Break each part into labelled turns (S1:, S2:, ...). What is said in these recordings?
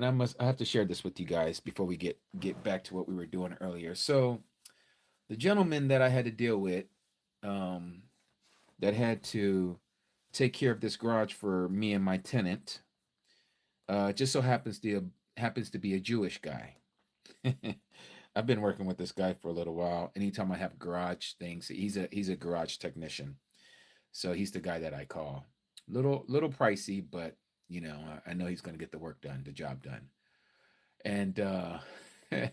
S1: and I have to share this with you guys before we get back to what we were doing earlier. So the gentleman that I had to deal with, um, that had to take care of this garage for me and my tenant, just so happens to be a Jewish guy. I've been working with this guy for a little while. Anytime I have garage things, he's a garage technician. So he's the guy that I call. Little pricey, but I know he's going to get the work done, the job done. And and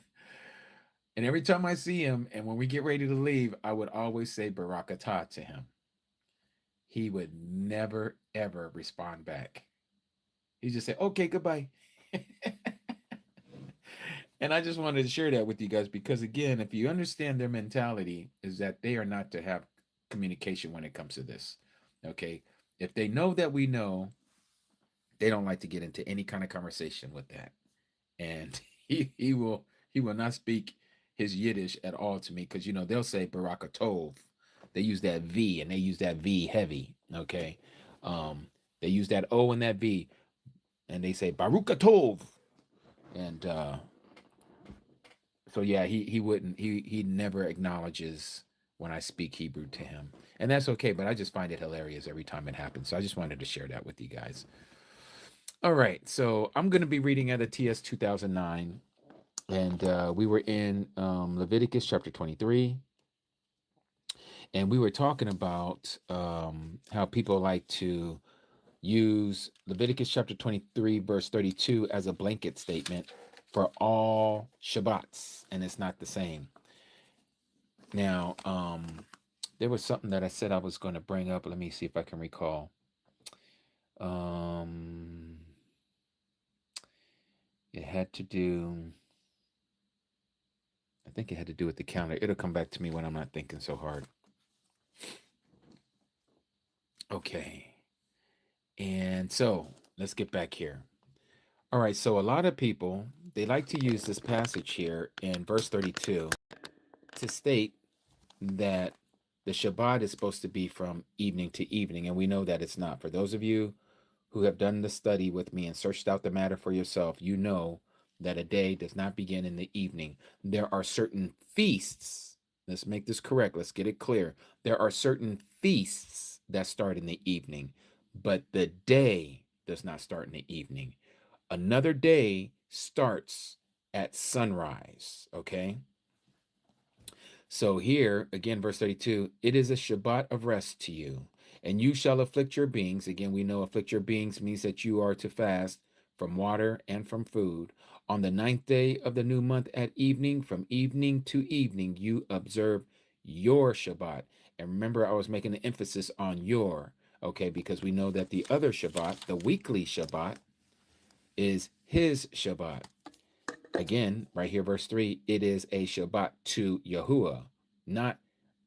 S1: every time I see him, and when we get ready to leave, I would always say Barakatah to him. He would never ever respond back. He just say, "Okay, goodbye." And I just wanted to share that with you guys because, again, if you understand their mentality, is that they are not to have communication when it comes to this. Okay, if they know that we know, they don't like to get into any kind of conversation with that, and he will not speak his Yiddish at all to me because they'll say Barakatov. They use that V and they use that V heavy. Okay, they use that O and that V, and they say Barukatov, and so yeah, he wouldn't he never acknowledges when I speak Hebrew to him, and that's okay. But I just find it hilarious every time it happens. So I just wanted to share that with you guys. All right, so I'm going to be reading out of TS 2009, and we were in Leviticus chapter 23, and we were talking about how people like to use Leviticus chapter 23, verse 32 as a blanket statement for all Shabbats, and it's not the same. Now, there was something that I said I was going to bring up. Let me see if I can recall. It had to do, I think it had to do with the calendar. It'll come back to me when I'm not thinking so hard. Okay. And so let's get back here. All right. So a lot of people, they like to use this passage here in verse 32 to state that the Shabbat is supposed to be from evening to evening. And we know that it's not. For those of you who have done the study with me and searched out the matter for yourself, you know that a day does not begin in the evening. There are certain feasts. Let's make this correct. Let's get it clear. There are certain feasts that start in the evening, but the day does not start in the evening. Another day starts at sunrise, okay? So here, again, verse 32, it is a Shabbat of rest to you, and you shall afflict your beings. Again, we know afflict your beings means that you are to fast from water and from food. On the 9th day of the new month at evening, from evening to evening, you observe your Shabbat. And remember, I was making an emphasis on your, okay, because we know that the other Shabbat, the weekly Shabbat, is his Shabbat. Again, right here, verse 3, it is a Shabbat to Yahuwah, not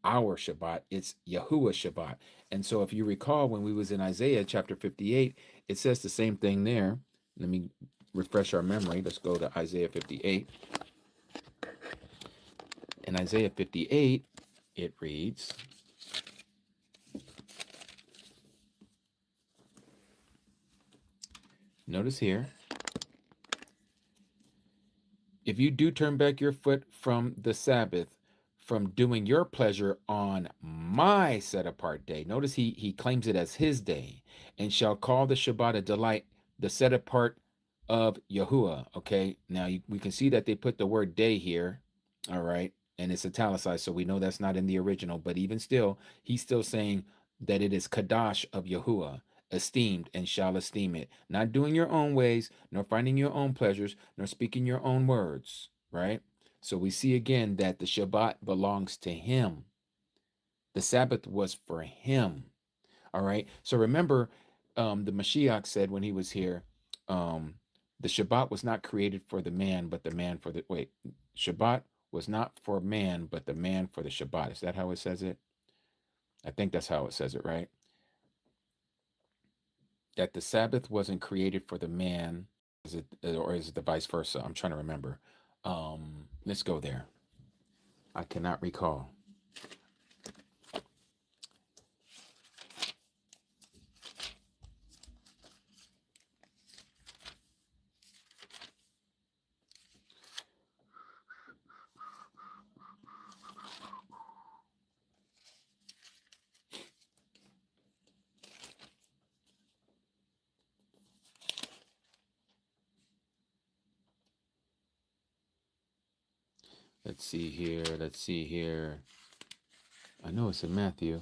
S1: our Shabbat. It's Yahuwah Shabbat. And so if you recall, when we was in Isaiah chapter 58, it says the same thing there. Let me refresh our memory. Let's go to Isaiah 58. In Isaiah 58, it reads, notice here, if you do turn back your foot from the Sabbath, from doing your pleasure on my set apart day. Notice he claims it as his day, and shall call the Shabbat a delight, the set apart of Yahuwah. Okay, now we can see that they put the word day here, all right, and it's italicized, so we know that's not in the original, but even still, he's still saying that it is Kadash of Yahuwah, esteemed and shall esteem it, not doing your own ways, nor finding your own pleasures, nor speaking your own words, right? So we see again that the Shabbat belongs to him. The Sabbath was for him. All right. So remember, the Mashiach said when he was here, the Shabbat was not created for the man, but the man for the Shabbat was not for man, but the man for the Shabbat. Is that how it says it? I think that's how it says it, right? That the Sabbath wasn't created for the man, or is it the vice versa? I'm trying to remember. Let's go there. I cannot recall. Let's see here. Let's see here. I know it's in Matthew.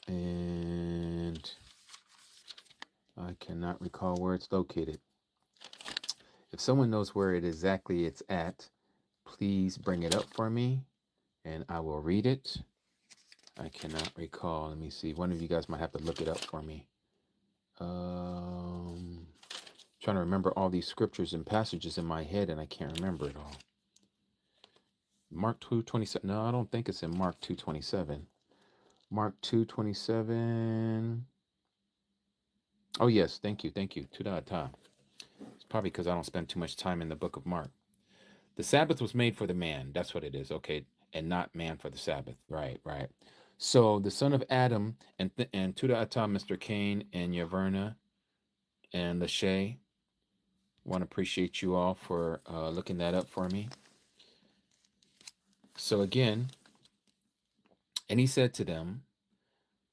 S1: And I cannot recall where it's located. If someone knows where it exactly it's at, please bring it up for me and I will read it. I cannot recall. Let me see. One of you guys might have to look it up for me. Trying to remember all these scriptures and passages in my head and I can't remember it all. Mark 2:27. No, I don't think it's in Mark 2:27. Mark 2:27. Oh yes, thank you. Tudata. It's probably because I don't spend too much time in the book of Mark. The Sabbath was made for the man. That's what it is. Okay. And not man for the Sabbath. Right. So the son of Adam and Tudata, Mr. Kane and Yaverna and Lachey. Want to appreciate you all for looking that up for me. So again, and he said to them,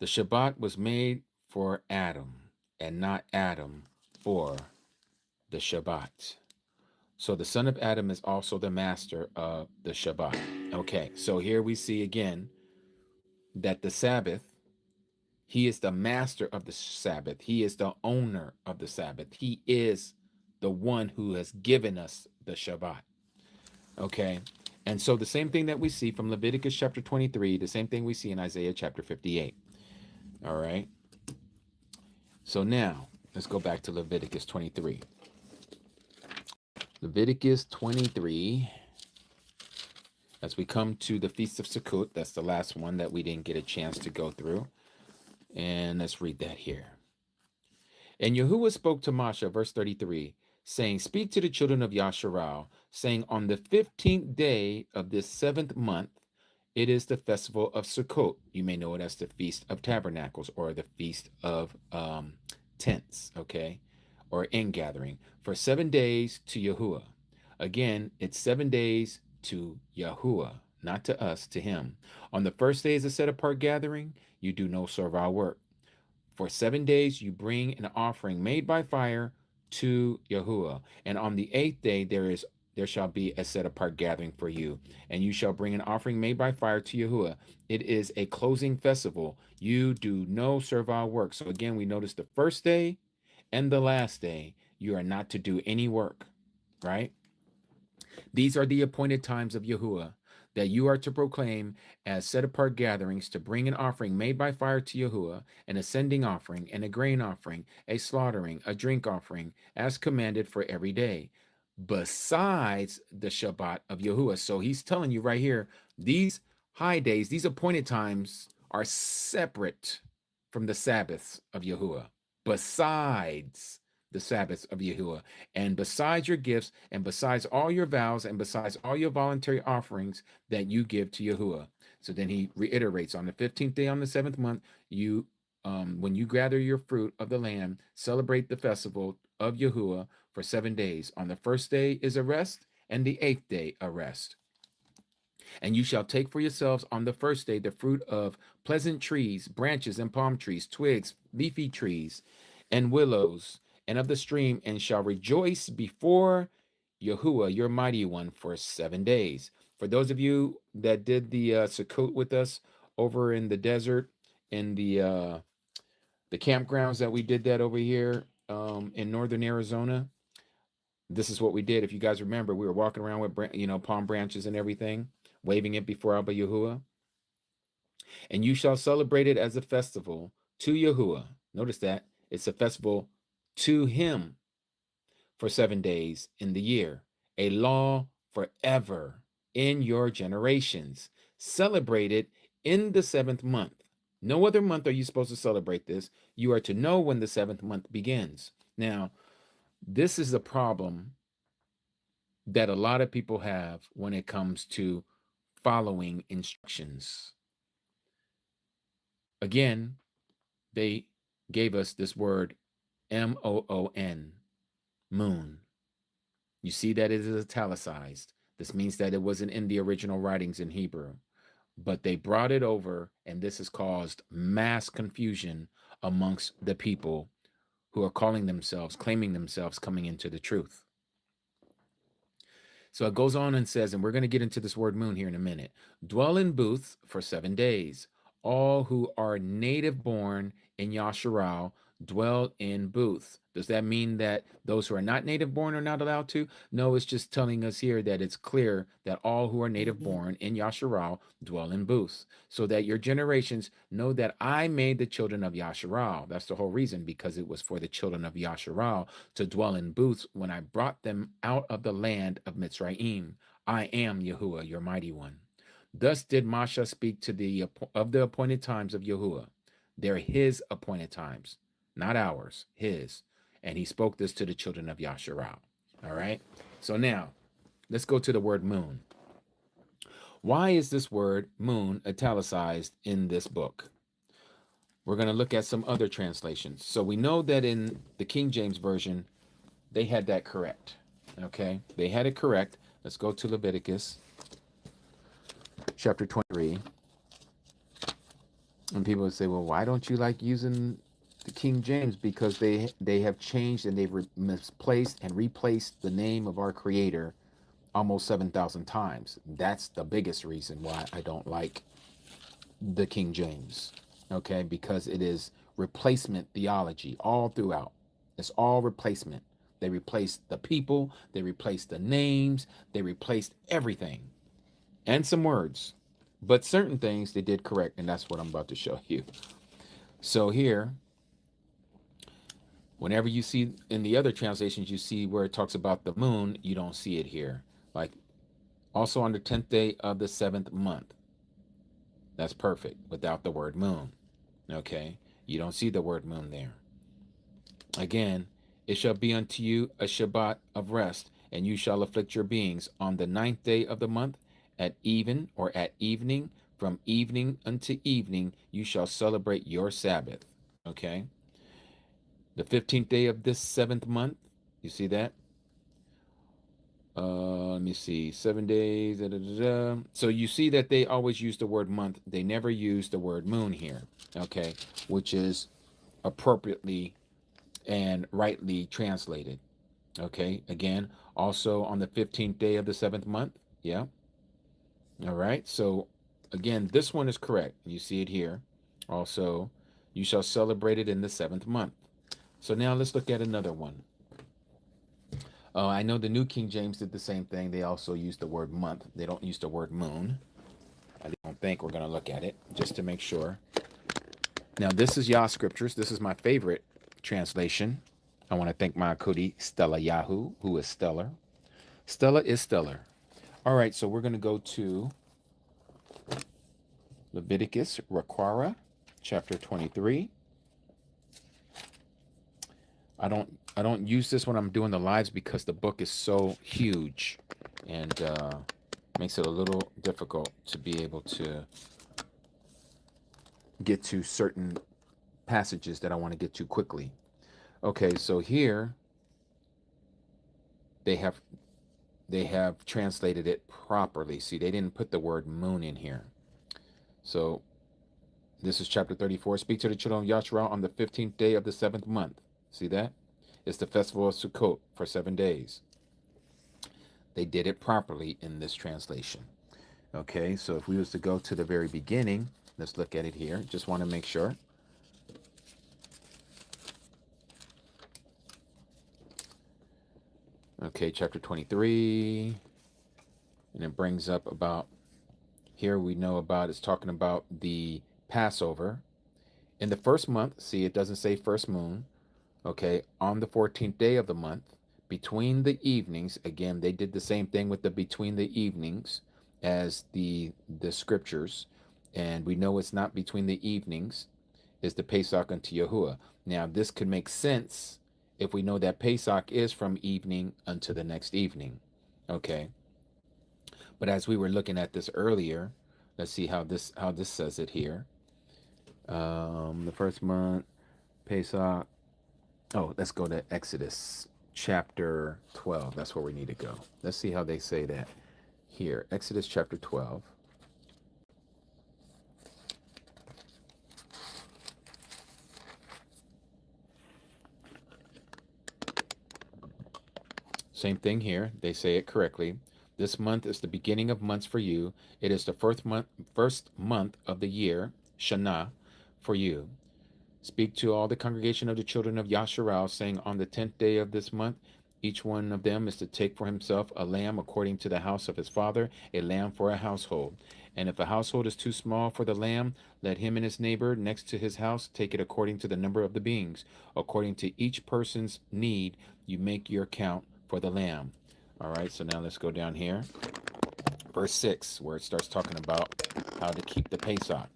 S1: the Shabbat was made for Adam and not Adam for the Shabbat. So the son of Adam is also the master of the Shabbat. Okay, so here we see again that the Sabbath, he is the master of the Sabbath. He is the owner of the Sabbath. He is the one who has given us the Shabbat. Okay, and so the same thing that we see from Leviticus chapter 23, the same thing we see in Isaiah chapter 58. All right. So now let's go back to Leviticus 23. Leviticus 23, as we come to the Feast of Sukkot, that's the last one that we didn't get a chance to go through. And let's read that here. And Yahuwah spoke to Moshe, verse 33, saying, speak to the children of Yasharal, saying, on the 15th day of this 7th month, it is the festival of Sukkot. You may know it as the Feast of Tabernacles or the Feast of Tents, okay? Or ingathering. For 7 days to Yahuwah. Again, it's 7 days to Yahuwah, not to us, to him. On the first day is a set-apart gathering. You do no servile work. For 7 days you bring an offering made by fire to Yahuwah. And on the 8th day there shall be a set-apart gathering for you, and you shall bring an offering made by fire to Yahuwah. It is a closing festival. You do no servile work. So again, we notice the first day and the last day, you are not to do any work, right? These are the appointed times of Yahuwah that you are to proclaim as set-apart gatherings to bring an offering made by fire to Yahuwah, an ascending offering, and a grain offering, a slaughtering, a drink offering, as commanded for every day, besides the Shabbat of Yahuwah. So he's telling you right here, these high days, these appointed times are separate from the Sabbaths of Yahuwah, besides the Sabbaths of Yahuwah, and besides your gifts, and besides all your vows, and besides all your voluntary offerings that you give to Yahuwah. So then he reiterates, on the 15th day on the 7th month, you when you gather your fruit of the land, celebrate the festival of Yahuwah for 7 days. On the first day is a rest, and the 8th day a rest. And you shall take for yourselves on the first day the fruit of pleasant trees, branches and palm trees, twigs, leafy trees, and willows, and of the stream, and shall rejoice before Yahuwah, your mighty one, for 7 days. For those of you that did the Sukkot with us over in the desert, in the campgrounds that we did that over here in northern Arizona, this is what we did. If you guys remember, we were walking around with palm branches and everything, waving it before Abba Yahuwah. And you shall celebrate it as a festival to Yahuwah. Notice that it's a festival to him for 7 days in the year, a law forever in your generations. Celebrate it in the 7th month. No other month are you supposed to celebrate this. You are to know when the 7th month begins. Now, this is a problem that a lot of people have when it comes to following instructions. Again, they gave us this word moon, moon. You see that it is italicized. This means that it wasn't in the original writings in Hebrew, but they brought it over, and this has caused mass confusion amongst the people who are claiming themselves coming into the truth. So it goes on and says, and we're going to get into this word moon here in a minute. Dwell in booths for 7 days. All who are native born in YaHUsHa dwell in booths. Does that mean that those who are not native born are not allowed to? No, it's just telling us here that it's clear that all who are native born in YaHUsHa dwell in booths, so that your generations know that I made the children of YaHUsHa. That's the whole reason, because it was for the children of YaHUsHa to dwell in booths when I brought them out of the land of Mitzrayim. I am YaHUsHa, your mighty one. Thus did Masha speak to the appointed times of YaHUsHa. They're his appointed times, not ours, his. And he spoke this to the children of YaHUsHa. All right. So now let's go to the word moon. Why is this word moon italicized in this book? We're going to look at some other translations. So we know that in the King James Version, they had that correct. Okay. They had it correct. Let's go to Leviticus chapter 23. And people would say, well, why don't you like using the King James? Because they have changed and they've misplaced and replaced the name of our Creator almost 7,000 times. That's the biggest reason why I don't like the King James. Okay, because it is replacement theology all throughout. It's all replacement. They replaced the people, they replaced the names, they replaced everything and some words. But certain things they did correct, and that's what I'm about to show you. So here, whenever you see in the other translations, you see where it talks about the moon, you don't see it here. Like also on the 10th day of the 7th month. That's perfect without the word moon. Okay, you don't see the word moon there. Again, it shall be unto you a Shabbat of rest, and you shall afflict your beings on the 9th day of the month. At even or at evening, from evening unto evening, you shall celebrate your Sabbath. Okay. The 15th day of this 7th month, you see that? Let me see, 7 days. Da, da, da, da. So you see that they always use the word month. They never use the word moon here. Okay. Which is appropriately and rightly translated. Okay. Again, also on the 15th day of the 7th month. Yeah. All right, so again, this one is correct. You see it here. Also, you shall celebrate it in the 7th month. So now let's look at another one. I know the New King James did the same thing. They also use the word month. They don't use the word moon. I don't think we're going to look at it just to make sure. Now, this is YaH Scriptures. This is my favorite translation. I want to thank my Kudi Stella Yahoo, who is stellar. Stella is stellar. All right, so we're going to go to Leviticus Raquara, chapter 23. I don't use this when I'm doing the lives because the book is so huge and makes it a little difficult to be able to get to certain passages that I want to get to quickly. Okay, so here they have translated it properly. See, they didn't put the word moon in here. So this is chapter 34. Speak to the children of YaHUsHa on the 15th day of the 7th month. See that? It's the festival of Sukkot for 7 days. They did it properly in this translation. Okay, so if we was to go to the very beginning, let's look at it here. Just want to make sure. Okay, chapter 23. And it brings up about, here we know about, it's talking about the Passover. In the first month, see, it doesn't say first moon. Okay, on the 14th day of the month, between the evenings, again, they did the same thing with the between the evenings as the scriptures. And we know it's not between the evenings, is the Pesach unto Yahuwah. Now, this could make sense if we know that Pesach is from evening unto the next evening. Okay. But as we were looking at this earlier, let's see how this says it here. The first month, Pesach. Oh, let's go to Exodus chapter 12. That's where we need to go. Let's see how they say that here. Exodus chapter 12. Same thing here. They say it correctly. This month is the beginning of months for you. It is the first month of the year, Shana, for you. Speak to all the congregation of the children of Yasharal, saying, on the 10th day of this month, each one of them is to take for himself a lamb according to the house of his father, a lamb for a household. And if a household is too small for the lamb, let him and his neighbor next to his house take it according to the number of the beings. According to each person's need, you make your count for the lamb. All right, so now let's go down here. Verse 6, where it starts talking about how to keep the Pesach.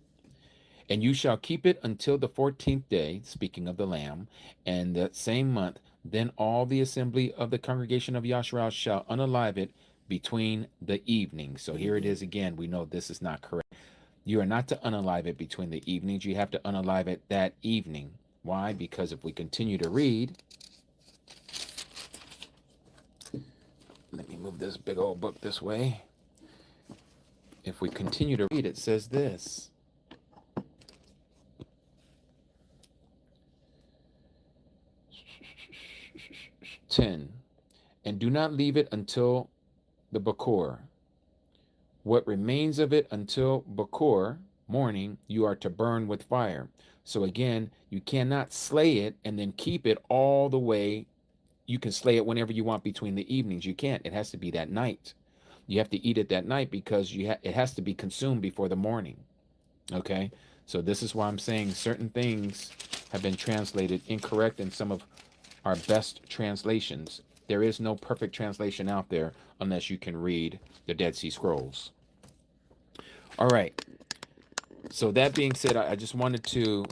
S1: And you shall keep it until the 14th day, speaking of the lamb, and that same month. Then all the assembly of the congregation of Yasharal shall unalive it between the evenings. So here it is again. We know this is not correct. You are not to unalive it between the evenings. You have to unalive it that evening. Why? Because if we continue to read, let me move this big old book this way. If we continue to read, it says this. 10. And do not leave it until the Bakor. What remains of it until Bakor, morning, you are to burn with fire. So again, you cannot slay it and then keep it all the way. You can slay it whenever you want between the evenings. You can't. It has to be that night. You have to eat it that night because it has to be consumed before the morning. Okay? So this is why I'm saying certain things have been translated incorrect in some of our best translations. There is no perfect translation out there unless you can read the Dead Sea Scrolls. All right. So that being said, I just wanted to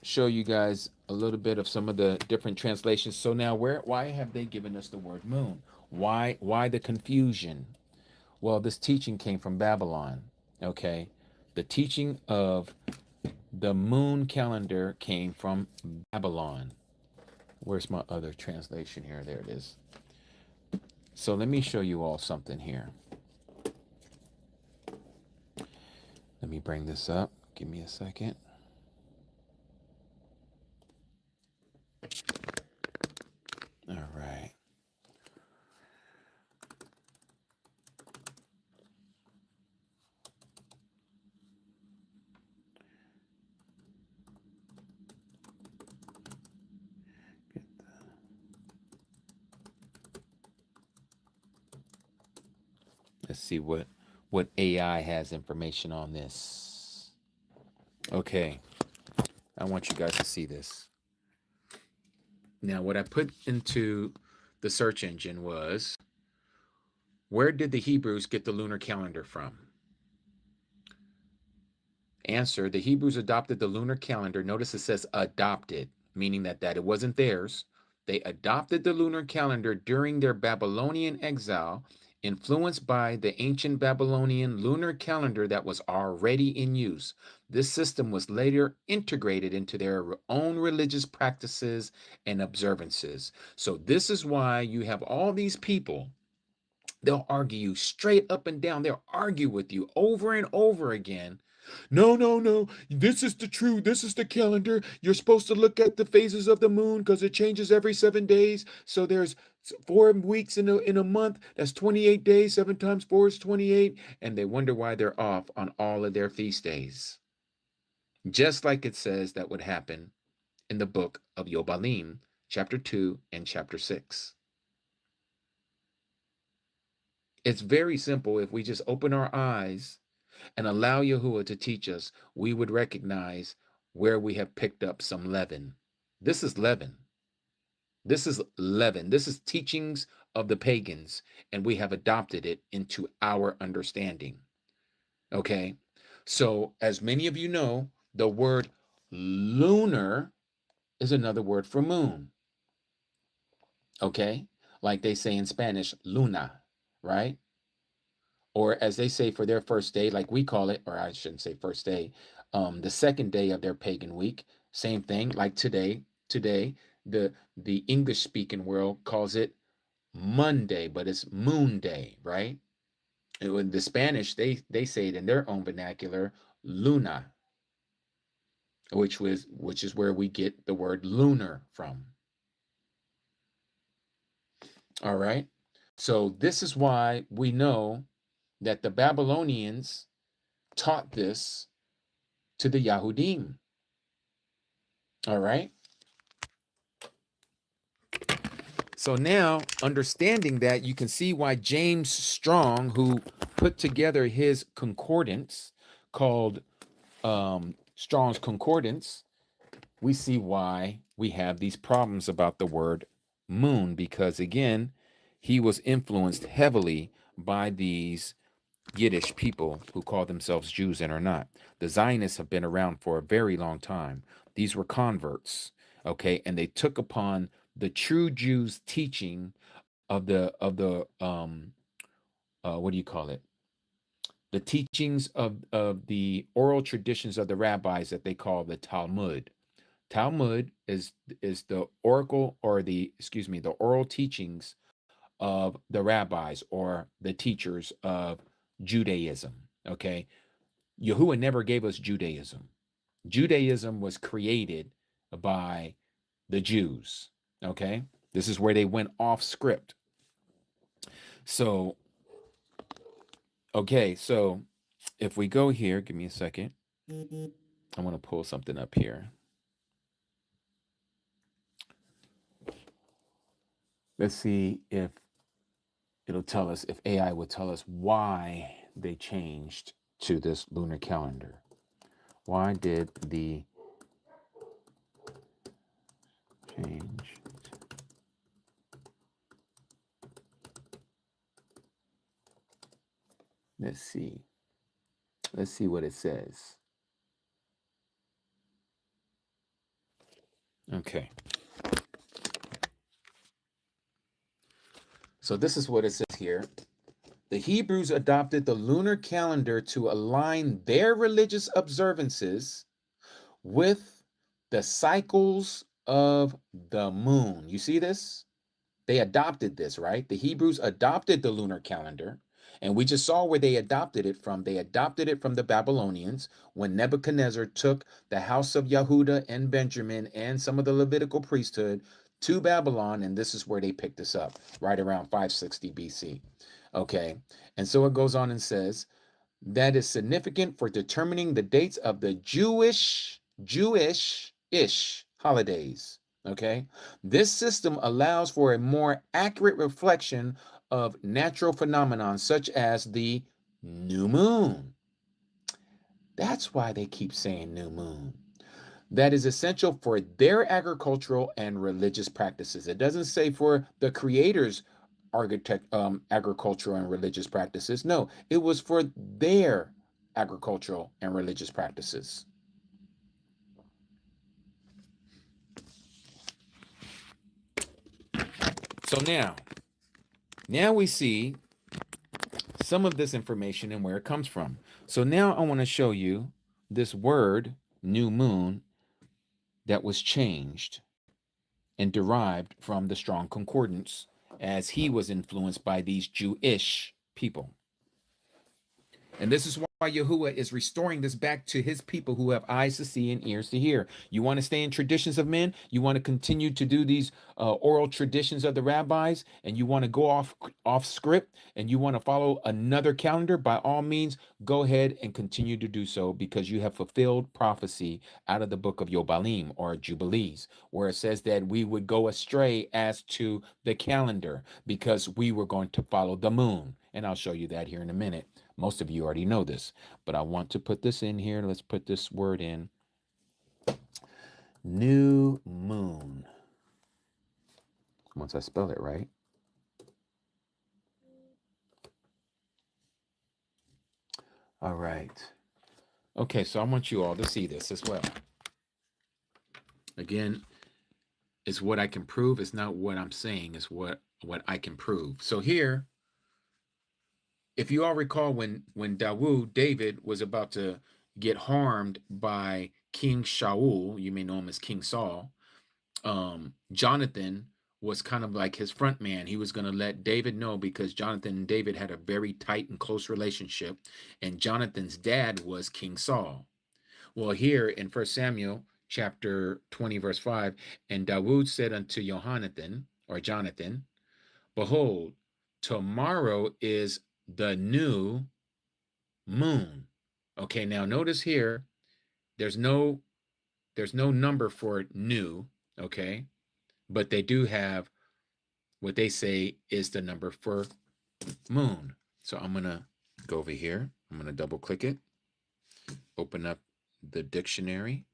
S1: show you guys a little bit of some of the different translations. So now why have they given us the word moon? Why the confusion? Well, this teaching came from Babylon. Okay. The teaching of the moon calendar came from Babylon. Where's my other translation here? There it is. So let me show you all something here. Let me bring this up. Give me a second. All right. Let's see what AI has information on this. Okay. I want you guys to see this. Now, what I put into the search engine was, where did the Hebrews get the lunar calendar from? Answer, the Hebrews adopted the lunar calendar. Notice it says adopted, meaning that it wasn't theirs. They adopted the lunar calendar during their Babylonian exile, influenced by the ancient Babylonian lunar calendar that was already in use. This system was later integrated into their own religious practices and observances. So this is why you have all these people. They'll argue you straight up and down. They'll argue with you over and over again. No, no, no. This is the truth. This is the calendar. You're supposed to look at the phases of the moon because it changes every 7 days. So there's 4 weeks in a month. That's 28 days. 7 times 4 is 28. And they wonder why they're off on all of their feast days. Just like it says that would happen in the book of Yobalim, chapter 2 and chapter 6. It's very simple. If we just open our eyes and allow YaHUsHa to teach us, we would recognize where we have picked up some leaven. This is leaven. This is leaven. This is teachings of the pagans, and we have adopted it into our understanding. Okay? So, as many of you know, the word lunar is another word for moon. Okay? Like they say in Spanish, luna, right? Or as they say for their first day, like we call it, or I shouldn't say first day, the second day of their pagan week, same thing. Like today, the English speaking world calls it Monday, but it's Moon Day, right? And with the Spanish, they say it in their own vernacular, Luna, which is where we get the word lunar from. All right. So this is why we know that the Babylonians taught this to the Yahudim. All right. So now, understanding that, you can see why James Strong, who put together his concordance called Strong's Concordance, we see why we have these problems about the word moon, because again, he was influenced heavily by these Yiddish people who call themselves Jews and are not. The Zionists have been around for a very long time. These were converts, okay, and they took upon the true Jews' teaching of the what do you call it? The teachings of the oral traditions of the rabbis that they call the Talmud. Talmud is the oracle, or the the oral teachings of the rabbis or the teachers of Judaism. Okay. Yahuwah never gave us Judaism. Judaism was created by the Jews. Okay. This is where they went off script. So, okay. So if we go here, give me a second. I want to pull something up here. Let's see if it'll tell us, if AI will tell us why they changed to this lunar calendar. Why did the change? Let's see. Let's see what it says. Okay. So this is what it says here. The Hebrews adopted the lunar calendar to align their religious observances with the cycles of the moon. You see this? They adopted this, right? The Hebrews adopted the lunar calendar, and we just saw where they adopted it from. They adopted it from the Babylonians when Nebuchadnezzar took the house of Yehuda and Benjamin and some of the Levitical priesthood to Babylon, and this is where they picked this up, right around 560 BC. Okay, and so it goes on and says, that is significant for determining the dates of the Jewish-ish holidays. Okay, this system allows for a more accurate reflection of natural phenomena such as the new moon. That's why they keep saying new moon. That is essential for their agricultural and religious practices. It doesn't say for the creators' agricultural and religious practices. No, it was for their agricultural and religious practices. So now we see some of this information and where it comes from. So now I want to show you this word, new moon, that was changed and derived from the Strong Concordance, as he was influenced by these Jewish people. And this is why Yahuwah is restoring this back to his people who have eyes to see and ears to hear. You want to stay in traditions of men? You want to continue to do these oral traditions of the rabbis, and you want to go off script, and you want to follow another calendar? By all means, go ahead and continue to do so, because you have fulfilled prophecy out of the book of Yobalim, or Jubilees, where it says that we would go astray as to the calendar because we were going to follow the moon. And I'll show you that here in a minute. Most of you already know this, but I want to put this in here. Let's put this word in. New moon. Once I spell it right. All right. Okay, so I want you all to see this as well. Again, it's what I can prove. It's not what I'm saying. It's what I can prove. So here, if you all recall, when David was about to get harmed by King Shaul, you may know him as King Saul, Jonathan was kind of like his front man. He was going to let David know, because Jonathan and David had a very tight and close relationship, and Jonathan's dad was King Saul. Well, here in 1 Samuel chapter 20, verse 5, and Dawood said unto Jonathan, behold, Tomorrow is the new moon. Okay, now notice here, there's no number for new, okay? But they do have what they say is the number for moon. So I'm going to go over here. I'm going to double click it. Open up the dictionary.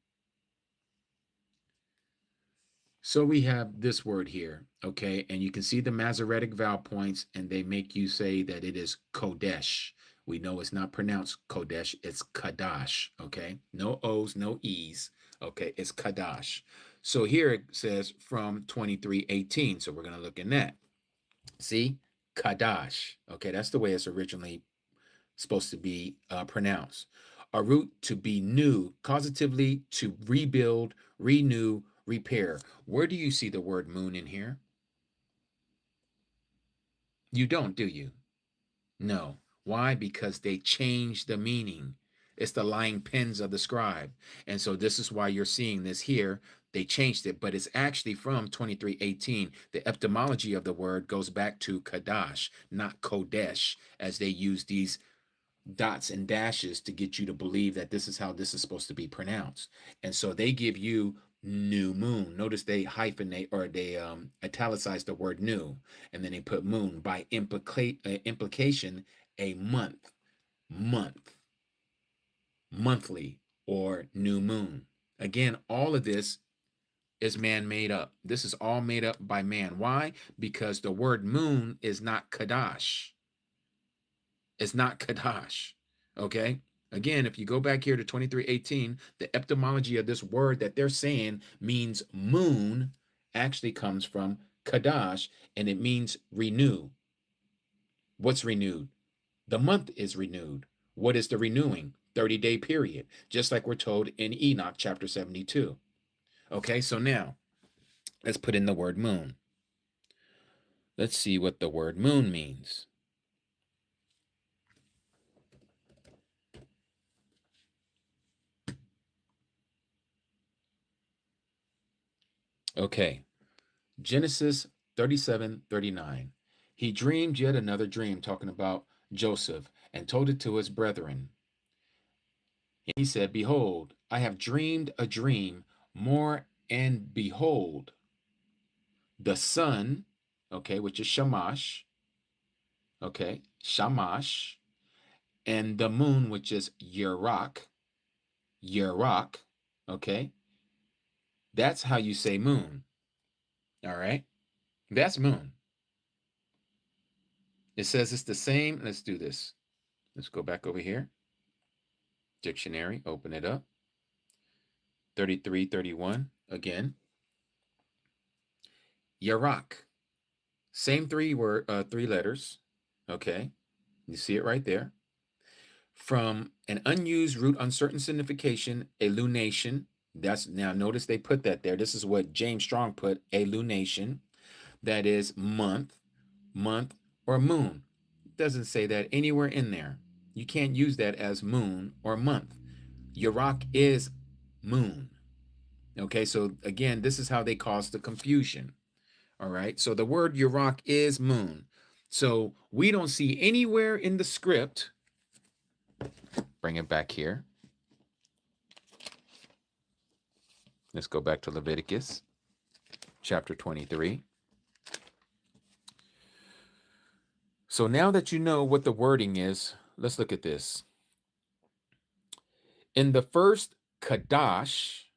S1: So we have this word here, okay? And you can see the Masoretic vowel points, and they make you say that it is Kodesh. We know it's not pronounced Kodesh, it's Kadash, okay? No O's, no E's, okay? It's Kadash. So here it says from 23:18, so we're going to look in that. See? Kadash, okay? That's the way it's originally supposed to be pronounced. A root to be new, causatively to rebuild, renew, repair. Where do you see the word moon in here? You don't, do you? No. Why? Because they changed the meaning. It's the lying pens of the scribe. And so this is why you're seeing this here. They changed it, but it's actually from 23:18. The etymology of the word goes back to Kadash, not Kodesh, as they use these dots and dashes to get you to believe that this is how this is supposed to be pronounced. And so they give you new moon. Notice they hyphenate or they italicize the word new, and then they put moon by implication, a month, monthly, or new moon. Again, all of this is man made up. This is all made up by man. Why? Because the word moon is not Kadash. It's not Kadash. Okay? Again, if you go back here to 23:18, the etymology of this word that they're saying means moon actually comes from Kadash, and it means renew. What's renewed? The month is renewed. What is the renewing? 30-day period, just like we're told in Enoch chapter 72. Okay, so now let's put in the word moon. Let's see what the word moon means. Okay, Genesis 37:39. He dreamed yet another dream, talking about Joseph, and told it to his brethren. And he said, behold, I have dreamed a dream more, and behold, the sun, okay, which is Shamash, okay, Shamash, and the moon, which is Yerach, okay, that's how you say moon, all right? That's moon. It says it's the same. Let's do this. Let's go back over here. Dictionary, open it up. 33:31 again. Yarak. Same three letters. Okay. You see it right there. From an unused root, uncertain signification, a lunation. That's now notice they put that there. This is what James Strong put, a lunation. That is month, or moon. It doesn't say that anywhere in there. You can't use that as moon or month. Yarak is moon. Okay, so again, this is how they cause the confusion. All right, so the word Yarak is moon. So we don't see anywhere in the script. Bring it back here. Let's go back to Leviticus chapter 23. So now that you know what the wording is, let's look at this. In the first Kadash,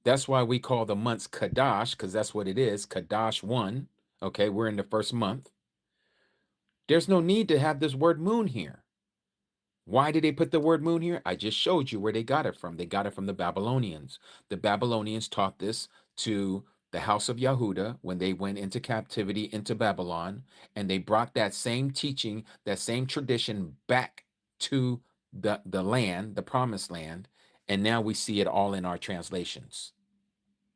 S1: that's why we call the months Kadash, because that's what it is, Kadash 1. Okay, we're in the first month. There's no need to have this word moon here. Why did they put the word moon here? I just showed you where they got it from. They got it from the Babylonians. The Babylonians taught this to the house of Yahuda when they went into captivity into Babylon, and they brought that same teaching, that same tradition back to the land, the promised land, and now we see it all in our translations.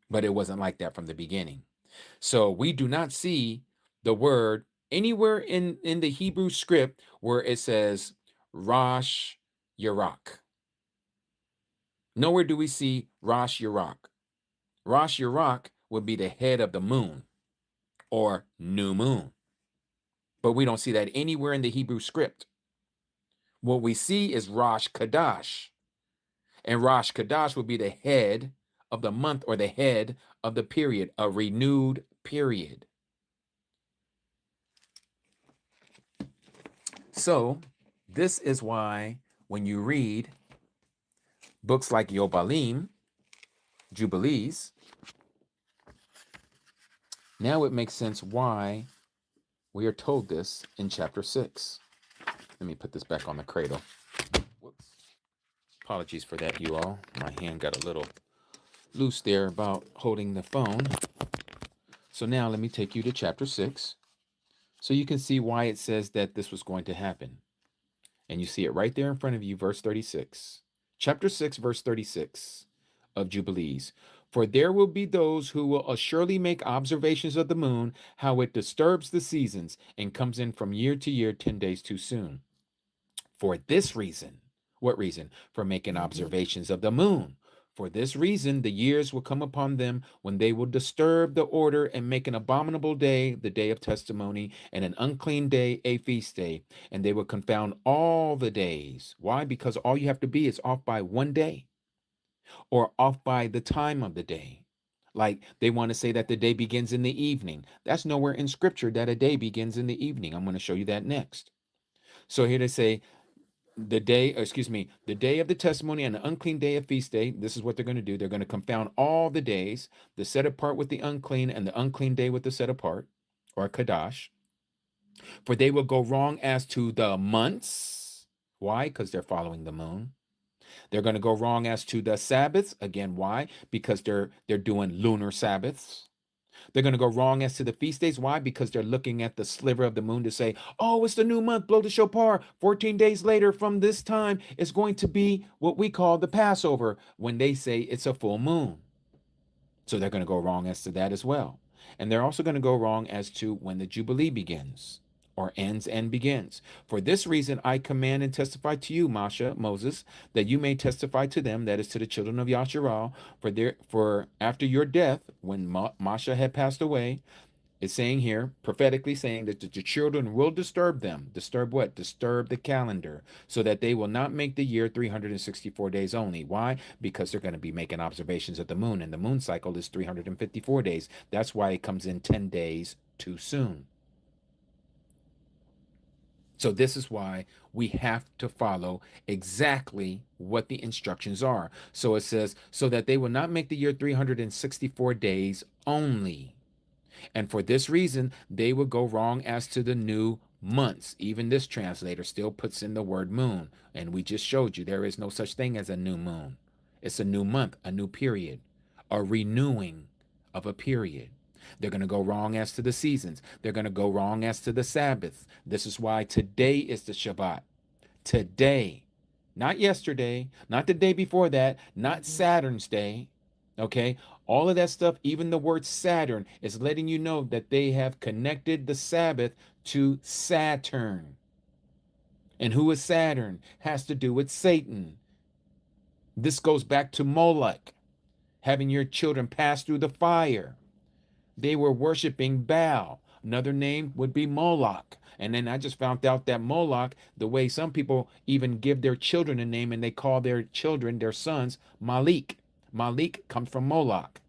S1: But it wasn't like that from the beginning. So we do not see the word anywhere in the Hebrew script where it says Rosh Yarach. Nowhere do we see Rosh Yarach. Rosh Yarach would be the head of the moon or new moon. But we don't see that anywhere in the Hebrew script. What we see is Rosh Kadash. And Rosh Kadash would be the head of the month or the head of the period, a renewed period. So this is why when you read books like Yobalim, Jubilees, now it makes sense why we are told this in chapter 6. Let me put this back on the cradle. Whoops. Apologies for that, you all. My hand got a little loose there about holding the phone. So now let me take you to chapter 6 so you can see why it says that this was going to happen. And you see it right there in front of you, verse 36. Chapter 6, verse 36 of Jubilees. For there will be those who will surely make observations of the moon, how it disturbs the seasons and comes in from year to year 10 days too soon. For this reason, what reason? For making observations of the moon. For this reason, the years will come upon them when they will disturb the order and make an abominable day, the day of testimony, and an unclean day, a feast day. And they will confound all the days. Why? Because all you have to be is off by one day or off by the time of the day. Like they want to say that the day begins in the evening. That's nowhere in scripture that a day begins in the evening. I'm going to show you that next. So here they say, the day of the testimony and the unclean day of feast day. This is what they're going to do. They're going to confound all the days, the set apart with the unclean and the unclean day with the set apart, or Kadash. For they will go wrong as to the months. Why? Because they're following the moon. They're going to go wrong as to the Sabbaths. Again, why? Because they're doing lunar Sabbaths. They're going to go wrong as to the feast days. Why? Because they're looking at the sliver of the moon to say, oh, it's the new month, blow the shofar. 14 days later from this time, it's going to be what we call the Passover, when they say it's a full moon. So they're going to go wrong as to that as well. And they're also going to go wrong as to when the Jubilee begins, or ends and begins. For this reason, I command and testify to you, Moses, that you may testify to them, that is to the children of Yasharal, for after your death, when Masha had passed away, it's saying here, prophetically saying that the children will disturb them. Disturb what? Disturb the calendar, so that they will not make the year 364 days only. Why? Because they're going to be making observations of the moon, and the moon cycle is 354 days. That's why it comes in 10 days too soon. So this is why we have to follow exactly what the instructions are. So it says, so that they will not make the year 364 days only. And for this reason, they will go wrong as to the new months. Even this translator still puts in the word moon. And we just showed you there is no such thing as a new moon. It's a new month, a new period, a renewing of a period. They're going to go wrong as to the seasons. They're going to go wrong as to the Sabbath. This is why today is the Shabbat. Today, not yesterday, not the day before that, not Saturn's day. Okay, all of that stuff, even the word Saturn, is letting you know that they have connected the Sabbath to Saturn. And who is Saturn? Has to do with Satan. This goes back to Moloch, having your children pass through the fire. They were worshiping Baal. Another name would be Moloch. And then I just found out that Moloch, the way some people even give their children a name and they call their children, their sons, Malik. Malik comes from Moloch.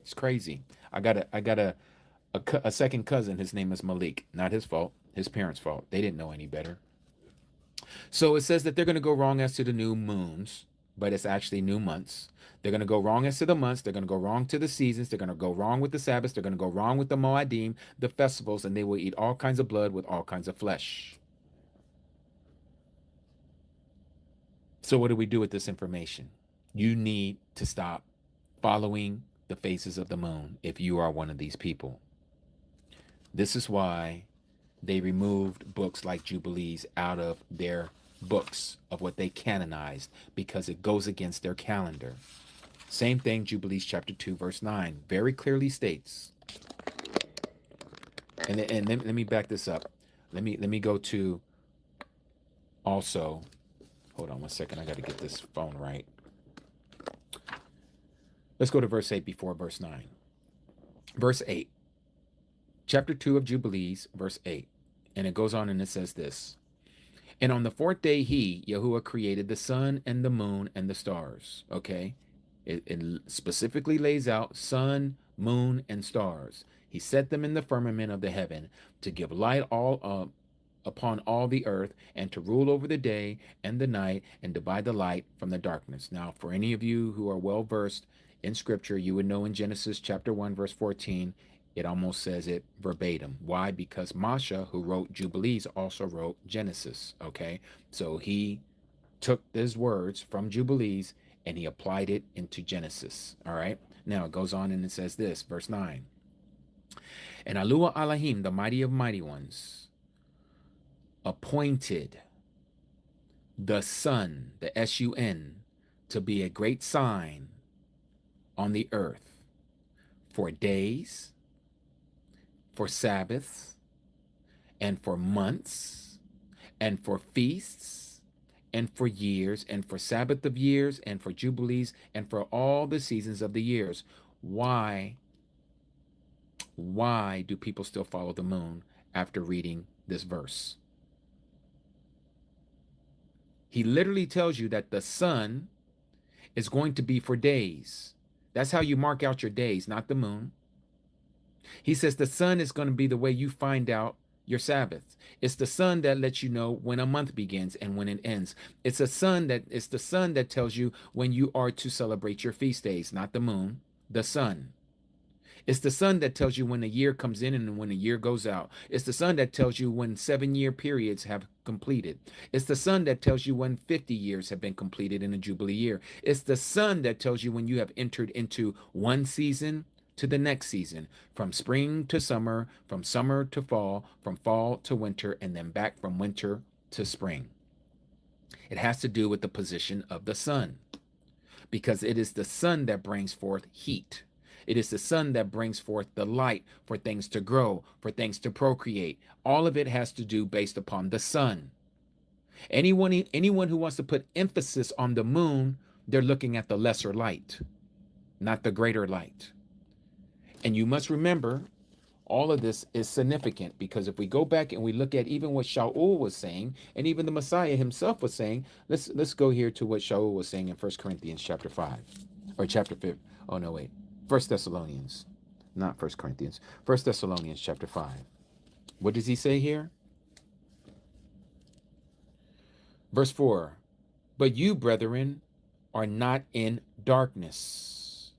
S1: It's crazy. I got a second cousin. His name is Malik. Not his fault. His parents' fault. They didn't know any better. So it says that they're going to go wrong as to the new moons, but it's actually new months. They're going to go wrong as to the months. They're going to go wrong to the seasons. They're going to go wrong with the Sabbaths. They're going to go wrong with the Moadim, the festivals, and they will eat all kinds of blood with all kinds of flesh. So what do we do with this information? You need to stop following the phases of the moon if you are one of these people. This is why they removed books like Jubilees out of their books of what they canonized, because it goes against their calendar. Same thing, Jubilees chapter 2, verse 9, very clearly states. And let me back this up. Let me go to also, hold on one second, I got to get this phone right. Let's go to verse 8 before verse 9. Verse 8, chapter 2 of Jubilees, verse 8. And it goes on and it says this. And on the fourth day, he, YaHUsHa, created the sun and the moon and the stars. Okay. It specifically lays out sun, moon, and stars. He set them in the firmament of the heaven to give light all upon all the earth, and to rule over the day and the night, and divide the light from the darkness. Now, for any of you who are well versed in scripture, you would know in Genesis chapter 1, verse 14, it almost says it verbatim. Why? Because Masha, who wrote Jubilees, also wrote Genesis. Okay. So he took these words from Jubilees and he applied it into Genesis. All right. Now it goes on and it says this, verse 9. And Alua Elohim, the mighty of mighty ones, appointed the sun, the S-U-N, to be a great sign on the earth for days, for Sabbaths, and for months, and for feasts, and for years, and for Sabbath of years, and for jubilees, and for all the seasons of the years. Why do people still follow the moon after reading this verse? He literally tells you that the sun is going to be for days. That's how you mark out your days, not the moon. He says the sun is going to be the way you find out your Sabbath. It's the sun that lets you know when a month begins and when it ends. It's the sun that tells you when you are to celebrate your feast days, not the moon, the sun. It's the sun that tells you when a year comes in and when a year goes out. It's the sun that tells you when 7-year periods have completed. It's the sun that tells you when 50 years have been completed in a Jubilee year. It's the sun that tells you when you have entered into one season to the next season, from spring to summer, from summer to fall, from fall to winter, and then back from winter to spring. It has to do with the position of the sun, because it is the sun that brings forth heat. It is the sun that brings forth the light for things to grow, for things to procreate. All of it has to do based upon the sun. Anyone who wants to put emphasis on the moon, they're looking at the lesser light, not the greater light. And you must remember, all of this is significant, because if we go back and we look at even what Shaul was saying, and even the Messiah himself was saying, let's go here to what Shaul was saying in 1 Corinthians chapter 5, or chapter 5. Oh, no, wait. 1 Thessalonians, not 1 Corinthians. 1 Thessalonians chapter 5. What does he say here? Verse 4. But you, brethren, are not in darkness,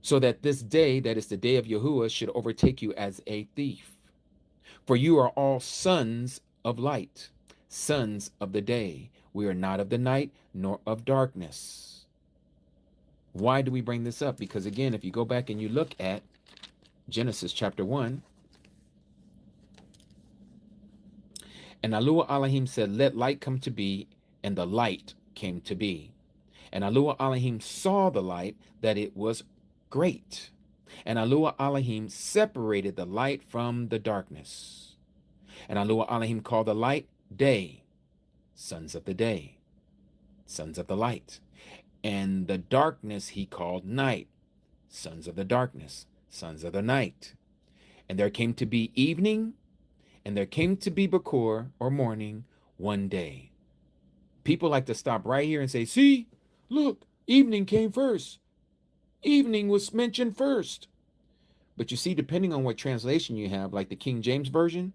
S1: so that this day, that is the day of YaHUsHa, should overtake you as a thief. For you are all sons of light, sons of the day. We are not of the night, nor of darkness. Why do we bring this up? Because again, if you go back and you look at Genesis chapter 1, and Alua Elohim said, let light come to be, and the light came to be. And Alua Elohim saw the light, that it was great. And Alua Elohim separated the light from the darkness. And Alua Elohim called the light day, sons of the day, sons of the light. And the darkness he called night, sons of the darkness, sons of the night. And there came to be evening, and there came to be Bakor, or morning, one day. People like to stop right here and say, see, look, evening came first. Evening was mentioned first. But you see, depending on what translation you have, like the King James Version,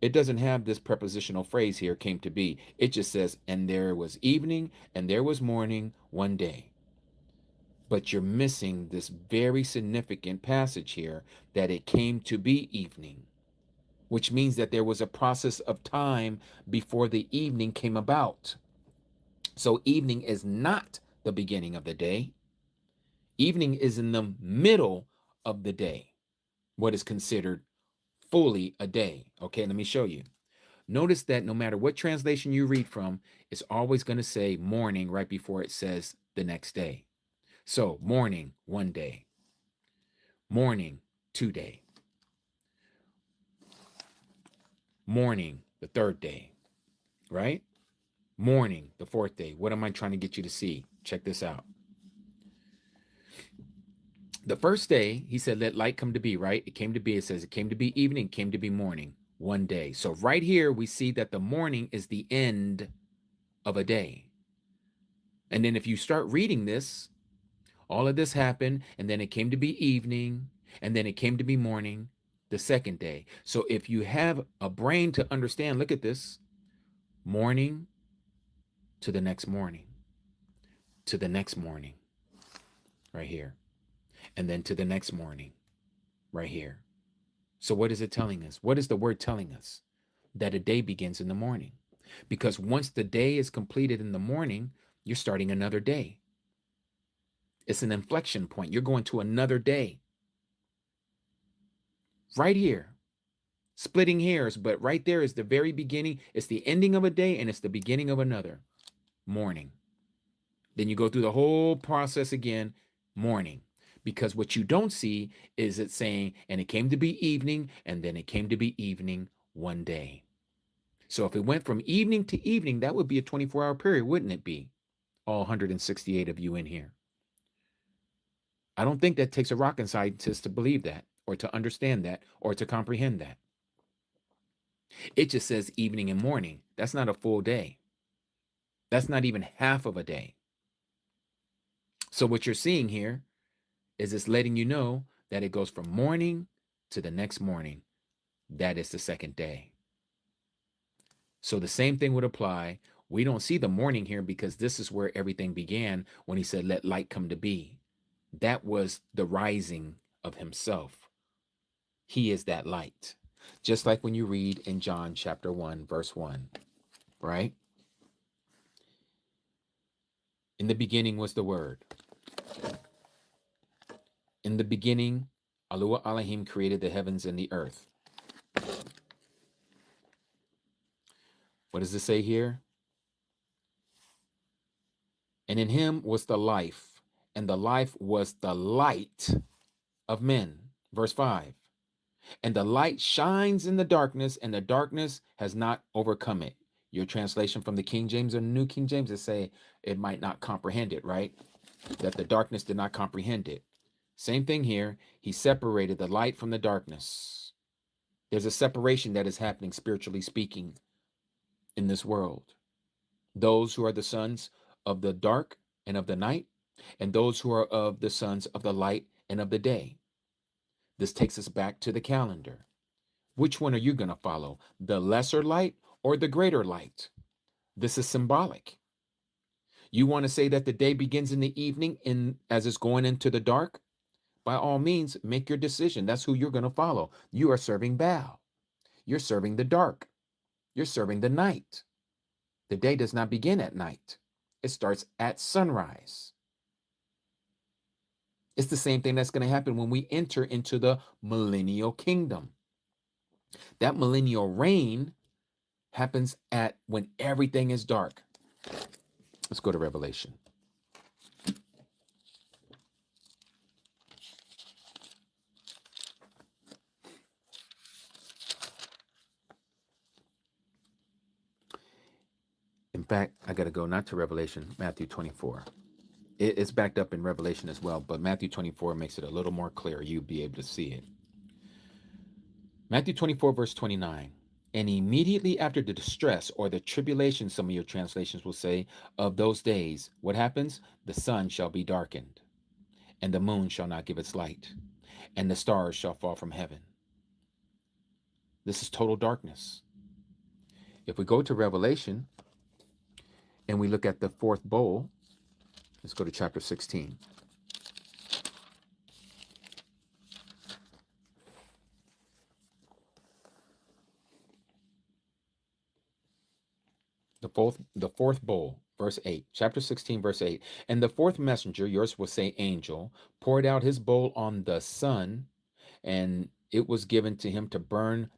S1: it doesn't have this prepositional phrase here, came to be. It just says, and there was evening, and there was morning, one day. But you're missing this very significant passage here, that it came to be evening, which means that there was a process of time before the evening came about. So evening is not the beginning of the day. Evening is in the middle of the day, what is considered fully a day. Okay, let me show you. Notice that no matter what translation you read from, it's always going to say morning right before it says the next day. So morning, one day. Morning, 2 day. Morning, the 3rd day, right? Morning, the 4th day. What am I trying to get you to see? Check this out. The first day, he said, let light come to be, right? It came to be. It says it came to be evening, it came to be morning. one day. So right here, we see that the morning is the end of a day. And then if you start reading this, all of this happened, and then it came to be evening, and then it came to be morning, the second day. So if you have a brain to understand, look at this: morning to the next morning, to the next morning, right here, and then to the next morning, right here. So what is it telling us? What is the word telling us? That a day begins in the morning. Because once the day is completed in the morning, you're starting another day. It's an inflection point. You're going to another day. Right here. Splitting hairs, but right there is the very beginning. It's the ending of a day and it's the beginning of another morning. Then you go through the whole process again, morning. Because what you don't see is it saying, and it came to be evening, and then it came to be evening one day. So if it went from evening to evening, that would be a 24-hour period, wouldn't it be? All 168 of you in here. I don't think that takes a rocket scientist to believe that, or to understand that, or to comprehend that. It just says evening and morning. That's not a full day. That's not even half of a day. So what you're seeing here is it's letting you know that it goes from morning to the next morning. That is the second day. So the same thing would apply. We don't see the morning here because this is where everything began when he said, let light come to be. That was the rising of himself. He is that light. Just like when you read in John chapter 1, verse 1, right? In the beginning was the Word. In the beginning, YaHUsHa Elohim created the heavens and the earth. What does it say here? And in him was the life, and the life was the light of men. Verse 5. And the light shines in the darkness, and the darkness has not overcome it. Your translation from the King James or New King James is say it might not comprehend it, right? That the darkness did not comprehend it. Same thing here. He separated the light from the darkness. There's a separation that is happening, spiritually speaking, in this world. Those who are the sons of the dark and of the night, and those who are of the sons of the light and of the day. This takes us back to the calendar. Which one are you going to follow? The lesser light or the greater light? This is symbolic. You want to say that the day begins in the evening as it's going into the dark? By all means, make your decision. That's who you're going to follow. You are serving Baal. You're serving the dark. You're serving the night. The day does not begin at night. It starts at sunrise. It's the same thing that's going to happen when we enter into the millennial kingdom. That millennial reign happens at when everything is dark. Let's go to Revelation. In fact, I got to go not to Revelation, Matthew 24. It's backed up in Revelation as well, but Matthew 24 makes it a little more clear. You'll be able to see it. Matthew 24, verse 29. And immediately after the distress or the tribulation, some of your translations will say, of those days, what happens? The sun shall be darkened, and the moon shall not give its light, and the stars shall fall from heaven. This is total darkness. If we go to Revelation and we look at the fourth bowl, let's go to chapter 16. The fourth bowl, verse 8, chapter 16, verse 8. And the fourth messenger, yours will say angel, poured out his bowl on the sun, and it was given to him to burn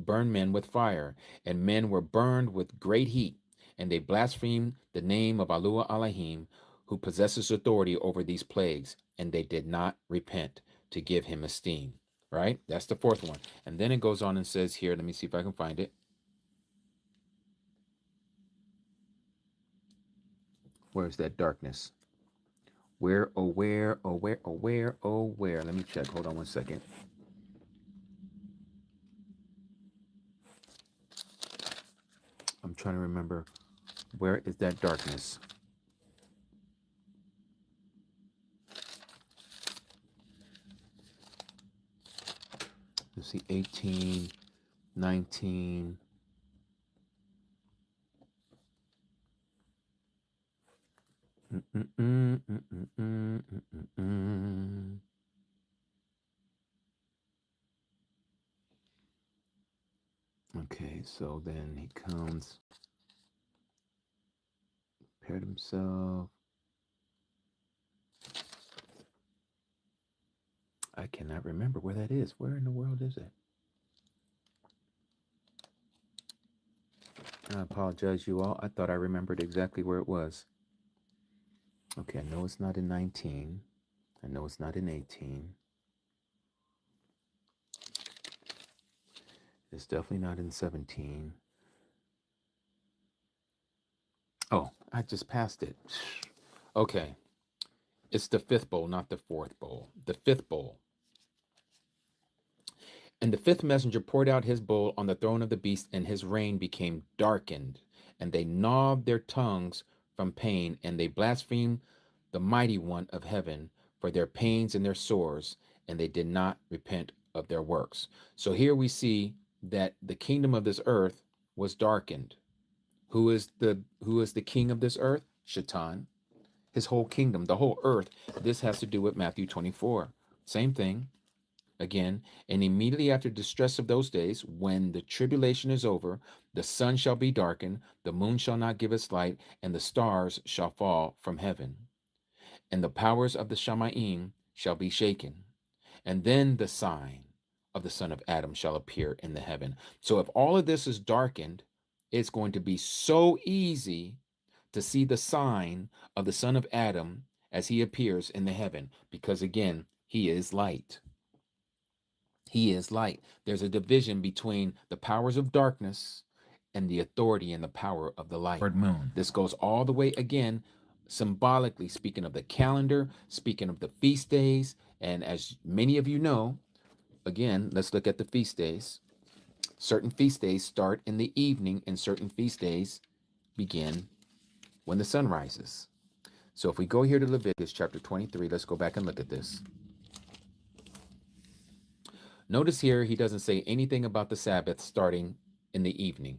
S1: men with fire. And men were burned with great heat, and they blasphemed the name of YaHUsHa Elohim, who possesses authority over these plagues, and they did not repent to give him esteem. Right? That's the fourth one. And then it goes on and says here, let me see if I can find it. Where's that darkness? Where, oh, where, oh, where, oh, where, oh, where? Let me check. Hold on one second. I'm trying to remember, where is that darkness? Let's see, 18, 19. Okay, so then he comes, prepared himself. I cannot remember where that is. Where in the world is it? I apologize, you all. I thought I remembered exactly where it was. Okay, I know it's not in 19. I know it's not in 18. It's definitely not in 17. Oh, I just passed it. Okay. It's the fifth bowl, not the fourth bowl. The fifth bowl. And the fifth messenger poured out his bowl on the throne of the beast, and his reign became darkened. And they gnawed their tongues from pain, and they blasphemed the mighty one of heaven for their pains and their sores, and they did not repent of their works. So here we see that the kingdom of this earth was darkened. Who is the king of this earth? Shaitan. His whole kingdom, the whole earth. This has to do with Matthew 24. Same thing. Again, and immediately after the distress of those days, when the tribulation is over, the sun shall be darkened, the moon shall not give its light, and the stars shall fall from heaven, and the powers of the Shamaim shall be shaken. And then the sign of the Son of Adam shall appear in the heaven. So if all of this is darkened, it's going to be so easy to see the sign of the Son of Adam as he appears in the heaven, because again, he is light. He is light. There's a division between the powers of darkness and the authority and the power of the light. Moon. This goes all the way again, symbolically speaking of the calendar, speaking of the feast days. And as many of you know, again, let's look at the feast days. Certain feast days start in the evening, and certain feast days begin when the sun rises. So if we go here to Leviticus chapter 23, let's go back and look at this. Notice here he doesn't say anything about the Sabbath starting in the evening,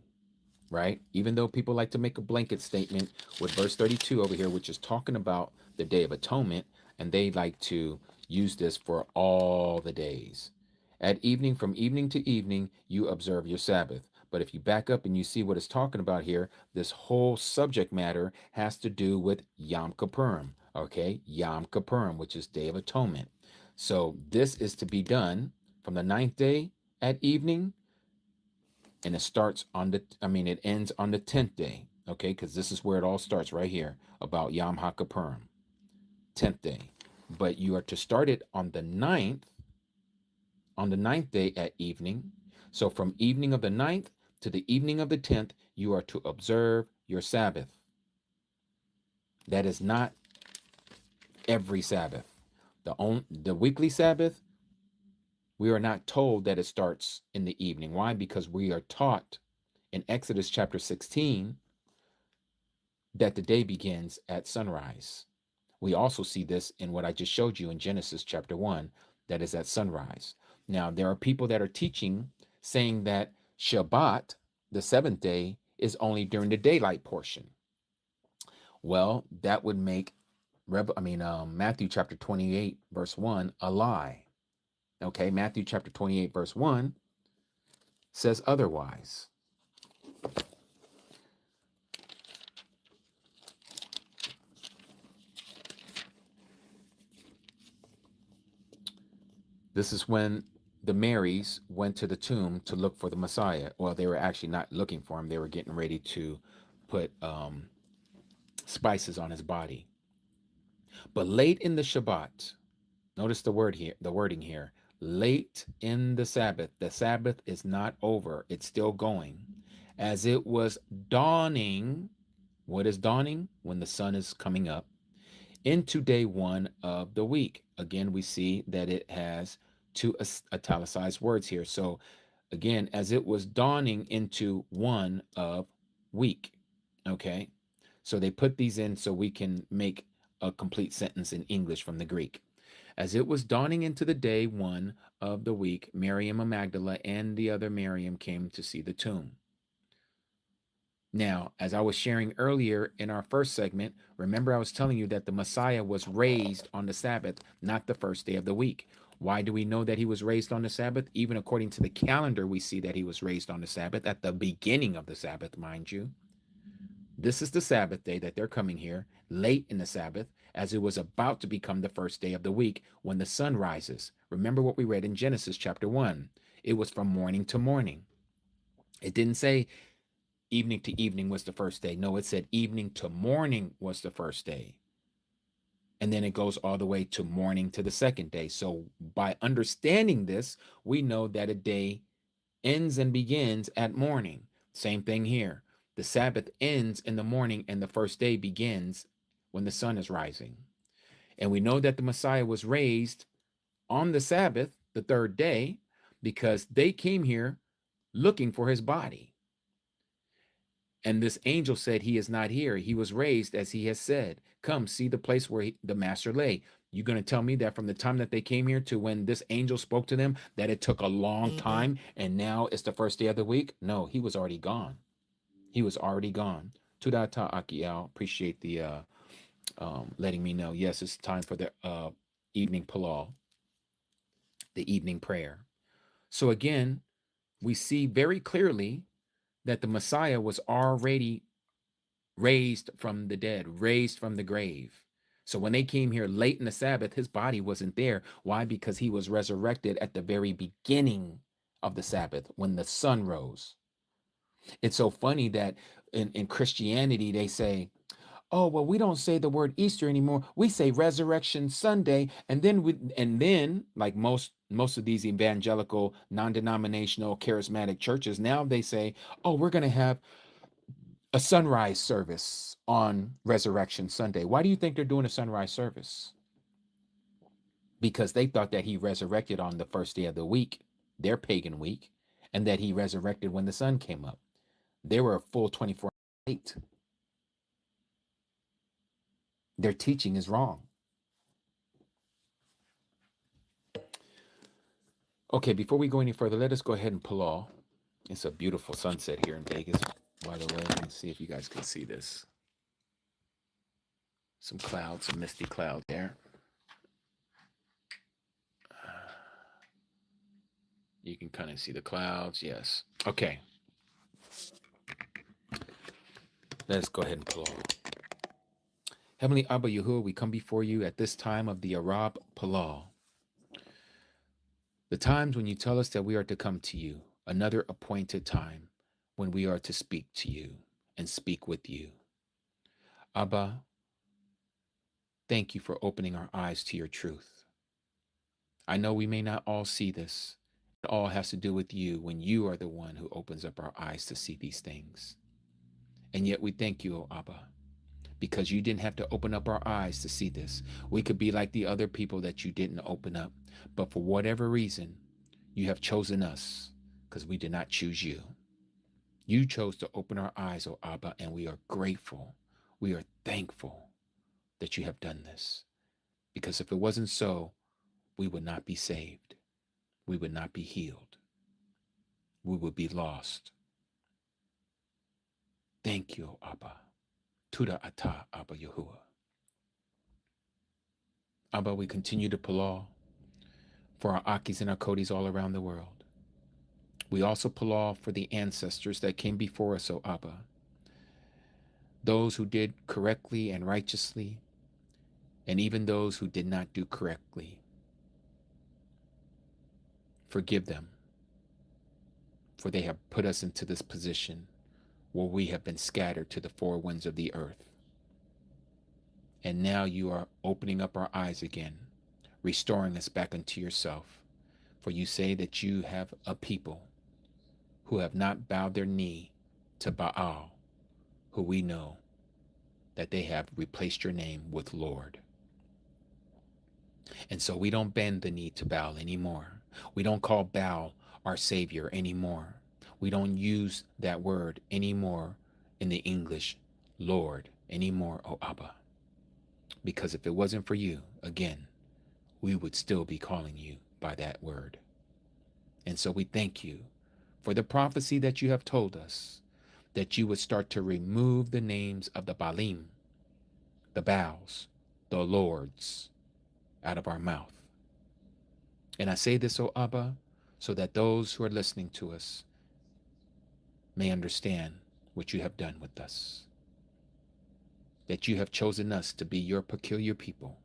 S1: right? Even though people like to make a blanket statement with verse 32 over here, which is talking about the Day of Atonement, and they like to use this for all the days. At evening, from evening to evening, you observe your Sabbath. But if you back up and you see what it's talking about here, this whole subject matter has to do with Yom Kippurim, okay? Yom Kippurim, which is Day of Atonement. So this is to be done from the ninth day at evening, and it ends on the 10th day, okay? Because this is where it all starts right here about Yom HaKippurim, 10th day. But you are to start it on the ninth day at evening. So from evening of the ninth to the evening of the 10th, you are to observe your Sabbath. That is not every Sabbath. The weekly Sabbath, we are not told that it starts in the evening. Why? Because we are taught in Exodus chapter 16 that the day begins at sunrise. We also see this in what I just showed you in Genesis chapter 1, that is at sunrise. Now, there are people that are teaching, saying that Shabbat, the seventh day, is only during the daylight portion. Well, that would make Matthew chapter 28, verse 1, a lie. Okay, Matthew chapter 28, verse 1 says otherwise. This is when the Marys went to the tomb to look for the Messiah. Well, they were actually not looking for him. They were getting ready to put spices on his body. But late in the Shabbat, notice the wording here. Late in the Sabbath is not over. It's still going. As it was dawning, what is dawning? When the sun is coming up, into day one of the week. Again, we see that it has two italicized words here. So again, as it was dawning into one of week. Okay. So they put these in so we can make a complete sentence in English from the Greek. As it was dawning into the day one of the week, Miriam of Magdala and the other Miriam came to see the tomb. Now, as I was sharing earlier in our first segment, remember I was telling you that the Messiah was raised on the Sabbath, not the first day of the week. Why do we know that he was raised on the Sabbath? Even according to the calendar, we see that he was raised on the Sabbath, at the beginning of the Sabbath, mind you. This is the Sabbath day that they're coming here, late in the Sabbath, as it was about to become the first day of the week when the sun rises. Remember what we read in Genesis chapter 1. It was from morning to morning. It didn't say evening to evening was the first day. No, it said evening to morning was the first day. And then it goes all the way to morning to the second day. So by understanding this, we know that a day ends and begins at morning. Same thing here. The Sabbath ends in the morning and the first day begins when the sun is rising. And we know that the Messiah was raised on the Sabbath, the third day, because they came here looking for his body. And this angel said, he is not here. He was raised as he has said. Come, see the place where the master lay. You're going to tell me that from the time that they came here to when this angel spoke to them, that it took a long time and now it's the first day of the week? No, he was already gone. He was already gone. Tudata Akiel, appreciate the letting me know. Yes, it's time for the evening palal, the evening prayer. So again, we see very clearly that the Messiah was already raised from the dead, raised from the grave. So when they came here late in the Sabbath, his body wasn't there. Why? Because he was resurrected at the very beginning of the Sabbath when the sun rose. It's so funny that in Christianity, they say, oh, well, we don't say the word Easter anymore. We say Resurrection Sunday. And then like most of these evangelical, non-denominational, charismatic churches, now they say, oh, we're going to have a sunrise service on Resurrection Sunday. Why do you think they're doing a sunrise service? Because they thought that he resurrected on the first day of the week, their pagan week, and that he resurrected when the sun came up. They were a full 24 hours late. Their teaching is wrong. Okay, before we go any further, let us go ahead and pull off. It's a beautiful sunset here in Vegas, by the way. Let me see if you guys can see this. Some clouds, some misty clouds there. You can kind of see the clouds, yes. Okay. Let's go ahead and pull off. Heavenly Abba Yahuwah, we come before you at this time of the Arab Palal. The times when you tell us that we are to come to you, another appointed time when we are to speak to you and speak with you. Abba, thank you for opening our eyes to your truth. I know we may not all see this. It all has to do with you when you are the one who opens up our eyes to see these things. And yet we thank you, O Abba, because you didn't have to open up our eyes to see this. We could be like the other people that you didn't open up. But for whatever reason, you have chosen us because we did not choose you. You chose to open our eyes, O Abba, and we are grateful. We are thankful that you have done this. Because if it wasn't so, we would not be saved. We would not be healed. We would be lost. Thank you, Abba. Tuda Ata Abba Yahuwah. Abba, we continue to palal for our Akis and our Kodis all around the world. We also palal for the ancestors that came before us, O Abba. Those who did correctly and righteously, and even those who did not do correctly. Forgive them, for they have put us into this position where we have been scattered to the four winds of the earth. And now you are opening up our eyes again, restoring us back unto yourself. For you say that you have a people who have not bowed their knee to Baal, who we know that they have replaced your name with Lord. And so we don't bend the knee to Baal anymore. We don't call Baal our Savior anymore. We don't use that word anymore in the English Lord anymore, oh Abba. Because if it wasn't for you, again, we would still be calling you by that word. And so we thank you for the prophecy that you have told us, that you would start to remove the names of the Baalim, the Baals, the Lords out of our mouth. And I say this, O Abba, so that those who are listening to us may understand what you have done with us, that you have chosen us to be your peculiar people,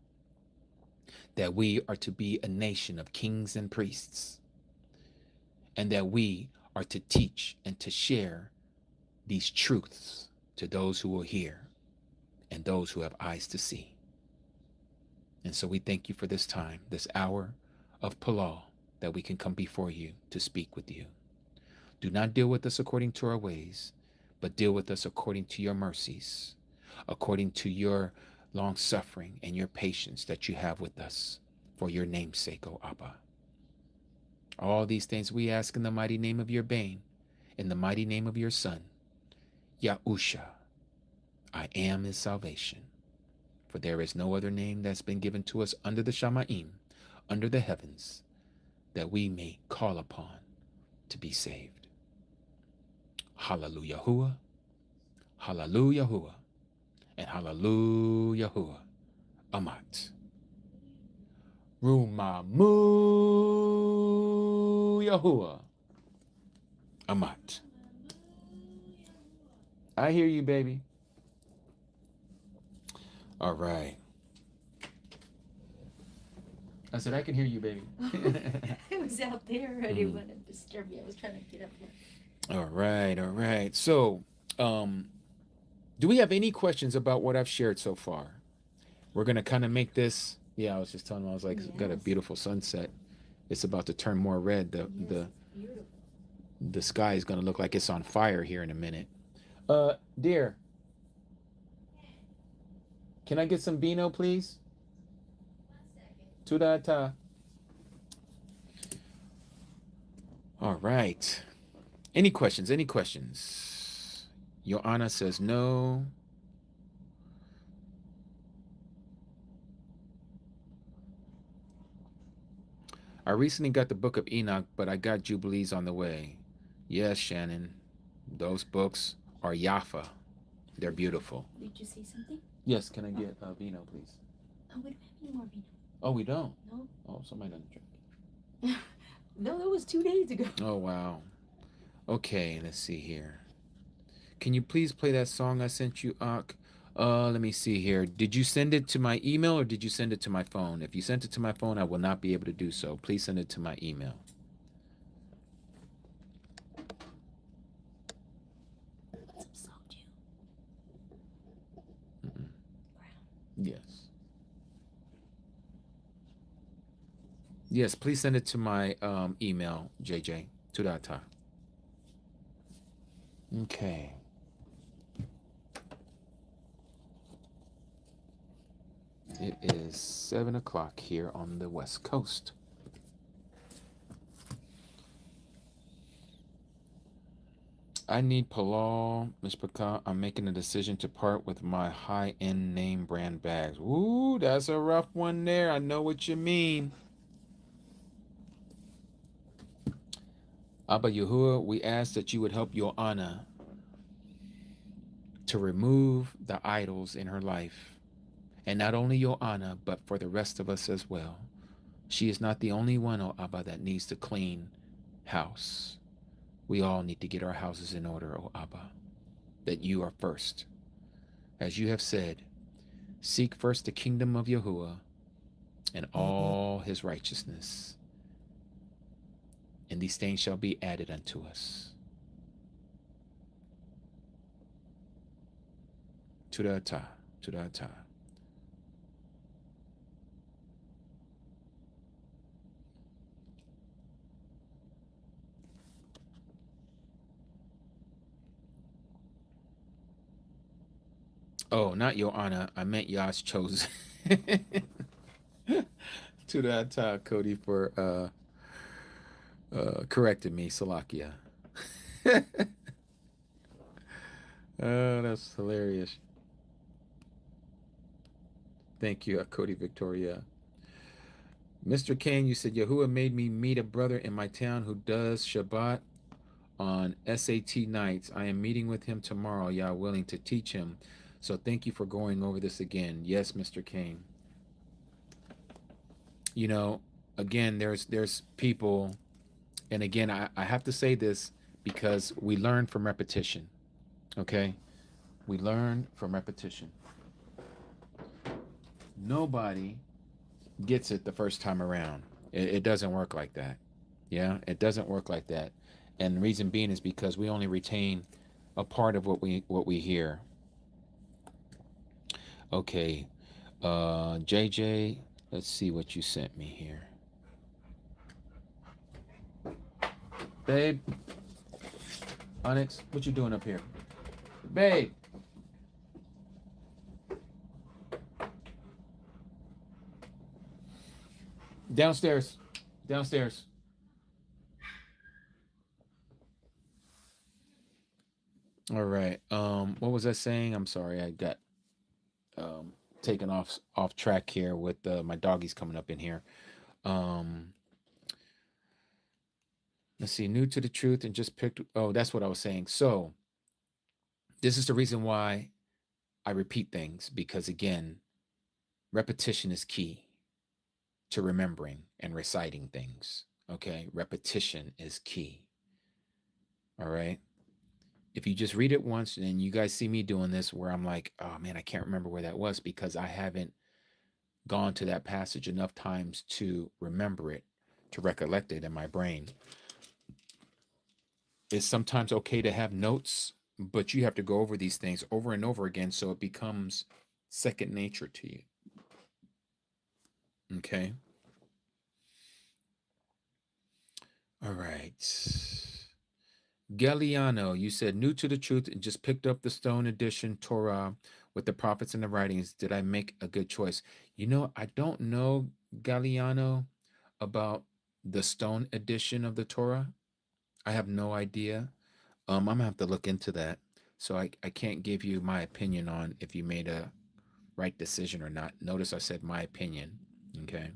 S1: that we are to be a nation of kings and priests, and that we are to teach and to share these truths to those who will hear and those who have eyes to see. And so we thank you for this time, this hour of Palal, that we can come before you to speak with you. Do not deal with us according to our ways, but deal with us according to your mercies, according to your long suffering and your patience that you have with us for your name's sake, O Abba. All these things we ask in the mighty name of your Bane, in the mighty name of your Son, YaHUsHa. I am his salvation. For there is no other name that's been given to us under the Shamaim, under the heavens, that we may call upon to be saved. Hallelujah, YaHUsHa, Hallelujah, YaHUsHa, and Hallelujah, YaHUsHa, Amat. Rumamu YaHUsHa, Amat. I hear you, baby. All right. I said, I can hear you, baby.
S2: I was out there. I didn't want to disturb you. I was trying to get up here.
S1: All right, all right. So, do we have any questions about what I've shared so far? We're going to kind of make this, I was just telling him, I was like, it's got a beautiful sunset. It's about to turn more red. The sky is going to look like it's on fire here in a minute. Dear, can I get some vino, please? 1 second. Tudata. All right. Any questions? Any questions? Joanna says no. I recently got the book of Enoch, but I got Jubilees on the way. Yes, Shannon. Those books are YaHUsHa. They're beautiful.
S2: Did you say something?
S1: Yes, can I get vino, please?
S2: Oh, we don't have any more vino.
S1: Oh, we don't?
S2: No.
S1: Oh, somebody doesn't drink.
S2: No, that was 2 days ago.
S1: Oh, wow. Okay, let's see here. Can you please play that song I sent you, Ak? Let me see here. Did you send it to my email or did you send it to my phone? If you sent it to my phone, I will not be able to do so. Please send it to my email.
S2: Some soju.
S1: Yes. Yes, please send it to my email, JJ. Tudata. Okay. It is 7 o'clock here on the West Coast. I need Palal, Ms. Paka. I'm making a decision to part with my high-end name brand bags. Ooh, that's a rough one there. I know what you mean. Abba Yahuwah, we ask that you would help Joanna to remove the idols in her life. And not only Joanna, but for the rest of us as well. She is not the only one, oh Abba, that needs to clean house. We all need to get our houses in order, oh Abba, that you are first. As you have said, seek first the kingdom of Yahuwah and all his righteousness, and these things shall be added unto us. Tudata, tudata. Oh, not Joanna. I meant Yas chosen. To that, Cody, for correcting me, Salakia. Oh, that's hilarious. Thank you, Cody Victoria. Mr. Kane, you said Yahuwah made me meet a brother in my town who does Shabbat on SAT nights. I am meeting with him tomorrow, Yah willing, to teach him. So thank you for going over this again. Yes, Mr. Kane. You know, again, there's people, and again, I have to say this because we learn from repetition. Okay? We learn from repetition. Nobody gets it the first time around. It doesn't work like that. Yeah, it doesn't work like that. And the reason being is because we only retain a part of what we hear. Okay, JJ, let's see what you sent me here, babe. Onyx, what you doing up here, babe? Downstairs, downstairs. All right. What was I saying? I'm sorry, I got um taken off track here with my doggies coming up in here. Um, let's see. New to the truth and just picked. Oh, that's what I was saying. So this is the reason why I repeat things, because again, repetition is key to remembering and reciting things. Okay, repetition is key. All right. If you just read it once and you guys see me doing this where I'm like, oh man, I can't remember where that was because I haven't gone to that passage enough times to remember it, to recollect it in my brain. It's sometimes okay to have notes, but you have to go over these things over and over again so it becomes second nature to you. Okay. All right. Galliano, you said new to the truth and just picked up the Stone Edition Torah with the prophets and the writings. Did I make a good choice? You know, I don't know, Galliano, about the Stone Edition of the Torah. I have no idea. I'm gonna have to look into that. So I can't give you my opinion on if you made a right decision or not. Notice I said my opinion. Okay.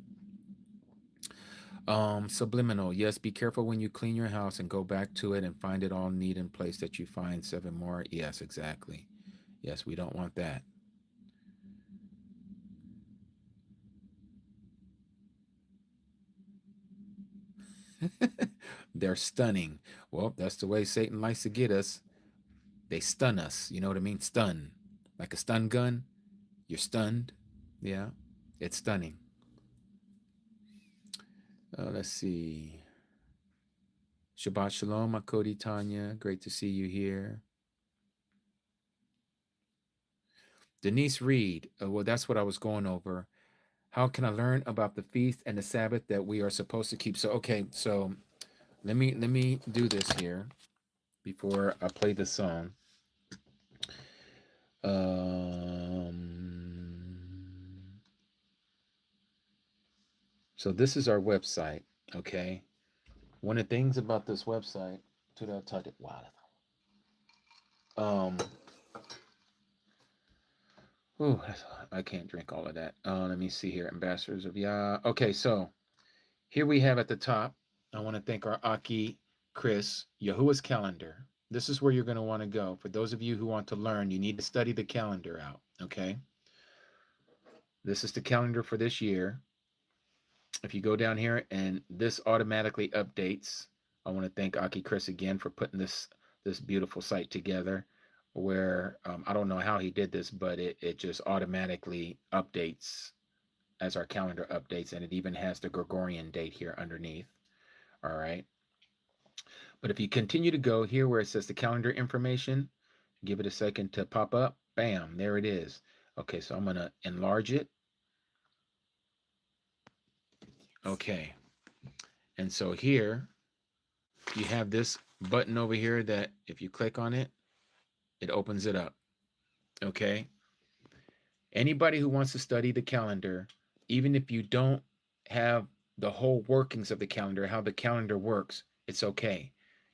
S1: Subliminal. Yes, be careful when you clean your house and go back to it and find it all neat in place that you find seven more. Yes, exactly. Yes, we don't want that. They're stunning. Well, that's the way Satan likes to get us. They stun us. You know what I mean? Stun. Like a stun gun. You're stunned. Yeah. It's stunning. Let's see. Shabbat Shalom, Makodi Tanya. Great to see you here. Denise Reed. Well, that's what I was going over. How can I learn about the feast and the Sabbath that we are supposed to keep? So, okay, so let me do this here before I play the song. So this is our website. Okay, one of the things about this website, to the touch it, wow. Um, ooh, I can't drink all of that. Let me see here, ambassadors of Yah. Okay, so here we have at the top, I want to thank our Aki Chris, YaHUsHa's calendar. This is where you're going to want to go. For those of you who want to learn, you need to study the calendar out, okay? This is the calendar for this year. If you go down here and this automatically updates, I want to thank Aki Chris again for putting this beautiful site together where I don't know how he did this, but it just automatically updates as our calendar updates, and it even has the Gregorian date here underneath. All right. But if you continue to go here where it says the calendar information, give it a second to pop up. Bam, there it is. Okay, so I'm going to enlarge it. Okay. And so here you have this button over here that if you click on it, it opens it up. Okay. Anybody who wants to study the calendar, even if you don't have the whole workings of the calendar, how the calendar works, it's okay.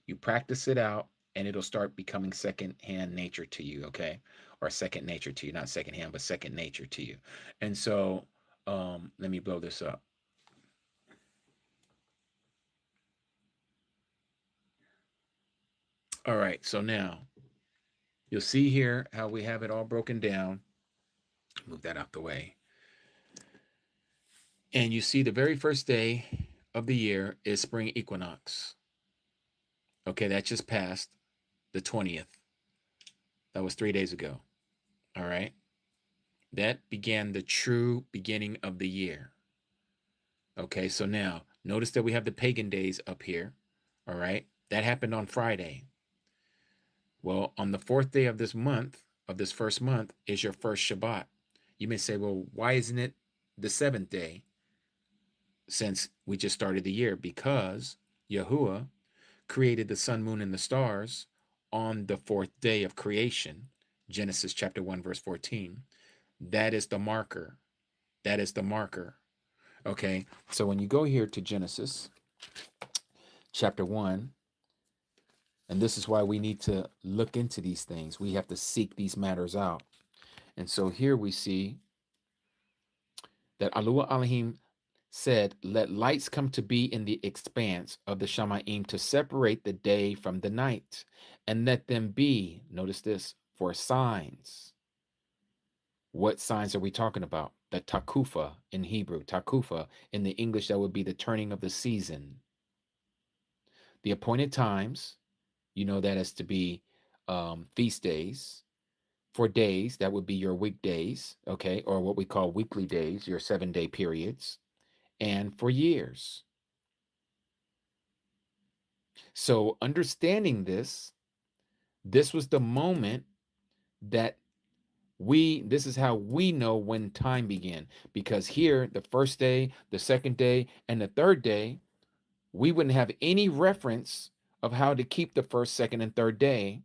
S1: You practice it out and it'll start becoming second-hand nature to you, okay? Or second nature to you, not second-hand, but second nature to you. And so, let me blow this up. All right, so now you'll see here how we have it all broken down. Move that out the way. And you see the very first day of the year is spring equinox. Okay, that just passed the 20th. That was 3 days ago. All right. That began the true beginning of the year. Okay, so now notice that we have the pagan days up here. All right. That happened on Friday. Well, on the fourth day of this month, of this first month, is your first Shabbat. You may say, well, why isn't it the seventh day since we just started the year? Because Yahuwah created the sun, moon, and the stars on the fourth day of creation. Genesis chapter 1, verse 14. That is the marker. That is the marker. Okay, so when you go here to Genesis chapter 1, and this is why we need to look into these things. We have to seek these matters out. And so here we see that Alua Elohim said, let lights come to be in the expanse of the Shamaim to separate the day from the night, and let them be, notice this, for signs. What signs are we talking about? The takufa in Hebrew, takufa in the English, that would be the turning of the season. The appointed times, you know that as to be feast days. For days, that would be your weekdays, okay, or what we call weekly days, your 7-day periods, and for years. So understanding this was the moment that this is how we know when time began. Because here, the first day, the second day, and the third day, we wouldn't have any reference of how to keep the first, second, and third day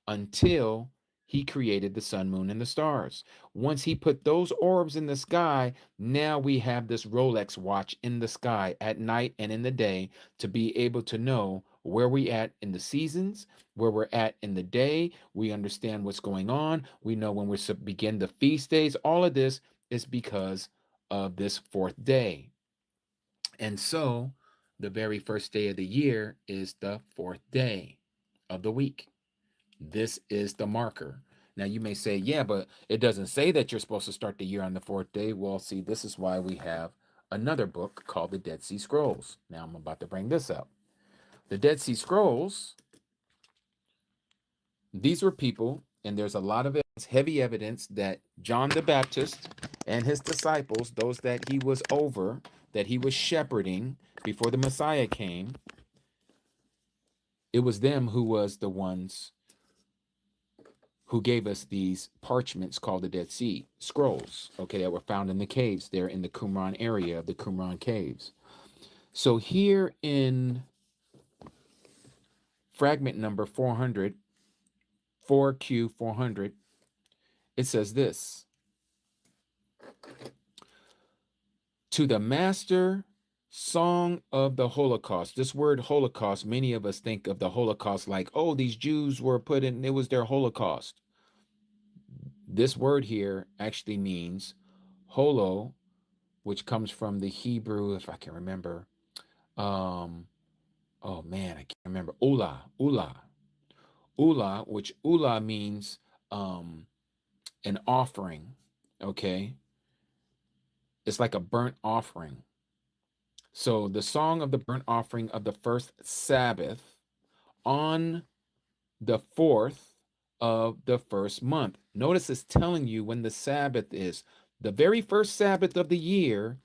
S1: until he created the sun, moon, and the stars. Once he put those orbs in the sky, now we have this Rolex watch in the sky at night and in the day to be able to know where we at in the seasons, where we're at in the day. We understand what's going on. We know when we begin the feast days. All of this is because of this fourth day. And so the very first day of the year is the fourth day of the week. This is the marker. Now you may say, yeah, but it doesn't say that you're supposed to start the year on the fourth day. Well, see, this is why we have another book called the Dead Sea Scrolls. Now I'm about to bring this up. The Dead Sea Scrolls, these were people, and there's a lot of evidence, heavy evidence, that John the Baptist and his disciples, those that he was over, that he was shepherding before the Messiah came, it was them who was the ones who gave us these parchments called the Dead Sea Scrolls, okay, that were found in the caves there in the Qumran area of the Qumran caves. So here in fragment number 400, 4Q400, it says this: to the master song of the Holocaust. This word Holocaust, many of us think of the Holocaust like, oh, these Jews were put in, it was their Holocaust. This word here actually means holo, which comes from the Hebrew, if I can remember. Oh man, I can't remember. Ula, which ula means an offering. Okay, it's like a burnt offering. So the song of the burnt offering of the first Sabbath on the fourth of the first month. Notice it's telling you when the Sabbath is. The very first Sabbath of the year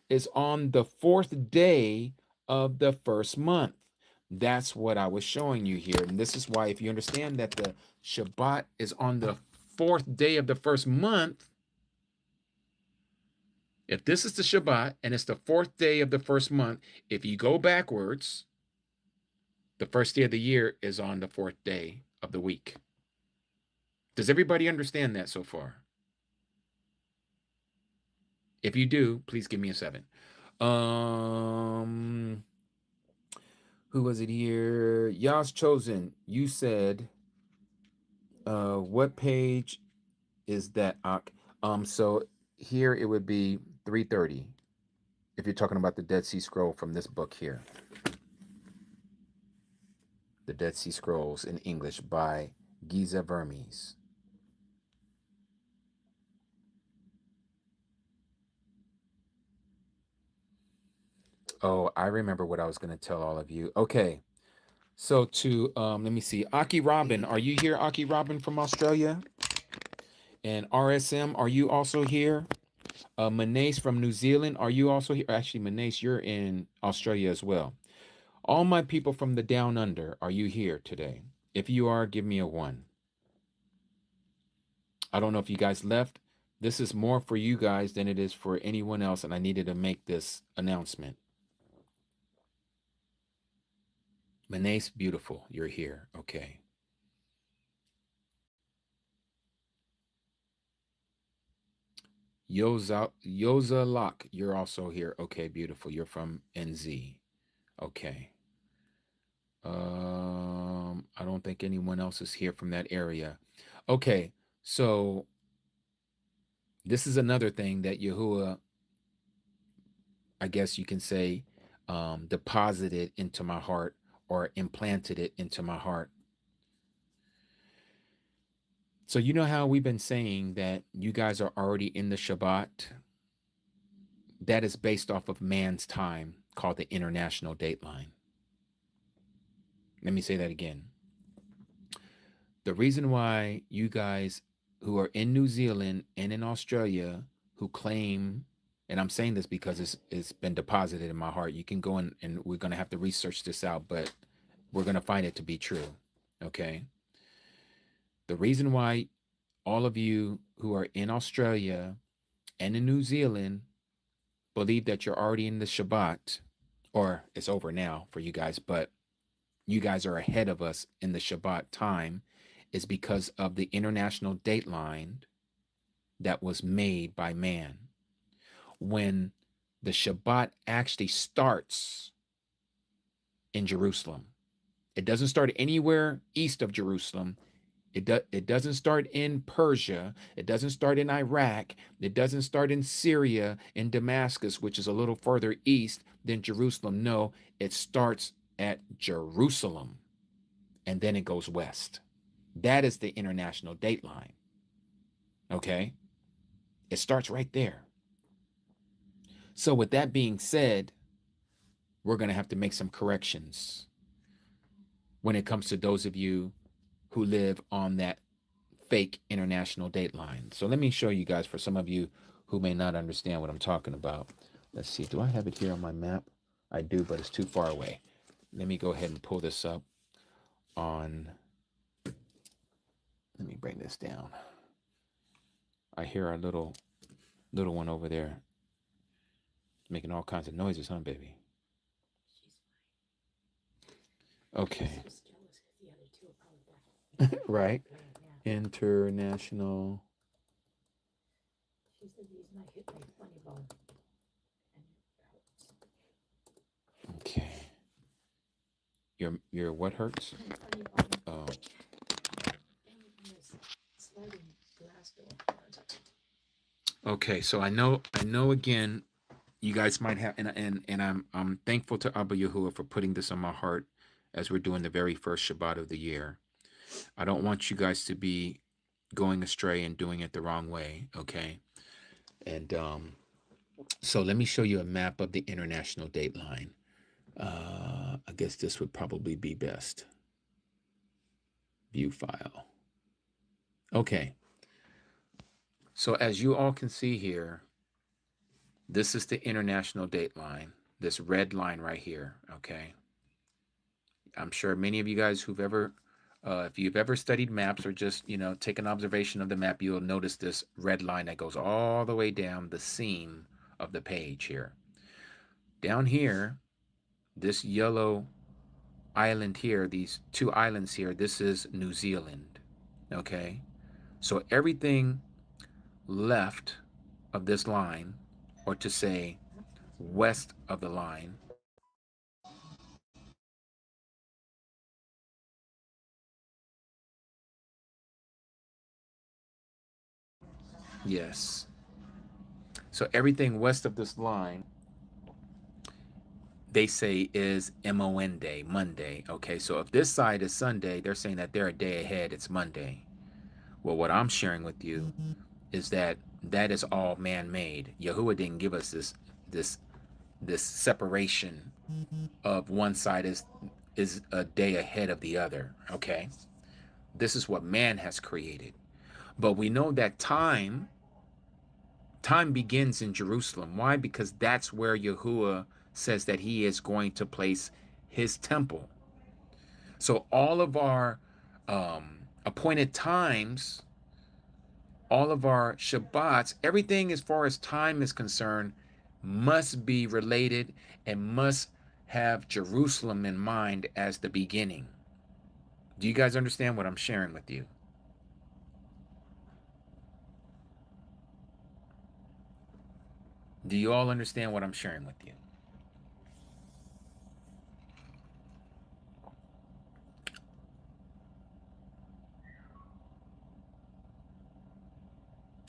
S1: is on the fourth day of the first month. That's what I was showing you here. And this is why, if you understand that the Shabbat is on the fourth day of the first month, if this is the Shabbat and it's the fourth day of the first month, if you go backwards, the first day of the year is on the fourth day of the week. Does everybody understand that so far? If you do, please give me a 7. Who was it here? Yas Chosen. You said, what page is that? So here it would be 330. If you're talking about the Dead Sea Scroll from this book here, the Dead Sea Scrolls in English by Giza Vermes. Oh, I remember what I was going to tell all of you. Okay, so to let me see. Aki Robin, are you here? Aki Robin from Australia, and RSM, are you also here? Manase from New Zealand, are you also here? Actually, Manase, you're in Australia as well. All my people from the down under, are you here today? If you are, give me a one. I don't know if you guys left. This is more for you guys than it is for anyone else, and I needed to make this announcement. Manase, beautiful, you're here. Okay. Yoza Lock, you're also here. Okay, beautiful. You're from NZ. Okay. I don't think anyone else is here from that area. Okay, so this is another thing that Yahuwah, I guess you can say, deposited into my heart or implanted it into my heart. So you know how we've been saying that you guys are already in the Shabbat? That is based off of man's time, called the international dateline. Let me say that again. The reason why you guys who are in New Zealand and in Australia who claim, and I'm saying this because it's been deposited in my heart. You can go in and we're going to have to research this out, but we're going to find it to be true. Okay. The reason why all of you who are in Australia and in New Zealand believe that you're already in the Shabbat, or it's over now for you guys, but you guys are ahead of us in the Shabbat time, is because of the international dateline that was made by man. When the Shabbat actually starts in Jerusalem, it doesn't start anywhere east of Jerusalem. It doesn't start in Persia. It doesn't start in Iraq. It doesn't start in Syria, in Damascus, which is a little further east than Jerusalem. No, it starts at Jerusalem and then it goes west. That is the international dateline. Okay? It starts right there. So, with that being said, we're going to have to make some corrections when it comes to those of you who live on that fake international dateline. So, let me show you guys for some of you who may not understand what I'm talking about. Let's see. Do I have it here on my map? I do, but it's too far away. Let me go ahead and pull this up on. Let me bring this down. I hear our little one over there making all kinds of noises, huh, baby? Okay. Right. International. Okay. Your what hurts? Oh. Okay, so I know again, you guys might have, and I'm thankful to Abba Yahuwah for putting this on my heart as we're doing the very first Shabbat of the year. I don't want you guys to be going astray and doing it the wrong way, okay? And so let me show you a map of the international dateline. I guess this would probably be best. View file. Okay. So as you all can see here, this is the international dateline, this red line right here, okay? I'm sure many of you guys who've ever, if you've ever studied maps or just, take an observation of the map, you'll notice this red line that goes all the way down the seam of the page here. Down here, this yellow island here, these two islands here, this is New Zealand, okay? So everything left of this line, or to say west of the line, Yes. So everything west of this line, they say is MON day, Monday. Okay, so if this side is Sunday, they're saying that they're a day ahead. It's Monday. Well, what I'm sharing with you is that that is all man-made. Yahuwah didn't give us this this separation of one side is a day ahead of the other. Okay, this is what man has created. But we know that time begins in Jerusalem. Why? Because that's where Yahuwah says that he is going to place his temple. So all of our appointed times, all of our Shabbats, everything as far as time is concerned, must be related and must have Jerusalem in mind as the beginning. Do you guys understand what I'm sharing with you? Do you all understand what I'm sharing with you?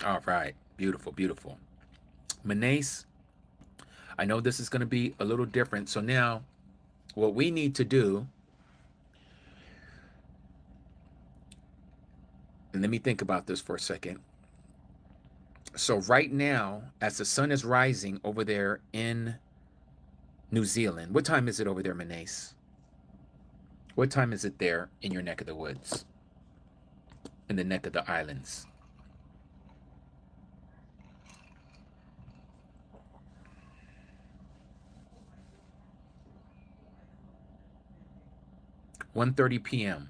S1: All right. Beautiful, beautiful. Manase, I know this is going to be a little different. So now what we need to do, and let me think about this for a second. So right now, as the sun is rising over there in New Zealand, what time is it over there, Manase? What time is it there in your neck of the woods, in the neck of the islands? 1:30 p.m.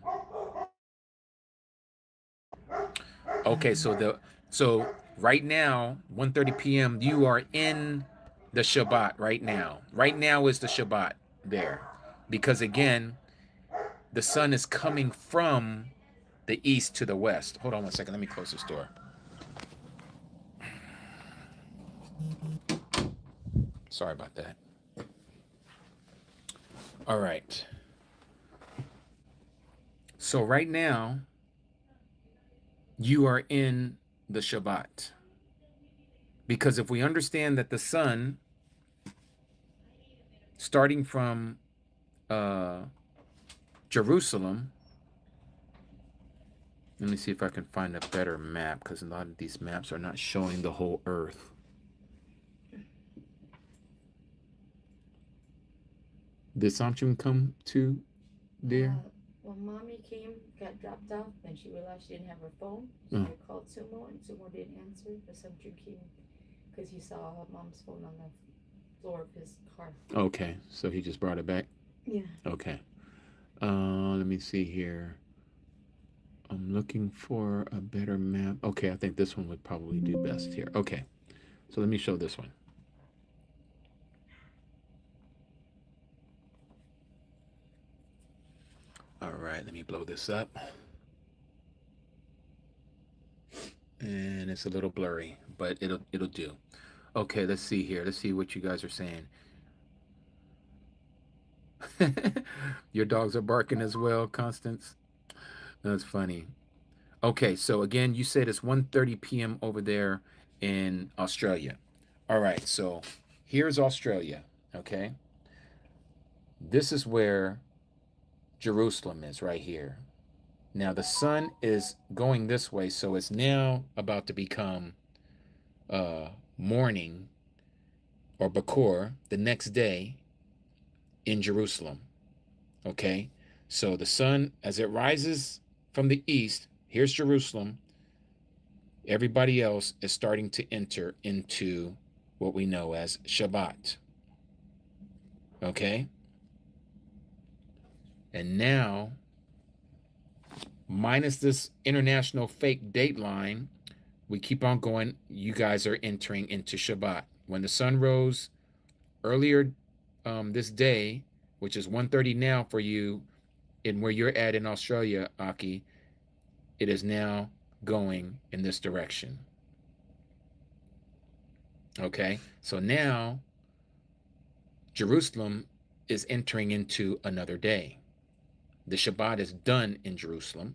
S1: Okay, so right now, 1:30 p.m. you are in the Shabbat right now. Right now is the Shabbat there. Because again, the sun is coming from the east to the west. Hold on one second. Let me close this door. Sorry about that. All right. So right now, you are in the Shabbat. Because if we understand that the sun, starting from uh, Jerusalem, let me see if I can find a better map because a lot of these maps are not showing the whole earth. Did Samchum come to there?
S2: When mommy came, got dropped off, and she realized she didn't have her phone, so I called Sumo, and Sumo didn't answer. But Samchum came because he saw her mom's phone on the floor of his car.
S1: Okay, so he just brought it back?
S2: Yeah.
S1: Okay. Let me see here. I'm looking for a better map. Okay, I think this one would probably do best here. Okay, so let me show this one. All right, let me blow this up. And it's a little blurry, but it'll do. Okay, let's see here. Let's see what you guys are saying. Your dogs are barking as well, Constance. That's funny. Okay, so again, you said it's 1:30 p.m. over there in Australia. All right, so here's Australia, okay? This is where Jerusalem is right here. Now the sun is going this way, so it's now about to become morning or Bakor the next day in Jerusalem. Okay, so the sun, as it rises from the east, here's Jerusalem. Everybody else is starting to enter into what we know as Shabbat. Okay, and now, minus this international fake date line, we keep on going. You guys are entering into Shabbat. When the sun rose earlier this day, which is 1:30 now for you in where you're at in Australia, Aki, it is now going in this direction. Okay, so now Jerusalem is entering into another day. The Shabbat is done in Jerusalem.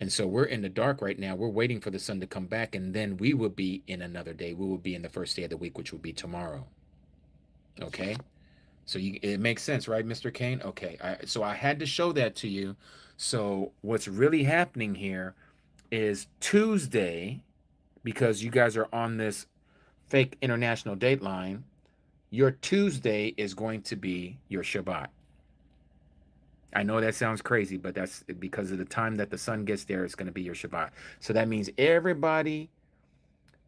S1: And so we're in the dark right now. We're waiting for the sun to come back, and then we will be in another day. We will be in the first day of the week, which will be tomorrow. Okay? So it makes sense, right, Mr. Kane? Okay. So I had to show that to you. So what's really happening here is Tuesday, because you guys are on this fake international dateline, your Tuesday is going to be your Shabbat. I know that sounds crazy, but that's because of the time that the sun gets there, it's going to be your Shabbat. So that means everybody,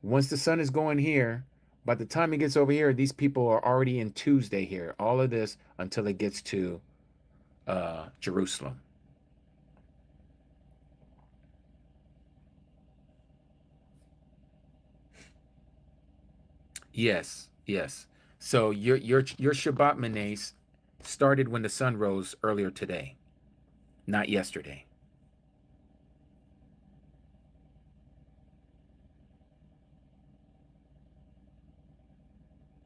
S1: once the sun is going here, by the time it gets over here, these people are already in Tuesday here. All of this until it gets to Jerusalem. Yes, yes. So your Shabbat Menes started when the sun rose earlier today, not yesterday.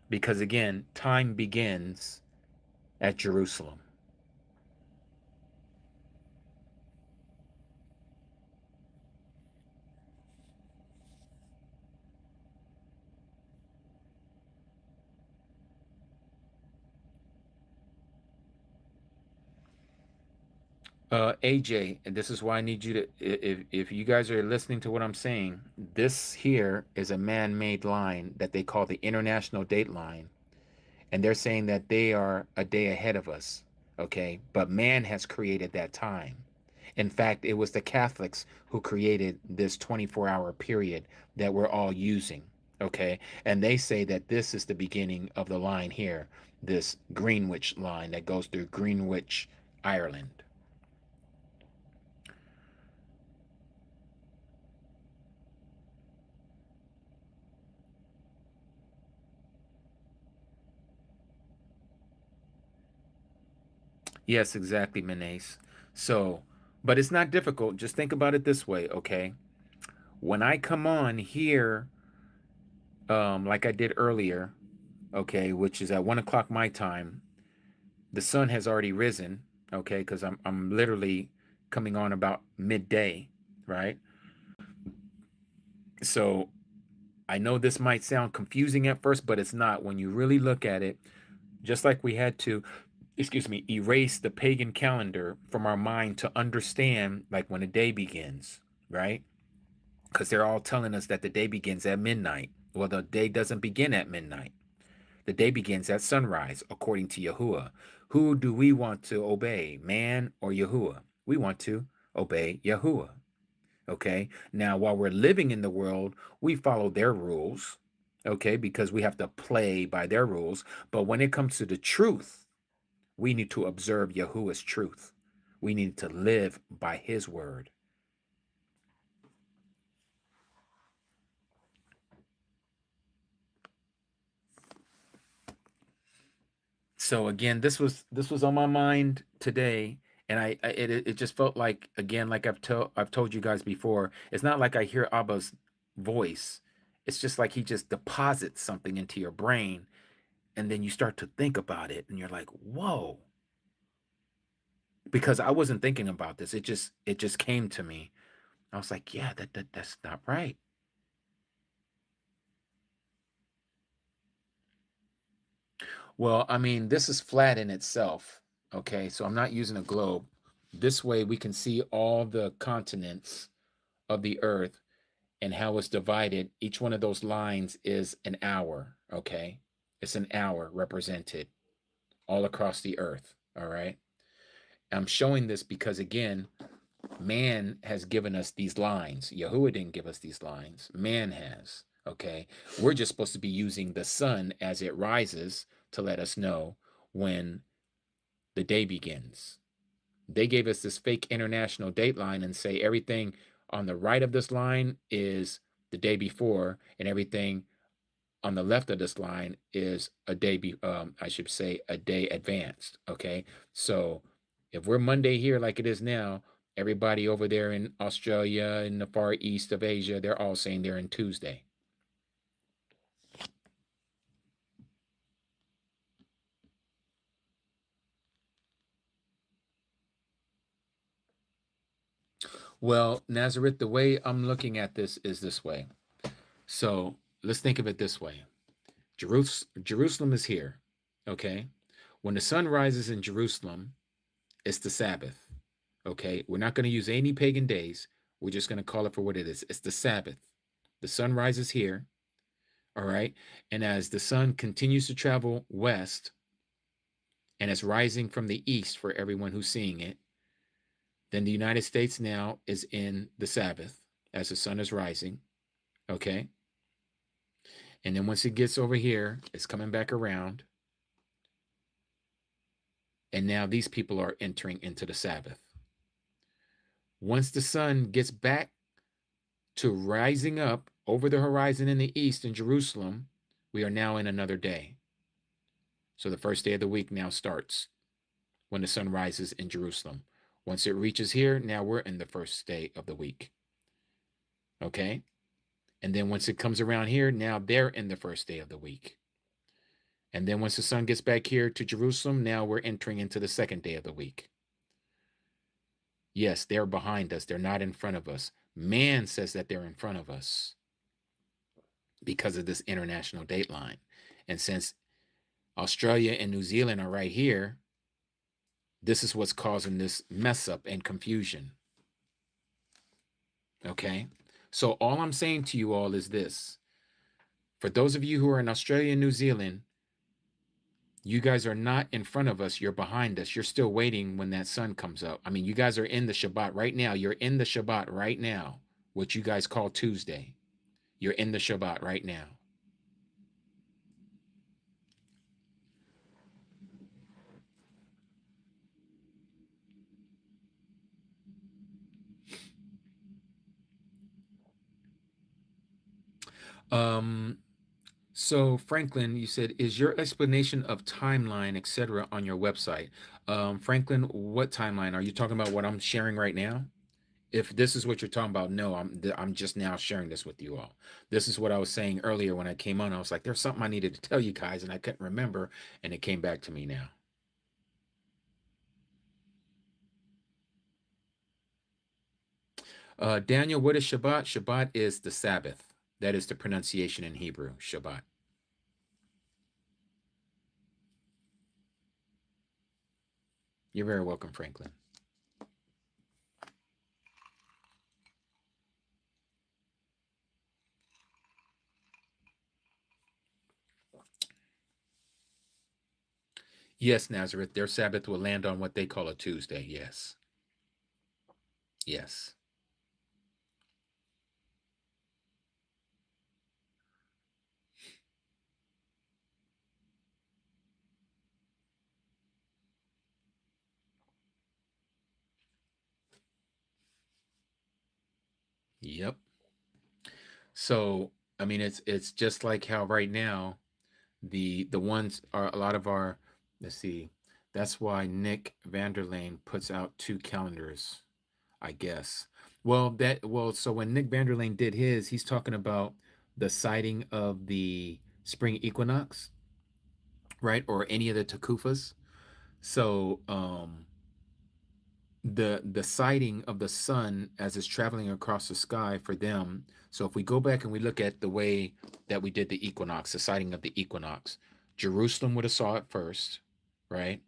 S1: Because again, time begins at Jerusalem. AJ, and this is why I need you to, if you guys are listening to what I'm saying, this here is a man-made line that they call the International Date Line, and they're saying that they are a day ahead of us, okay? But man has created that time. In fact, it was the Catholics who created this 24-hour period that we're all using, okay? And they say that this is the beginning of the line here, this Greenwich line that goes through Greenwich, Ireland. Yes, exactly, Menace. So, but it's not difficult. Just think about it this way, okay? When I come on here, like I did earlier, okay, which is at 1 o'clock my time, the sun has already risen, okay, because I'm literally coming on about midday, right? So I know this might sound confusing at first, but it's not. When you really look at it, just like we had to, excuse me, erase the pagan calendar from our mind to understand like when a day begins, right? Because they're all telling us that the day begins at midnight. Well, the day doesn't begin at midnight. The day begins at sunrise, according to Yahuwah. Who do we want to obey, man or Yahuwah? We want to obey Yahuwah. Okay. Now, while we're living in the world, we follow their rules. Okay. Because we have to play by their rules. But when it comes to the truth, we need to observe Yahuwah's truth. We need to live by his word. So again, this was on my mind today, and it just felt like, again, like I've told you guys before, it's not like I hear Abba's voice. It's just like he just deposits something into your brain, and then you start to think about it, and you're like, whoa. Because I wasn't thinking about this. It just came to me. I was like, yeah, that's not right. Well, I mean, this is flat in itself. Okay, so I'm not using a globe. This way we can see all the continents of the earth and how it's divided. Each one of those lines is an hour. Okay, it's an hour represented all across the earth. All right. I'm showing this because, again, man has given us these lines. Yahuwah didn't give us these lines. Man has. Okay. We're just supposed to be using the sun as it rises to let us know when the day begins. They gave us this fake international date line and say everything on the right of this line is the day before, and everything on the left of this line is a day I should say a day advanced. Okay. So if we're Monday here like it is now, everybody over there in Australia, in the far east of Asia, they're all saying they're in Tuesday. Well, Nazareth, the way I'm looking at this is this way. So let's think of it this way. Jerusalem is here. Okay. When the sun rises in Jerusalem, it's the Sabbath. Okay. We're not going to use any pagan days. We're just going to call it for what it is. It's the Sabbath. The sun rises here. All right. And as the sun continues to travel west and it's rising from the east for everyone who's seeing it, then the United States now is in the Sabbath as the sun is rising. Okay. And then once it gets over here, it's coming back around. And now these people are entering into the Sabbath. Once the sun gets back to rising up over the horizon in the east in Jerusalem, we are now in another day. So the first day of the week now starts when the sun rises in Jerusalem. Once it reaches here, now we're in the first day of the week. Okay? And then once it comes around here, now they're in the first day of the week. And then once the sun gets back here to Jerusalem, now we're entering into the second day of the week. Yes, they're behind us. They're not in front of us. Man says that they're in front of us because of this international dateline. And since Australia and New Zealand are right here, this is what's causing this mess up and confusion. Okay? So all I'm saying to you all is this. For those of you who are in Australia and New Zealand, you guys are not in front of us. You're behind us. You're still waiting when that sun comes up. I mean, you guys are in the Shabbat right now. You're in the Shabbat right now, what you guys call Tuesday. You're in the Shabbat right now. Um, so Franklin, you said, is your explanation of timeline, etc., on your website? Franklin, what timeline are you talking about? What I'm sharing right now? If this is what you're talking about, no, I'm just now sharing this with you all. This is what I was saying earlier when I came on. I was like, there's something I needed to tell you guys, and I couldn't remember, and it came back to me now. Daniel, what is Shabbat? Shabbat is the Sabbath. That is the pronunciation in Hebrew, Shabbat. You're very welcome, Franklin. Yes, Nazareth, their Sabbath will land on what they call a Tuesday. Yes. Yes. Yep. So, I mean, it's just like how right now the ones are a lot of our, let's see, that's why Nick Vanderlane puts out two calendars, I guess. Well, so when Nick Vanderlane did his, he's talking about the sighting of the spring equinox, right? Or any of the takufas. So the sighting of the sun as it's traveling across the sky for them. So if we go back and we look at the way that we did the equinox, the sighting of the equinox, Jerusalem would have saw it first, right?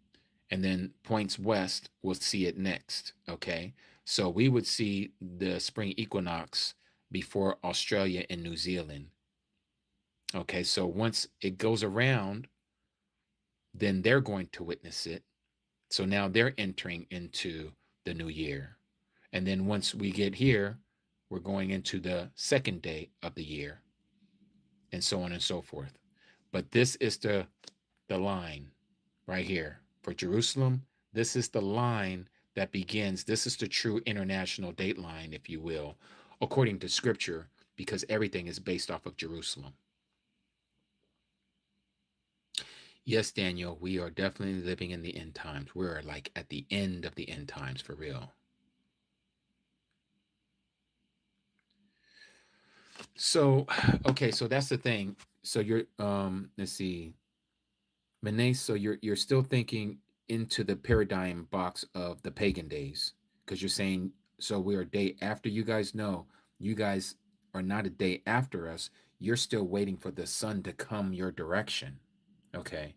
S1: And then points west will see it next. Okay. So we would see the spring equinox before Australia and New Zealand. Okay. So once it goes around, then they're going to witness it. So now they're entering into the new year. And then once we get here, we're going into the second day of the year, and so on and so forth. But this is the line right here for Jerusalem. This is the line that begins. This is the true international date line, if you will, according to scripture, because everything is based off of Jerusalem. Yes, Daniel, we are definitely living in the end times. We're like at the end of the end times for real. So, okay, so that's the thing. So you're let's see. Mene, so you're still thinking into the paradigm box of the pagan days because you're saying So we're a day after you guys. Know you guys are not a day after us. You're still waiting for the sun to come your direction. Okay.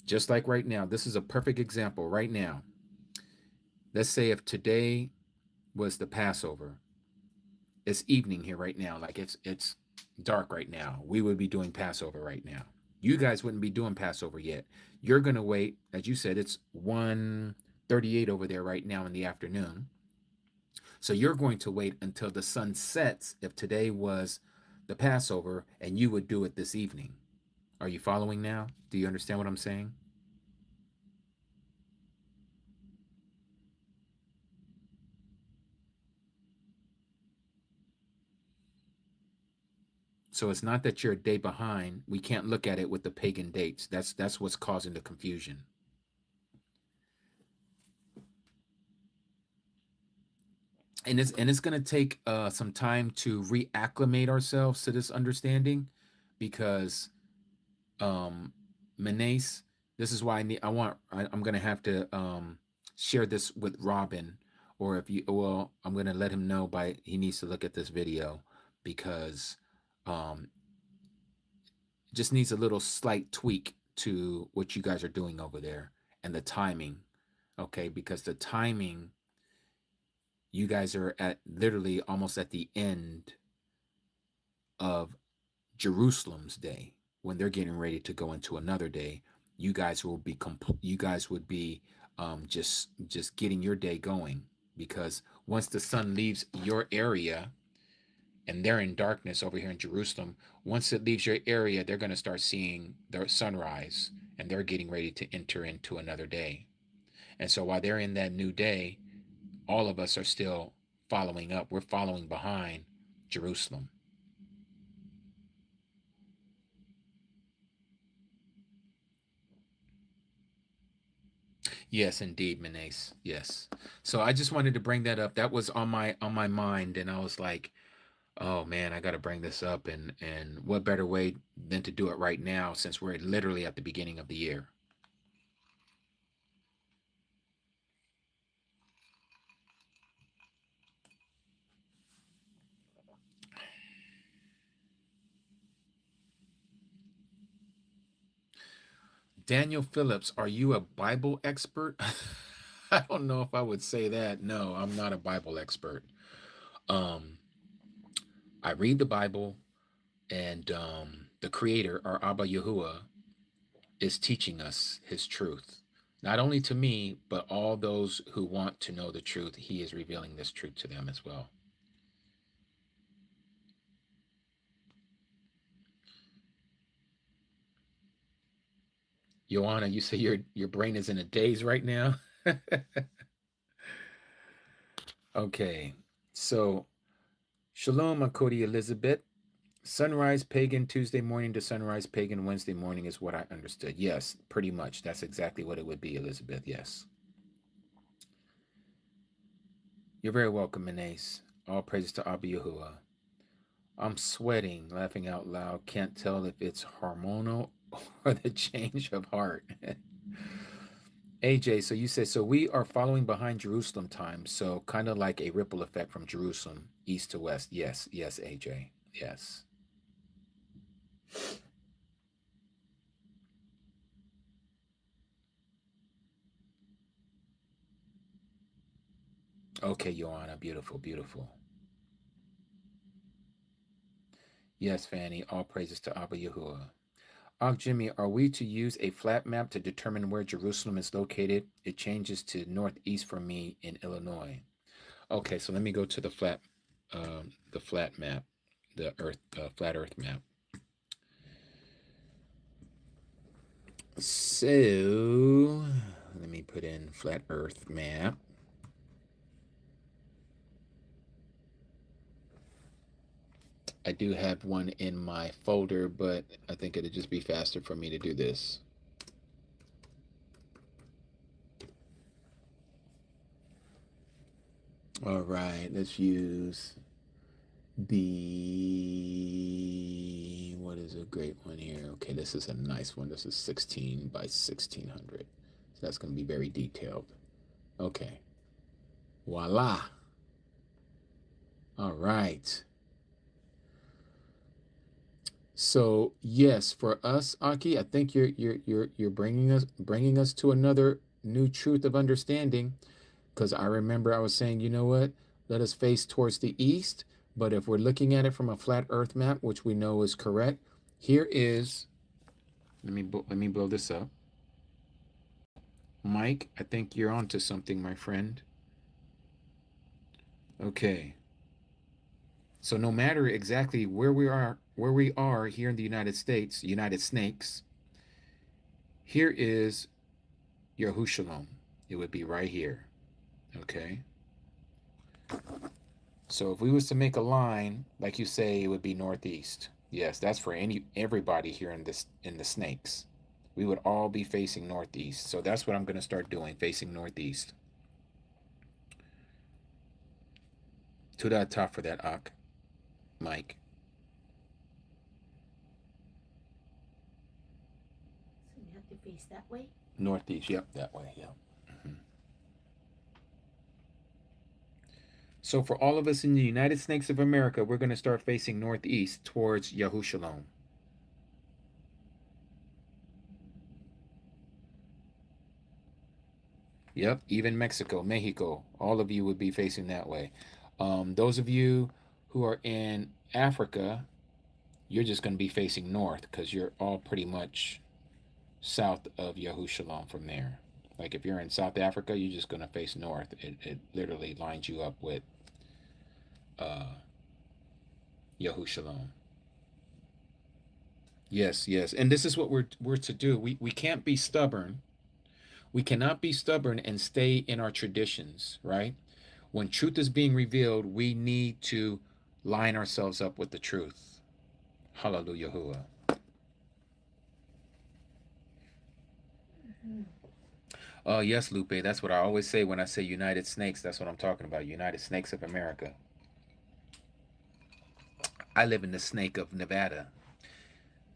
S1: Just like right now, this is a perfect example. Right now, let's say if today was the Passover, it's evening here right now. Like it's dark right now. We would be doing Passover right now. You guys wouldn't be doing Passover yet. You're gonna wait, as you said, it's 1:38 over there right now in the afternoon. So you're going to wait until the sun sets if today was the Passover, and you would do it this evening. Are you following now? Do you understand what I'm saying? So it's not that you're a day behind. We can't look at it with the pagan dates. That's what's causing the confusion. And it's going to take some time to reacclimate ourselves to this understanding, because Menace, this is why I'm going to have to share this with Robin, or if you, well, I'm going to let him know by he needs to look at this video, because um just needs a little slight tweak to what you guys are doing over there, and the timing. Okay, because the timing, you guys are at literally almost at the end of Jerusalem's day, when they're getting ready to go into another day. You guys would be just getting your day going, because once the sun leaves your area, and they're in darkness over here in Jerusalem, once it leaves your area, they're going to start seeing the sunrise, and they're getting ready to enter into another day. And so while they're in that new day, all of us are still following up. We're following behind Jerusalem. Yes, indeed, Menace. Yes. So I just wanted to bring that up. That was on my mind, and I was like, "Oh man, I got to bring this up." And what better way than to do it right now, since we're literally at the beginning of the year. Daniel Phillips, are you a Bible expert? I don't know if I would say that. No, I'm not a Bible expert. Um, I read the Bible, and the Creator, our Abba Yahuwah, is teaching us His truth. Not only to me, but all those who want to know the truth, He is revealing this truth to them as well. Joanna, you say your brain is in a daze right now. Okay, so Shalom, Akodi Elizabeth. Sunrise pagan Tuesday morning to sunrise pagan Wednesday morning is what I understood. Yes, pretty much. That's exactly what it would be, Elizabeth. Yes. You're very welcome, Menace. All praises to Abba Yahuwah. I'm sweating, laughing out loud. Can't tell if it's hormonal or the change of heart. AJ, so you said, so we are following behind Jerusalem time, so kind of like a ripple effect from Jerusalem, east to west. Yes, yes, AJ. Yes. Okay, Joanna. Beautiful, beautiful. Yes, Fanny. All praises to Abba Yahuwah. Jimmy, are we to use a flat map to determine where Jerusalem is located? It changes to northeast for me in Illinois. Okay, so let me go to the flat map, the flat Earth map. So let me put in flat Earth map. I do have one in my folder, but I think it'd just be faster for me to do this. All right, let's use what is a great one here? Okay, this is a nice one. This is 16 by 1600. So that's going to be very detailed. Okay. Voila. All right. So yes, for us, Aki, I think you're bringing us to another new truth of understanding. Because I remember I was saying, you know what? Let us face towards the east. But if we're looking at it from a flat Earth map, which we know is correct, here is. Let me blow this up. Mike, I think you're onto something, my friend. Okay. So no matter exactly where we are here in the United States, United Snakes, here is YaHUsHa. It would be right here. Okay. So if we was to make a line, like you say, it would be northeast. Yes, that's for everybody here in the snakes. We would all be facing northeast. So that's what I'm going to start doing, facing northeast. To that top for that Ak, Mike.
S2: So we have to face that way?
S1: Northeast, yep, that way, yep. Mm-hmm. So for all of us in the United Snakes of America, we're going to start facing northeast towards YaHUsHa. Yep, even Mexico, all of you would be facing that way. Those of you who are in Africa, you're just going to be facing north because you're all pretty much south of YaHUsHa from there. Like if you're in South Africa, you're just going to face north. It literally lines you up with uh, YaHUsHa. Yes, yes. And this is what we're to do. We can't be stubborn. We cannot be stubborn and stay in our traditions, right? When truth is being revealed, we need to line ourselves up with the truth. Hallelujah. Yes, Lupe. That's what I always say when I say United Snakes. That's what I'm talking about. United Snakes of America. I live in the snake of Nevada.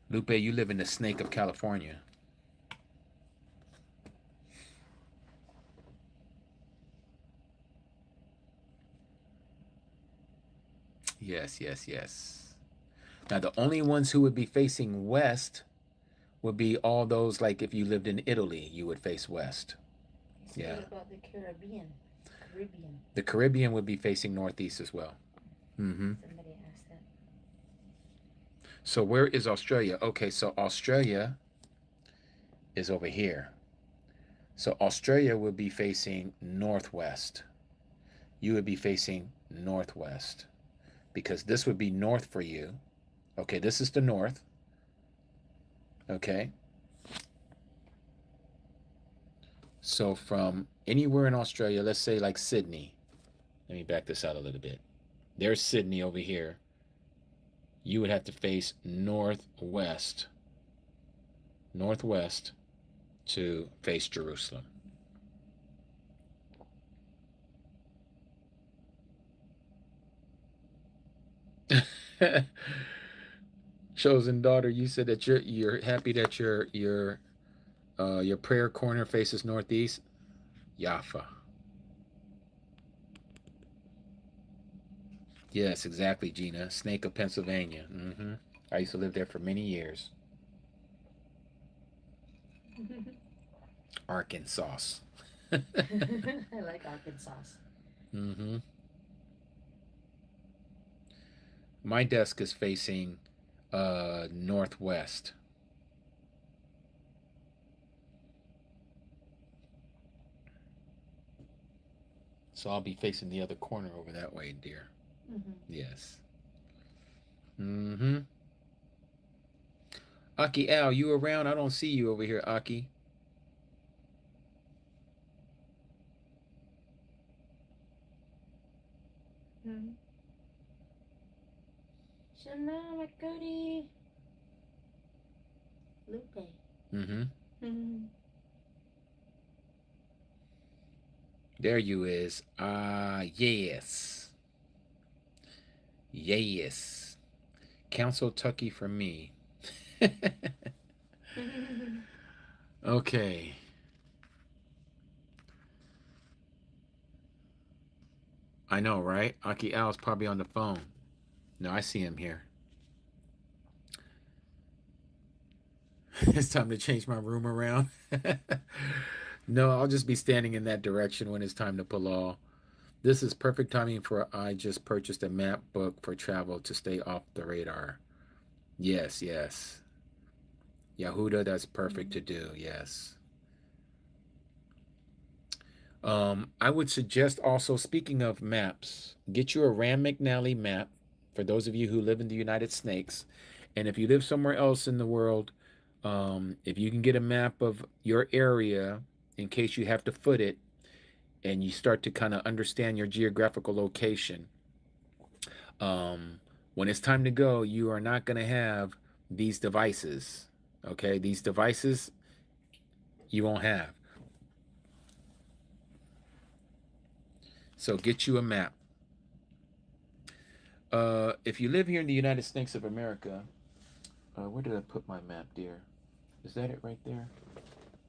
S1: Lupe, you live in the snake of California. Yes, yes, yes. Now, the only ones who would be facing west would be all those, like if you lived in Italy, you would face west.
S2: So yeah. What about the Caribbean?
S1: The Caribbean would be facing northeast as well. Mm-hmm.
S2: Somebody asked that.
S1: So where is Australia? Okay, so Australia is over here. So Australia would be facing northwest. You would be facing northwest because this would be north for you. Okay, this is the north. Okay. So from anywhere in Australia, let's say like Sydney. Let me back this out a little bit. There's Sydney over here. You would have to face northwest. Northwest to face Jerusalem. Chosen daughter, you said that you're happy that your prayer corner faces northeast. Yafa. Yes, exactly, Gina. Snake of Pennsylvania. Mm-hmm. I used to live there for many years. Arkansas.
S2: I like Arkansas.
S1: Mm-hmm. My desk is facing northwest. So I'll be facing the other corner over that way, dear.
S2: Mm-hmm.
S1: Yes. Mm-hmm. Aki Al, you around? I don't see you over here, Aki.
S2: Mm-hmm. Shalom, Cody. Lupe.
S1: Mm-hmm.
S2: Mm-hmm.
S1: There you is. Yes. Yes. Council Tucky for me. Okay. I know, right? Aki Al's probably on the phone. No, I see him here. It's time to change my room around. No, I'll just be standing in that direction when it's time to pull off. This is perfect timing for I just purchased a map book for travel to stay off the radar. Yes, yes. YaHUsHa, that's perfect to do. Yes. I would suggest also, speaking of maps, get you a Rand McNally map for those of you who live in the United States. And if you live somewhere else in the world, if you can get a map of your area in case you have to foot it and you start to kind of understand your geographical location, um, when it's time to go, you are not going to have these devices. Okay, these devices you won't have. So get you a map. If you live here in the United States of America, where did I put my map, dear? Is that it right there?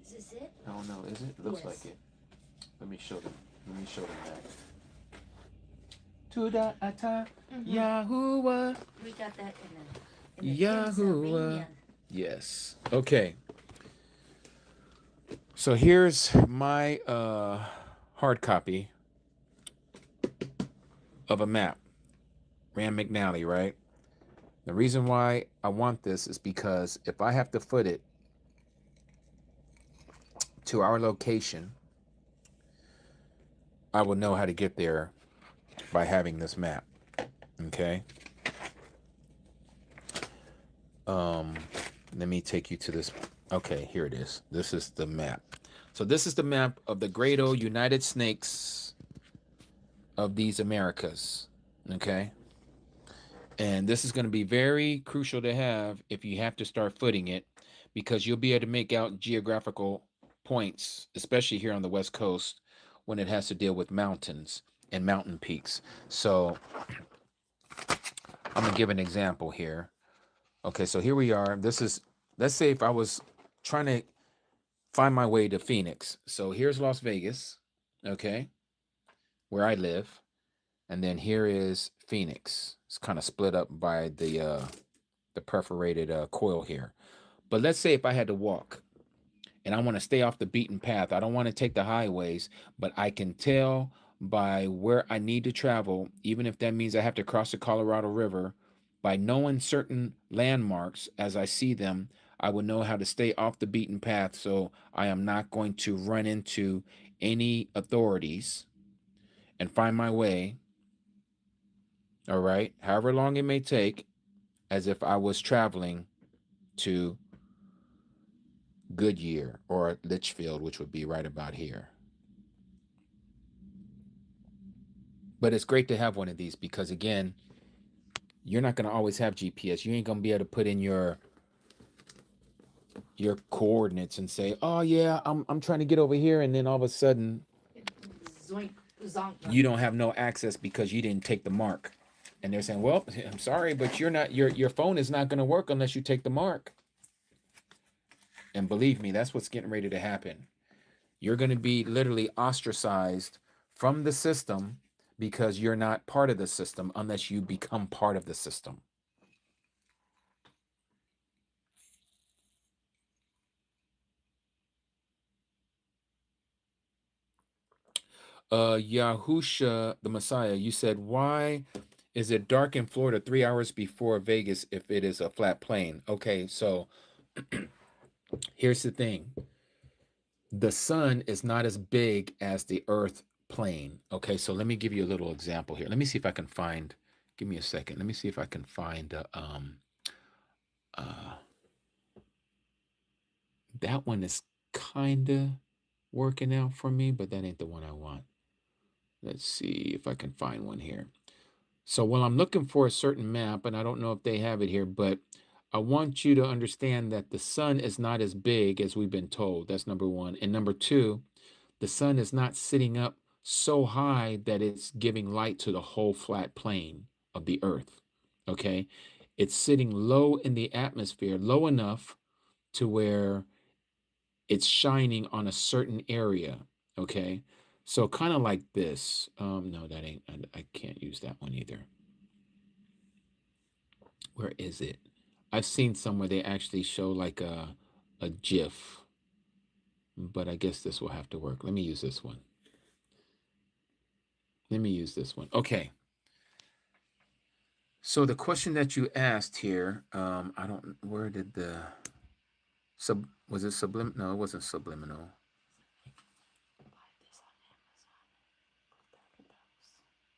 S2: Is this it?
S1: I don't know. Is it? It looks
S2: Yes.
S1: like it. Let me show them. Let me show them that. To the ata, Yahuwah.
S2: We got that in the
S1: Yahuwah. Yes. Okay. So here's my hard copy of a map. Rand McNally, right? The reason why I want this is because if I have to foot it to our location, I will know how to get there by having this map. Okay. Let me take you to this. Okay, here it is. This is the map. So this is the map of the great old United Snakes of these Americas. Okay. And this is going to be very crucial to have if you have to start footing it, because you'll be able to make out geographical points, especially here on the West Coast, when it has to deal with mountains and mountain peaks. So I'm going to give an example here. Okay, so here we are. This is, let's say if I was trying to find my way to Phoenix. So here's Las Vegas, okay, where I live. And then here is Phoenix. It's kind of split up by the perforated coil here. But let's say if I had to walk and I want to stay off the beaten path, I don't want to take the highways, but I can tell by where I need to travel, even if that means I have to cross the Colorado River, by knowing certain landmarks as I see them, I will know how to stay off the beaten path so I am not going to run into any authorities and find my way. All right, however long it may take, as if I was traveling to Goodyear or Litchfield, which would be right about here. But it's great to have one of these because, again, you're not going to always have GPS. You ain't going to be able to put in your coordinates and say, "Oh yeah, I'm trying to get over here," and then all of a sudden
S2: Zoink, zonk.
S1: you don't have no access because you didn't take the mark. And they're saying, "Well, I'm sorry, but you're not your phone is not going to work unless you take the mark." And believe me, that's what's getting ready to happen. You're going to be literally ostracized from the system because you're not part of the system unless you become part of the system. YaHUsHa, the Messiah, you said, why is it dark in Florida 3 hours before Vegas if it is a flat plane? Okay, so here's the thing. The sun is not as big as the earth plane. Okay, so let me give you a little example here. Let me see if I can find, give me a second. Let me see if I can find uh that one is kind of working out for me, but that ain't the one I want. Let's see if I can find one here. So while I'm looking for a certain map, and I don't know if they have it here, but I want you to understand that the sun is not as big as we've been told. That's number one. And number two, the sun is not sitting up so high that it's giving light to the whole flat plane of the earth. Okay. It's sitting low in the atmosphere, low enough to where it's shining on a certain area. Okay. So kind of like this. No, that ain't. I can't use that one either. Where is it? I've seen somewhere they actually show like a GIF, but I guess this will have to work. Let me use this one. Let me use this one. Okay. So the question that you asked here, I don't. Where did the was it sublim? No, it wasn't subliminal.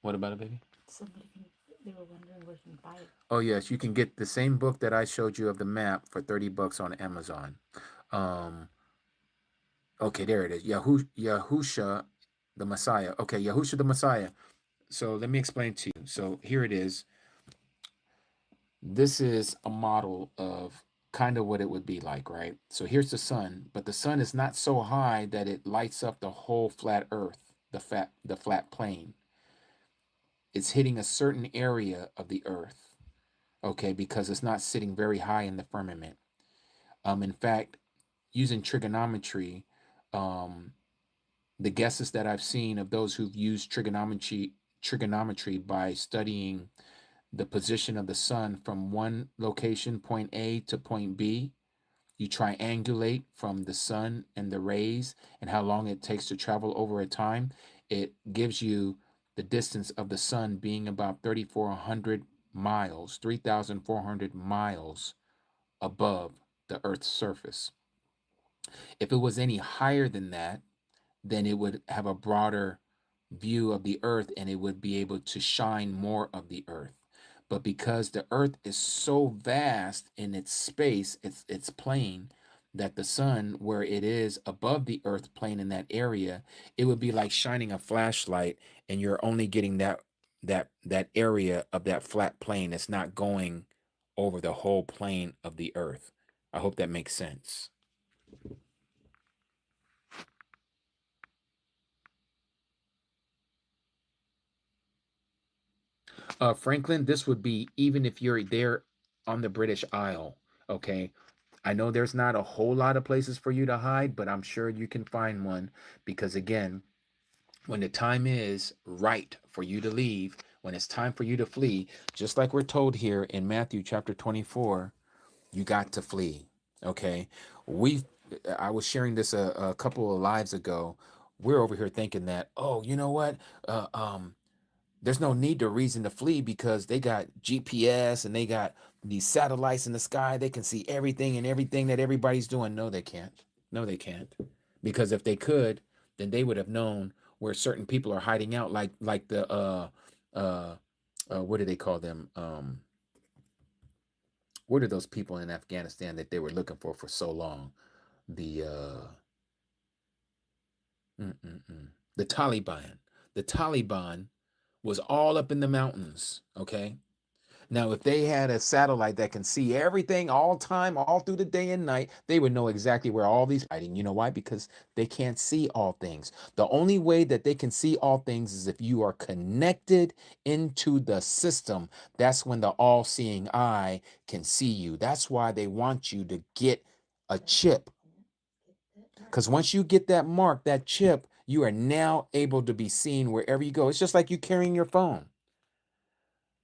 S1: What about it, baby?
S2: Somebody can, they were wondering where you can buy it.
S1: Oh yes, you can get the same book that I showed you of the map for $30 on Amazon. Um, okay, there it is. YaHUsHa, the Messiah. Okay, YaHUsHa the Messiah. So let me explain to you. So here it is. This is a model of kind of what it would be like, right? So here's the sun, but the sun is not so high that it lights up the whole flat earth, the flat plane. It's hitting a certain area of the earth, okay, because it's not sitting very high in the firmament. In fact, using trigonometry, um, the guesses that I've seen of those who've used trigonometry by studying the position of the sun from one location, point A to point B, you triangulate from the sun and the rays and how long it takes to travel over a time. It gives you the distance of the sun being about 3,400 miles, 3,400 miles above the Earth's surface. If it was any higher than that, then it would have a broader view of the earth and it would be able to shine more of the earth. But because the earth is so vast in its space, its plane, that the sun, where it is above the earth plane in that area, it would be like shining a flashlight and you're only getting that area of that flat plane. It's not going over the whole plane of the earth. I hope that makes sense. Franklin, this would be even if you're there on the British Isle. Okay. I know there's not a whole lot of places for you to hide, but I'm sure you can find one because, again, when the time is right for you to leave, when it's time for you to flee, just like we're told here in Matthew chapter 24, you got to flee. Okay. We, I was sharing this a couple of lives ago. We're over here thinking that, oh, you know what? Uh, um, there's no need to reason to flee because they got GPS and they got these satellites in the sky. They can see everything and everything that everybody's doing. No, they can't. No, they can't. Because if they could, then they would have known where certain people are hiding out, like the uh what do they call them? What are those people in Afghanistan that they were looking for so long? The the Taliban. The Taliban was all up in the mountains, okay? Now, if they had a satellite that can see everything all time, all through the day and night, they would know exactly where all these hiding. You know why? Because they can't see all things. The only way that they can see all things is if you are connected into the system. That's when the all-seeing eye can see you. That's why they want you to get a chip. Because once you get that mark, that chip, you are now able to be seen wherever you go. It's just like you carrying your phone.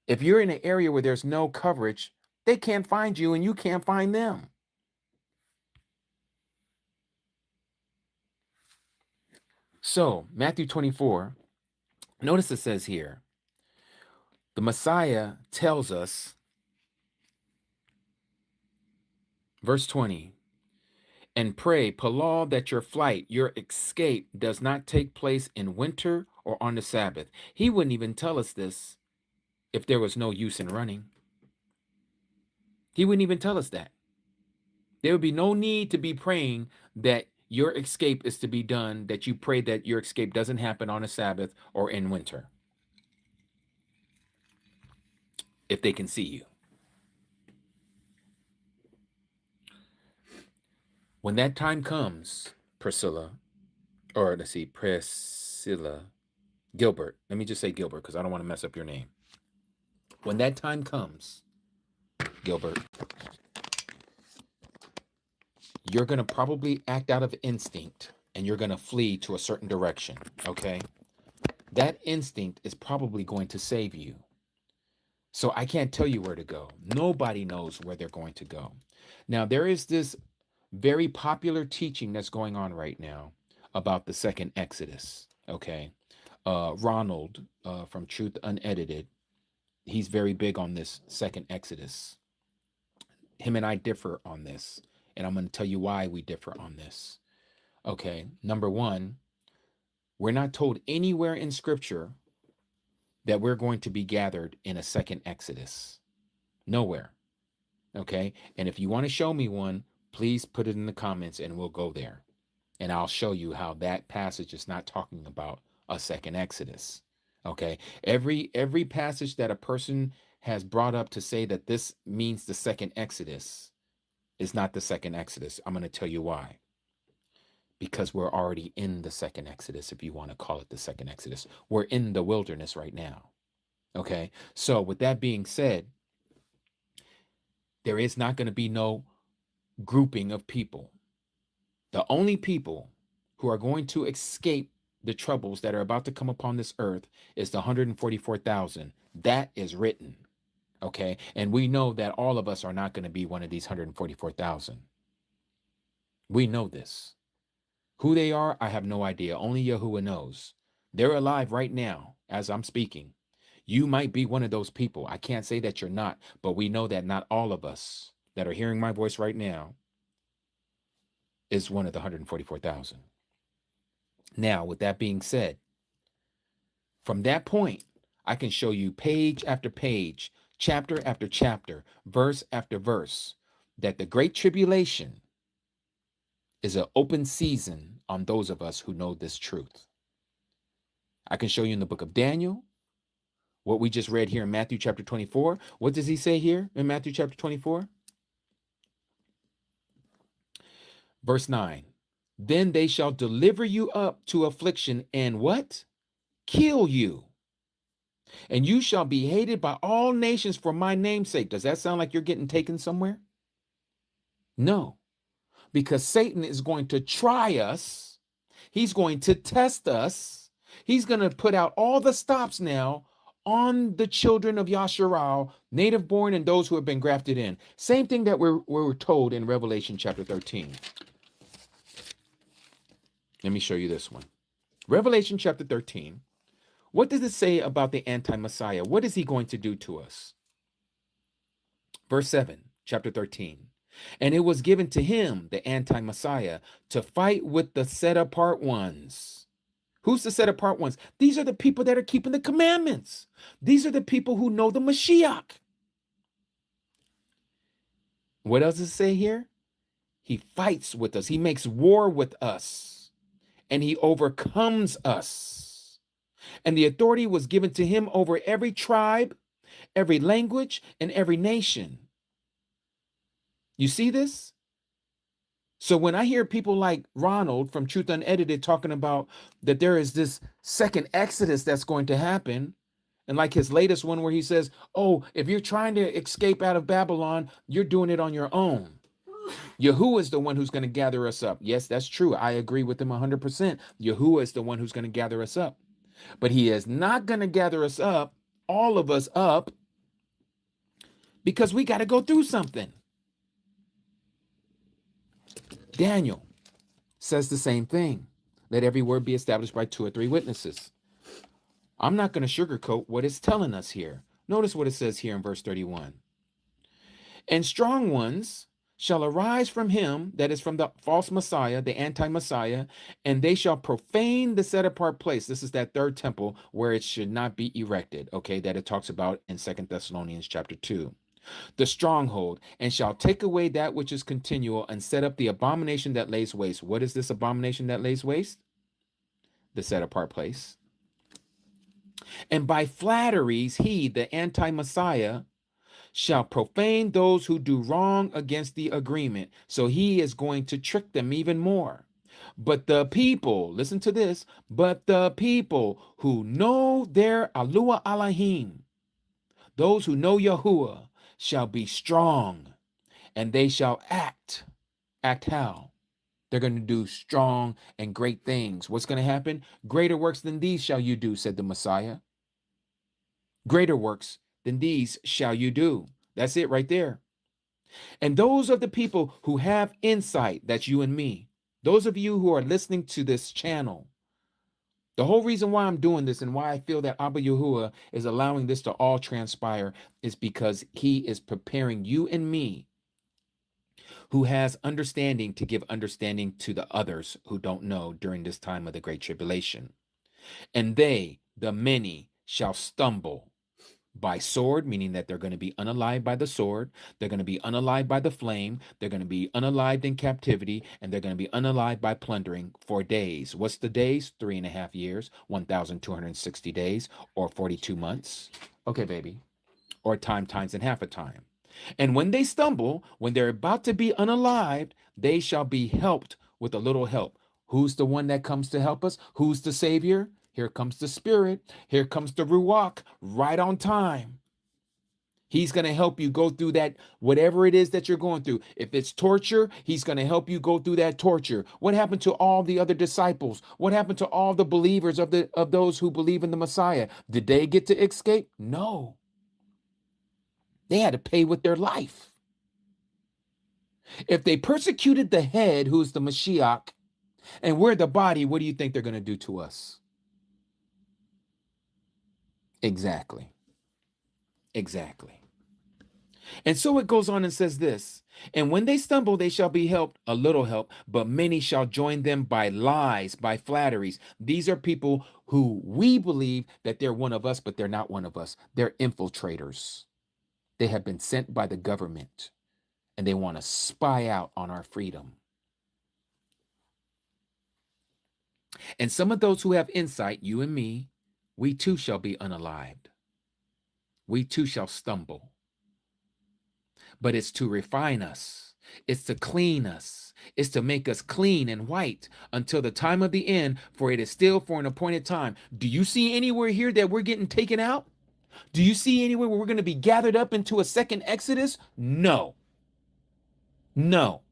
S1: If you're in an area where there's no coverage, they can't find you and you can't find them. So, Matthew 24, notice it says here, the Messiah tells us, verse 20, and pray, Palal, that your flight, your escape does not take place in winter or on the Sabbath. He wouldn't even tell us this if there was no use in running. He wouldn't even tell us that. There would be no need to be praying that your escape is to be done, that you pray that your escape doesn't happen on a Sabbath or in winter, if they can see you. When that time comes, Priscilla, or let's see, Priscilla, Gilbert, let me just say Gilbert because I don't want to mess up your name. When that time comes, Gilbert, you're going to probably act out of instinct and you're going to flee to a certain direction, okay? That instinct is probably going to save you. So I can't tell you where to go. Nobody knows where they're going to go. Now, there is this very popular teaching that's going on right now about the second Exodus, okay? Ronald from Truth Unedited, he's very big on this second Exodus. Him and I differ on this, and I'm going to tell you why we differ on this. Okay, number one, we're not told anywhere in Scripture that we're going to be gathered in a second Exodus. Nowhere. Okay, and if you want to show me one, please put it in the comments and we'll go there. And I'll show you how that passage is not talking about a second Exodus. Okay, every passage that a person has brought up to say that this means the second Exodus is not the second Exodus. I'm going to tell you why. Because we're already in the second Exodus, if you want to call it the second Exodus. We're in the wilderness right now. Okay, so with that being said, there is not going to be no grouping of people. The only people who are going to escape the troubles that are about to come upon this earth is the 144,000. That is written. Okay, and we know that all of us are not going to be one of these 144,000. We know this. Who they are, I have no idea. Only YaHUsHa knows. They're alive right now as I'm speaking. You might be one of those people. I can't say that you're not, but we know that not all of us that are hearing my voice right now is one of the 144,000. Now, with that being said, from that point, I can show you page after page, chapter after chapter, verse after verse, that the Great Tribulation is an open season on those of us who know this truth. I can show you in the book of Daniel, what we just read here in Matthew chapter 24. What does he say here in Matthew chapter 24? Verse 9. Then they shall deliver you up to affliction and what? Kill you. And you shall be hated by all nations for my name's sake. Does that sound like you're getting taken somewhere? No, because Satan is going to try us. He's going to test us. He's going to put out all the stops now on the children of YaHUsHa, native born and those who have been grafted in. Same thing that we're told in Revelation chapter 13. Let me show you this one. Revelation chapter 13. What does it say about the anti-Messiah? What is he going to do to us? Verse 7, chapter 13. And it was given to him, the anti-Messiah, to fight with the set-apart ones. Who's the set-apart ones? These are the people that are keeping the commandments. These are the people who know the Mashiach. What else does it say here? He fights with us. He makes war with us. And he overcomes us. And the authority was given to him over every tribe, every language, and every nation. You see this? So when I hear people like Ronald from Truth Unedited talking about that there is this second Exodus that's going to happen, and like his latest one where he says, oh, if you're trying to escape out of Babylon, you're doing it on your own. YaHUsHa is the one who's going to gather us up. Yes, that's true. I agree with him 100%. YaHUsHa is the one who's going to gather us up. But he is not going to gather us up, all of us up, because we got to go through something. Daniel says the same thing. Let every word be established by 2 or 3 witnesses. I'm not going to sugarcoat what it's telling us here. Notice what it says here in verse 31. And strong ones shall arise from him, that is from the false Messiah, the anti-Messiah, and they shall profane the set-apart place. This is that third temple where it should not be erected, okay, that it talks about in 2 Thessalonians chapter 2. The stronghold, and shall take away that which is continual, and set up the abomination that lays waste. What is this abomination that lays waste? The set-apart place. And by flatteries he, the anti-Messiah, shall profane those who do wrong against the agreement. So he is going to trick them even more. But the people, listen to this, but the people who know their Alua Alahim, those who know YaHUsHa, shall be strong, and they shall act. Act how? They're going to do strong and great things. What's going to happen? Greater works than these shall you do, said the Messiah. Greater works than these shall you do. That's it right there. And those of the people who have insight, that's you and me, those of you who are listening to this channel, the whole reason why I'm doing this and why I feel that Abba Yahuwah is allowing this to all transpire is because he is preparing you and me who has understanding to give understanding to the others who don't know during this time of the great tribulation. And they, the many, shall stumble by sword, meaning that they're going to be unalived by the sword, they're going to be unalived by the flame, they're going to be unalived in captivity, and they're going to be unalived by plundering for days. What's the days? 3.5 years, 1,260 days, or 42 months. Okay, baby. Or times and half a time. And when they stumble, when they're about to be unalived, they shall be helped with a little help. Who's the one that comes to help us? Who's the Savior? Here comes the Spirit. Here comes the Ruach, right on time. He's going to help you go through that, whatever it is that you're going through. If it's torture, he's going to help you go through that torture. What happened to all the other disciples? What happened to all the believers of those who believe in the Messiah? Did they get to escape? No. They had to pay with their life. If they persecuted the head, who's the Mashiach, and we're the body, what do you think they're going to do to us? Exactly. Exactly. And so it goes on and says this, and when they stumble, they shall be helped, a little help, but many shall join them by lies, by flatteries. These are people who we believe that they're one of us, but they're not one of us. They're infiltrators. They have been sent by the government, and they want to spy out on our freedom. And some of those who have insight, you and me, we too shall be unalived. We too shall stumble. But it's to refine us. It's to clean us. It's to make us clean and white until the time of the end, for it is still for an appointed time. Do you see anywhere here that we're getting taken out? Do you see anywhere where we're going to be gathered up into a second Exodus? No. No.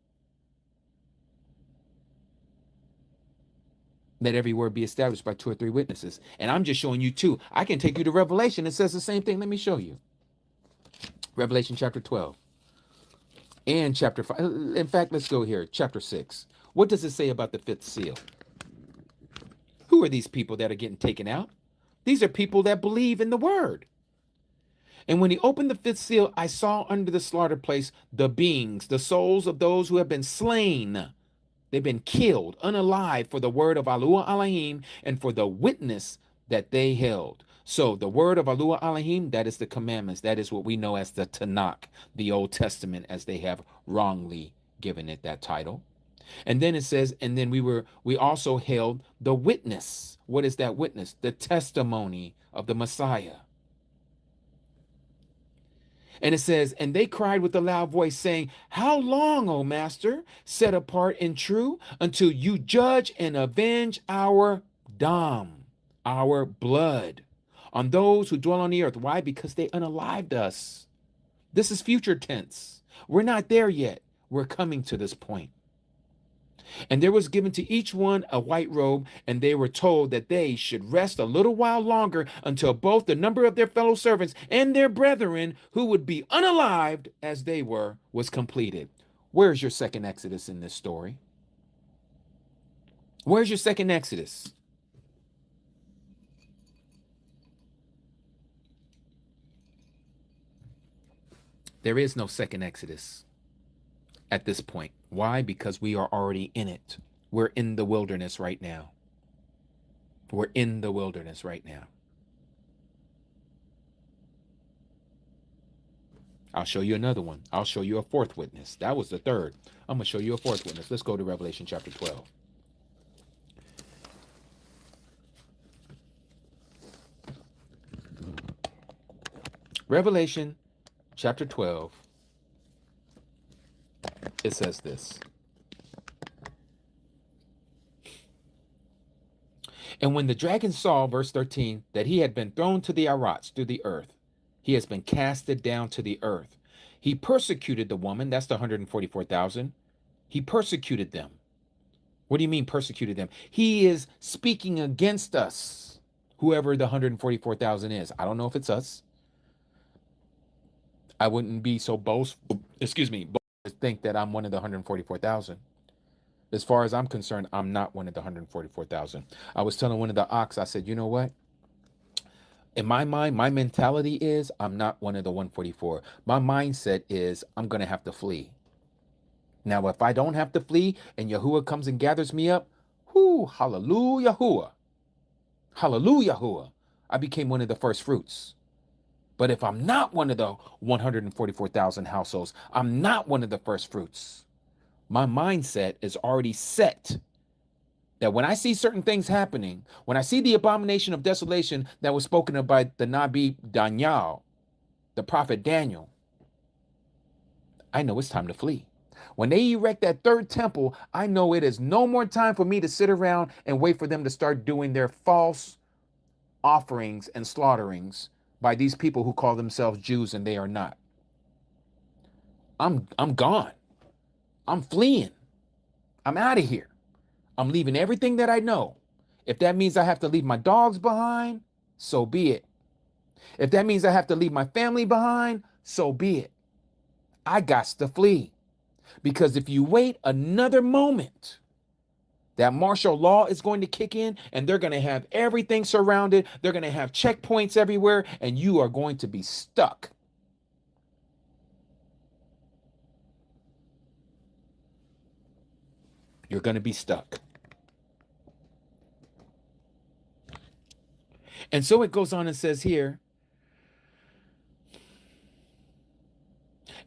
S1: Let every word be established by 2 or 3 witnesses. And I'm just showing you 2. I can take you to Revelation. It says the same thing. Let me show you. Revelation chapter 12 and chapter 5. In fact, let's go here. Chapter 6. What does it say about the 5th seal? Who are these people that are getting taken out? These are people that believe in the word. And when he opened the 5th seal, I saw under the slaughter place the beings, the souls of those who have been slain. They've been killed, unalive for the word of Yahuwah Elohim and for the witness that they held. So the word of Yahuwah Elohim, that is the commandments. That is what we know as the Tanakh, the Old Testament, as they have wrongly given it that title. And then it says, and then we also held the witness. What is that witness? The testimony of the Messiah. And it says, and they cried with a loud voice, saying, how long, O Master, set apart and true, until you judge and avenge our dam, our blood, on those who dwell on the earth. Why? Because they unalived us. This is future tense. We're not there yet. We're coming to this point. And there was given to each one a white robe, and they were told that they should rest a little while longer until both the number of their fellow servants and their brethren who would be unalived as they were was completed. Where's your second Exodus in this story? Where's your second Exodus? There is no second Exodus at this point. Why? Because we are already in it. We're in the wilderness right now. We're in the wilderness right now. I'll show you another one. I'll show you a 4th witness. That was the 3rd. I'm going to show you a 4th witness. Let's go to Revelation chapter 12. Revelation chapter 12. It says this. And when the dragon saw, verse 13, that he had been thrown to the Arats, through the earth, he has been casted down to the earth. He persecuted the woman, that's the 144,000. He persecuted them What do you mean persecuted them? He is speaking against us, whoever the 144,000 is. I don't know if it's us. I wouldn't be so boastful, to think that I'm one of the 144,000. As far as I'm concerned, I'm not one of the 144,000. I was telling one of the ox, I said, you know what? In my mind, my mentality is I'm not one of the 144. My mindset is I'm going to have to flee. Now, if I don't have to flee and Yahuwah comes and gathers me up, whoo, hallelujah, Yahuwah. Hallelujah, Yahuwah. I became one of the first fruits. But if I'm not one of the 144,000 households, I'm not one of the first fruits. My mindset is already set that when I see certain things happening, when I see the abomination of desolation that was spoken of by the Nabi Daniel, the prophet Daniel, I know it's time to flee. When they erect that third temple, I know it is no more time for me to sit around and wait for them to start doing their false offerings and slaughterings by these people who call themselves Jews and they are not. I'm gone. I'm fleeing. I'm out of here. I'm leaving everything that I know. If that means I have to leave my dogs behind, so be it. If that means I have to leave my family behind, so be it. I got to flee. Because if you wait another moment, that martial law is going to kick in and they're going to have everything surrounded. They're going to have checkpoints everywhere and you are going to be stuck. You're going to be stuck. And so it goes on and says here,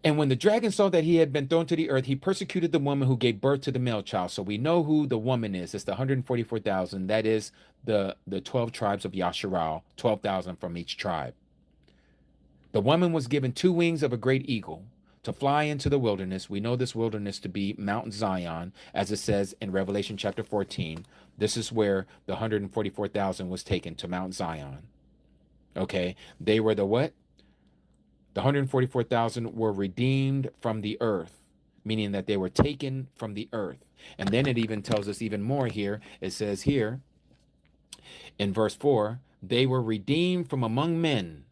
S1: and when the dragon saw that he had been thrown to the earth, he persecuted the woman who gave birth to the male child. So we know who the woman is. It's the 144,000. That is the 12 tribes of Yasharal, 12,000 from each tribe. The woman was given 2 wings of a great eagle to fly into the wilderness. We know this wilderness to be Mount Zion, as it says in Revelation chapter 14. This is where the 144,000 was taken, to Mount Zion. Okay, they were the what? The 144,000 were redeemed from the earth, meaning that they were taken from the earth. And then it even tells us even more here. It says here in verse 4, they were redeemed from among men,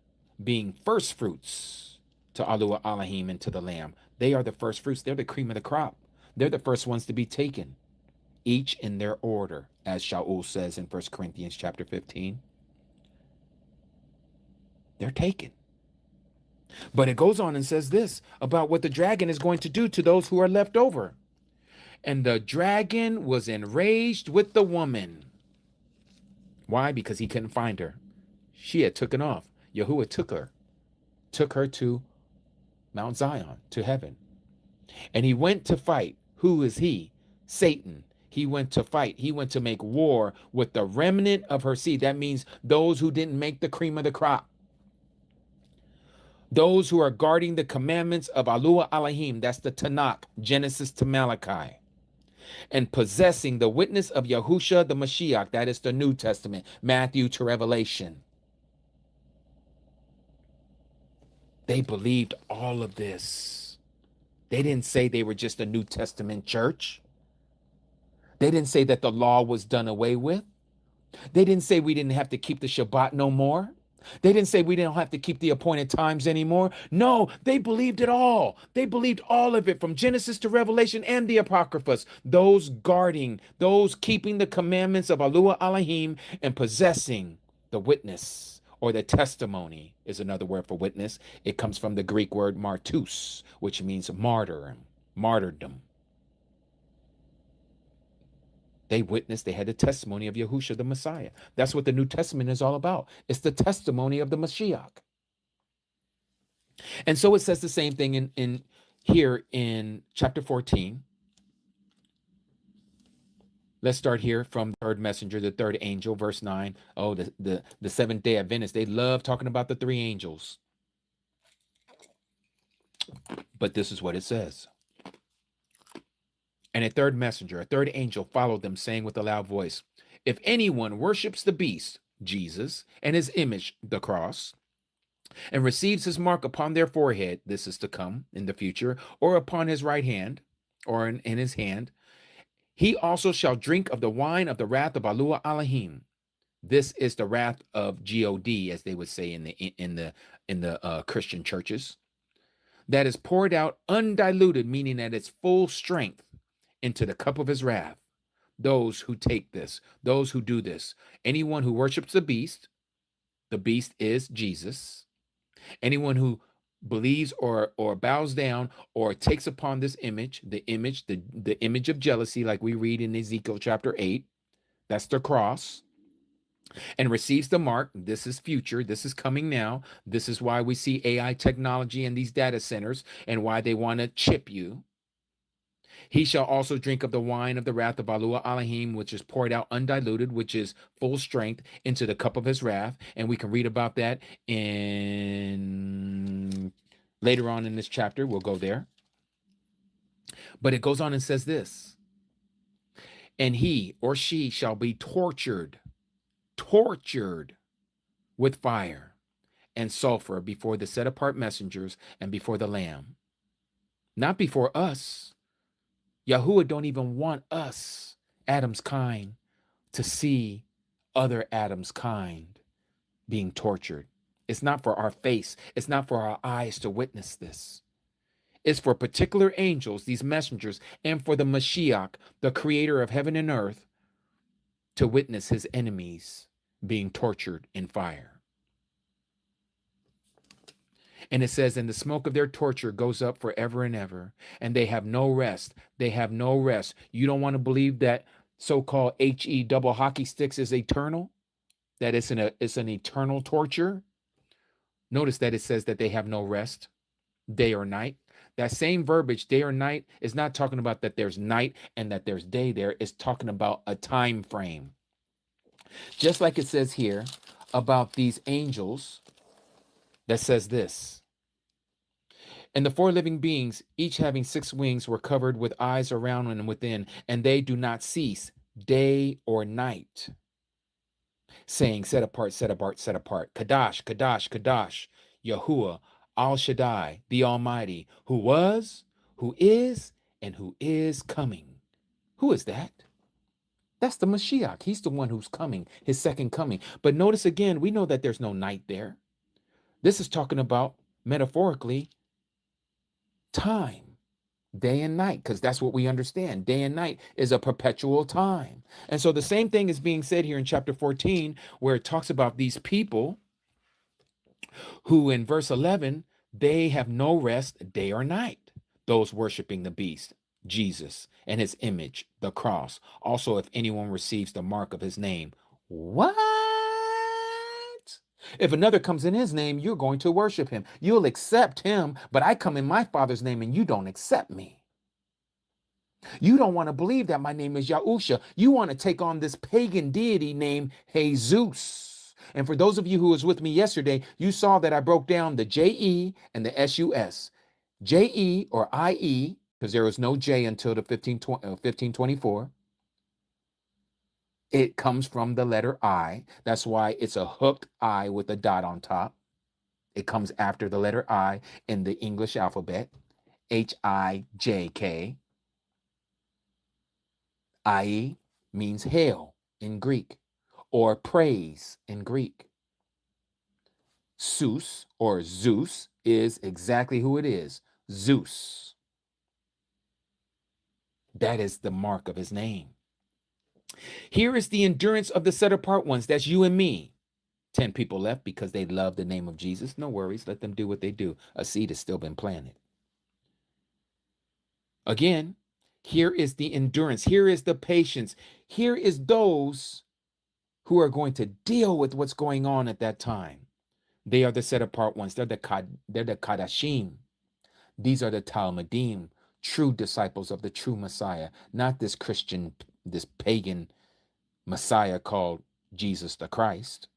S1: being first fruits to Yahuwah Elohim and to the Lamb. They are the first fruits. They're the cream of the crop. They're the first ones to be taken, each in their order, as Shaul says in 1 Corinthians chapter 15. They're taken. But it goes on and says this about what the dragon is going to do to those who are left over. And the dragon was enraged with the woman. Why? Because he couldn't find her. She had taken off. Yahuwah took her to Mount Zion, to heaven. And he went to fight. Who is he? Satan. He went to fight. He went to make war with the remnant of her seed. That means those who didn't make the cream of the crop. Those who are guarding the commandments of Yahuwah Elohim, that's the Tanakh, Genesis to Malachi, and possessing the witness of YaHUsHa the Mashiach, that is the New Testament, Matthew to Revelation. They believed all of this. They didn't say they were just a New Testament church. They didn't say that the law was done away with. They didn't say we didn't have to keep the Shabbat no more. They didn't say we didn't have to keep the appointed times anymore. No, they believed it all. They believed all of it from Genesis to Revelation and the Apocryphas. Those guarding, those keeping the commandments of Yahuwah Elohim and possessing the witness, or the testimony is another word for witness. It comes from the Greek word martus, which means martyrdom. They witnessed, they had the testimony of YaHUsHa the Messiah. That's what the New Testament is all about. It's the testimony of the Mashiach. And so it says the same thing in here in chapter 14. Let's start here from the third messenger, the third angel, verse 9. Oh, the Seventh-day Adventists, they love talking about the 3 angels. But this is what it says. And a third messenger, a third angel, followed them, saying with a loud voice, if anyone worships the beast, Jesus, and his image, the cross, and receives his mark upon their forehead, this is to come in the future, or upon his right hand, or in his hand, He also shall drink of the wine of the wrath of Yahuwah Elohim. This is the wrath of God, as they would say in the Christian churches, that is poured out undiluted, meaning at its full strength, into the cup of his wrath. Those who take this, those who do this, anyone who worships the beast is Jesus. Anyone who believes or bows down or takes upon this image, the image of jealousy, like we read in Ezekiel chapter 8, that's the cross, and receives the mark. This is future. This is coming now. This is why we see AI technology in these data centers and why they want to chip you. He shall also drink of the wine of the wrath of Yahuwah Elohim, which is poured out undiluted, which is full strength, into the cup of his wrath. And we can read about that in later on in this chapter. We'll go there. But it goes on and says this: and he or she shall be tortured with fire and sulfur before the set apart messengers and before the Lamb. Not before us. Yahuwah don't even want us, Adam's kind, to see other Adam's kind being tortured. It's not for our face. It's not for our eyes to witness this. It's for particular angels, these messengers, and for the Mashiach, the creator of heaven and earth, to witness his enemies being tortured in fire. And it says, and the smoke of their torture goes up forever and ever, and they have no rest. They have no rest. You don't want to believe that so-called HE double hockey sticks is eternal? That it's an eternal torture? Notice that it says that they have no rest, day or night. That same verbiage, day or night, is not talking about that there's night and that there's day there. It's talking about a time frame. Just like it says here about these angels, that says this: and the four living beings, each having 6 wings, were covered with eyes around and within, and they do not cease day or night, saying, set apart, set apart, set apart. Kadash, Kadash, Kadash, Yahuwah, Al Shaddai, the Almighty, who was, who is, and who is coming. Who is that? That's the Mashiach. He's the one who's coming, his second coming. But notice again, we know that there's no night there. This is talking about, metaphorically, time, day and night, because that's what we understand. Day and night is a perpetual time. And so the same thing is being said here in chapter 14, where it talks about these people who, in verse 11, they have no rest day or night. Those worshiping the beast, Jesus, and his image, the cross. Also, if anyone receives the mark of his name. What? If another comes in his name, you're going to worship him. You'll accept him, but I come in my Father's name and you don't accept me. You don't want to believe that my name is YaHUsHa. You want to take on this pagan deity named Jesus. And for those of you who was with me yesterday, you saw that I broke down the JE and the SUS. JE or IE, because there was no J until the 1524. It comes from the letter I. That's why it's a hooked I with a dot on top. It comes after the letter I in the English alphabet. HIJK. IE means hail in Greek, or praise in Greek. Zeus or Zeus is exactly who it is. Zeus. That is the mark of his name. Here is the endurance of the set apart ones. That's you and me. 10 people left because they love the name of Jesus. No worries. Let them do what they do. A seed has still been planted. Again, here is the endurance. Here is the patience. Here is those who are going to deal with what's going on at that time. They are the set apart ones. They're the Kadashim. These are the Talmudim, true disciples of the true Messiah, not this Christian, this pagan Messiah called Jesus the Christ.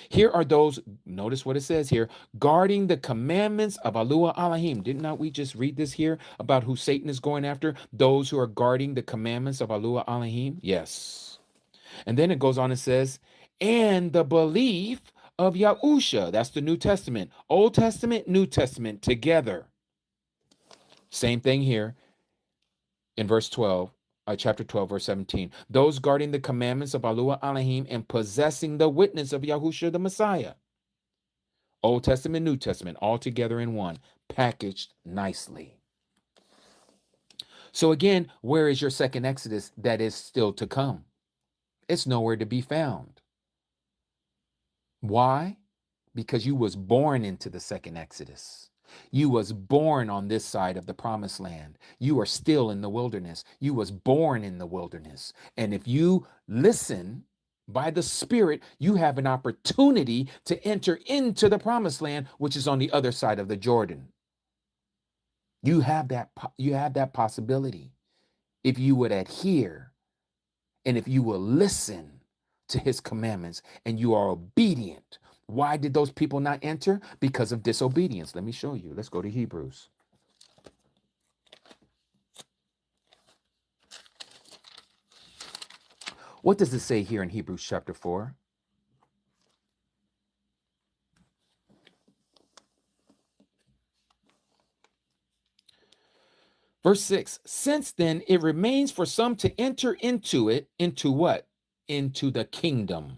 S1: Here are those, notice what it says here, guarding the commandments of Yahuwah Elohim. Did not we just read this here about who Satan is going after? Those who are guarding the commandments of Yahuwah Elohim? Yes. And then it goes on and says, and the belief of YaHUsHa. That's the New Testament. Old Testament, New Testament together. Same thing here in verse 12. chapter 12, verse 17. Those guarding the commandments of Yahuwah Elohim and possessing the witness of YaHUsHa the Messiah. Old Testament, New Testament, all together in one, packaged nicely. So again, where is your second Exodus that is still to come? It's nowhere to be found. Why? Because you was born into the second Exodus. You was born on this side of the promised land. You are still in the wilderness. You was born in the wilderness. And if you listen by the Spirit, you have an opportunity to enter into the promised land, which is on the other side of the Jordan. You have that possibility if you would adhere and if you will listen to his commandments and you are obedient. Why did those people not enter? Because of disobedience. Let me show you. Let's go to Hebrews. What does it say here in Hebrews chapter 4? Verse 6, since then it remains for some to enter into it, into what? Into the kingdom.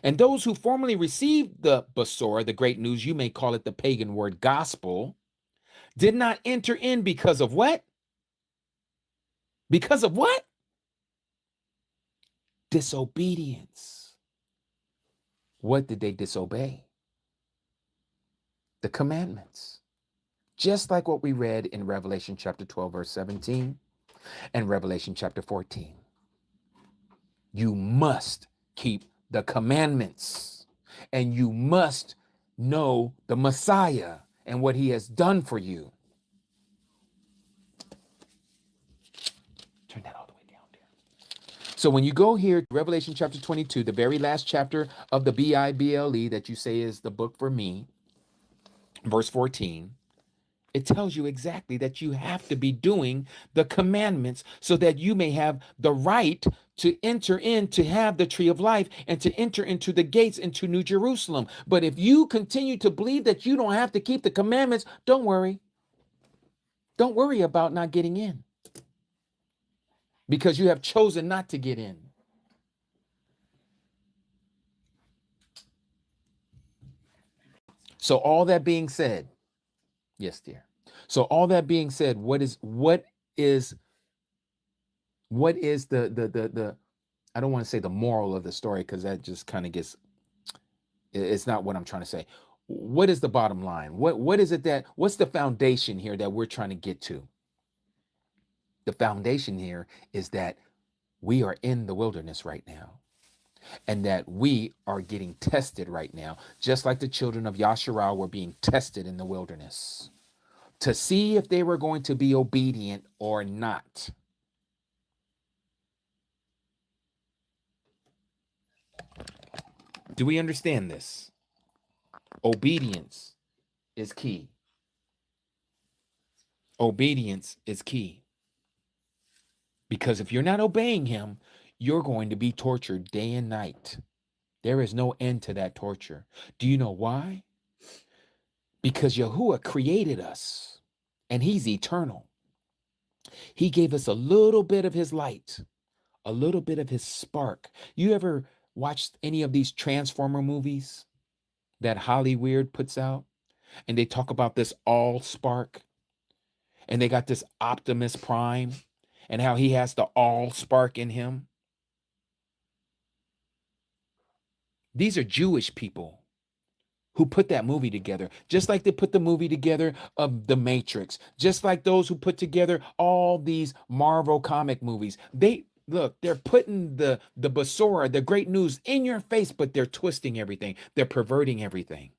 S1: And those who formerly received the Basora, the great news, you may call it the pagan word gospel, did not enter in because of what? Because of what? Disobedience. What did they disobey? The commandments. Just like what we read in Revelation chapter 12, verse 17 and Revelation chapter 14. You must keep the commandments and you must know the Messiah and what he has done for you. Turn that all the way down there. So when you go here, Revelation chapter 22, the very last chapter of the Bible that you say is the book for me, verse 14, it tells you exactly that you have to be doing the commandments so that you may have the right to enter in, to have the tree of life and to enter into the gates into New Jerusalem. But if you continue to believe that you don't have to keep the commandments, don't worry. Don't worry about not getting in because you have chosen not to get in. So all that being said, yes, dear. So all that being said, what is the I don't want to say the moral of the story because that just kind of gets, it's not what I'm trying to say. What is the bottom line? What is it what's the foundation here that we're trying to get to? The foundation here is that we are in the wilderness right now and that we are getting tested right now, just like the children of Yasharal were being tested in the wilderness to see if they were going to be obedient or not. Do we understand this? Obedience is key. Obedience is key. Because if you're not obeying him, you're going to be tortured day and night. There is no end to that torture. Do you know why? Because Yahuwah created us and he's eternal. He gave us a little bit of his light, a little bit of his spark. You ever watched any of these Transformer movies that Hollywood puts out? And they talk about this all spark. And they got this Optimus Prime and how he has the all spark in him. These are Jewish people who put that movie together, just like they put the movie together of The Matrix, just like those who put together all these Marvel comic movies. They're putting the Basora, the great news in your face, but they're twisting everything. They're perverting everything.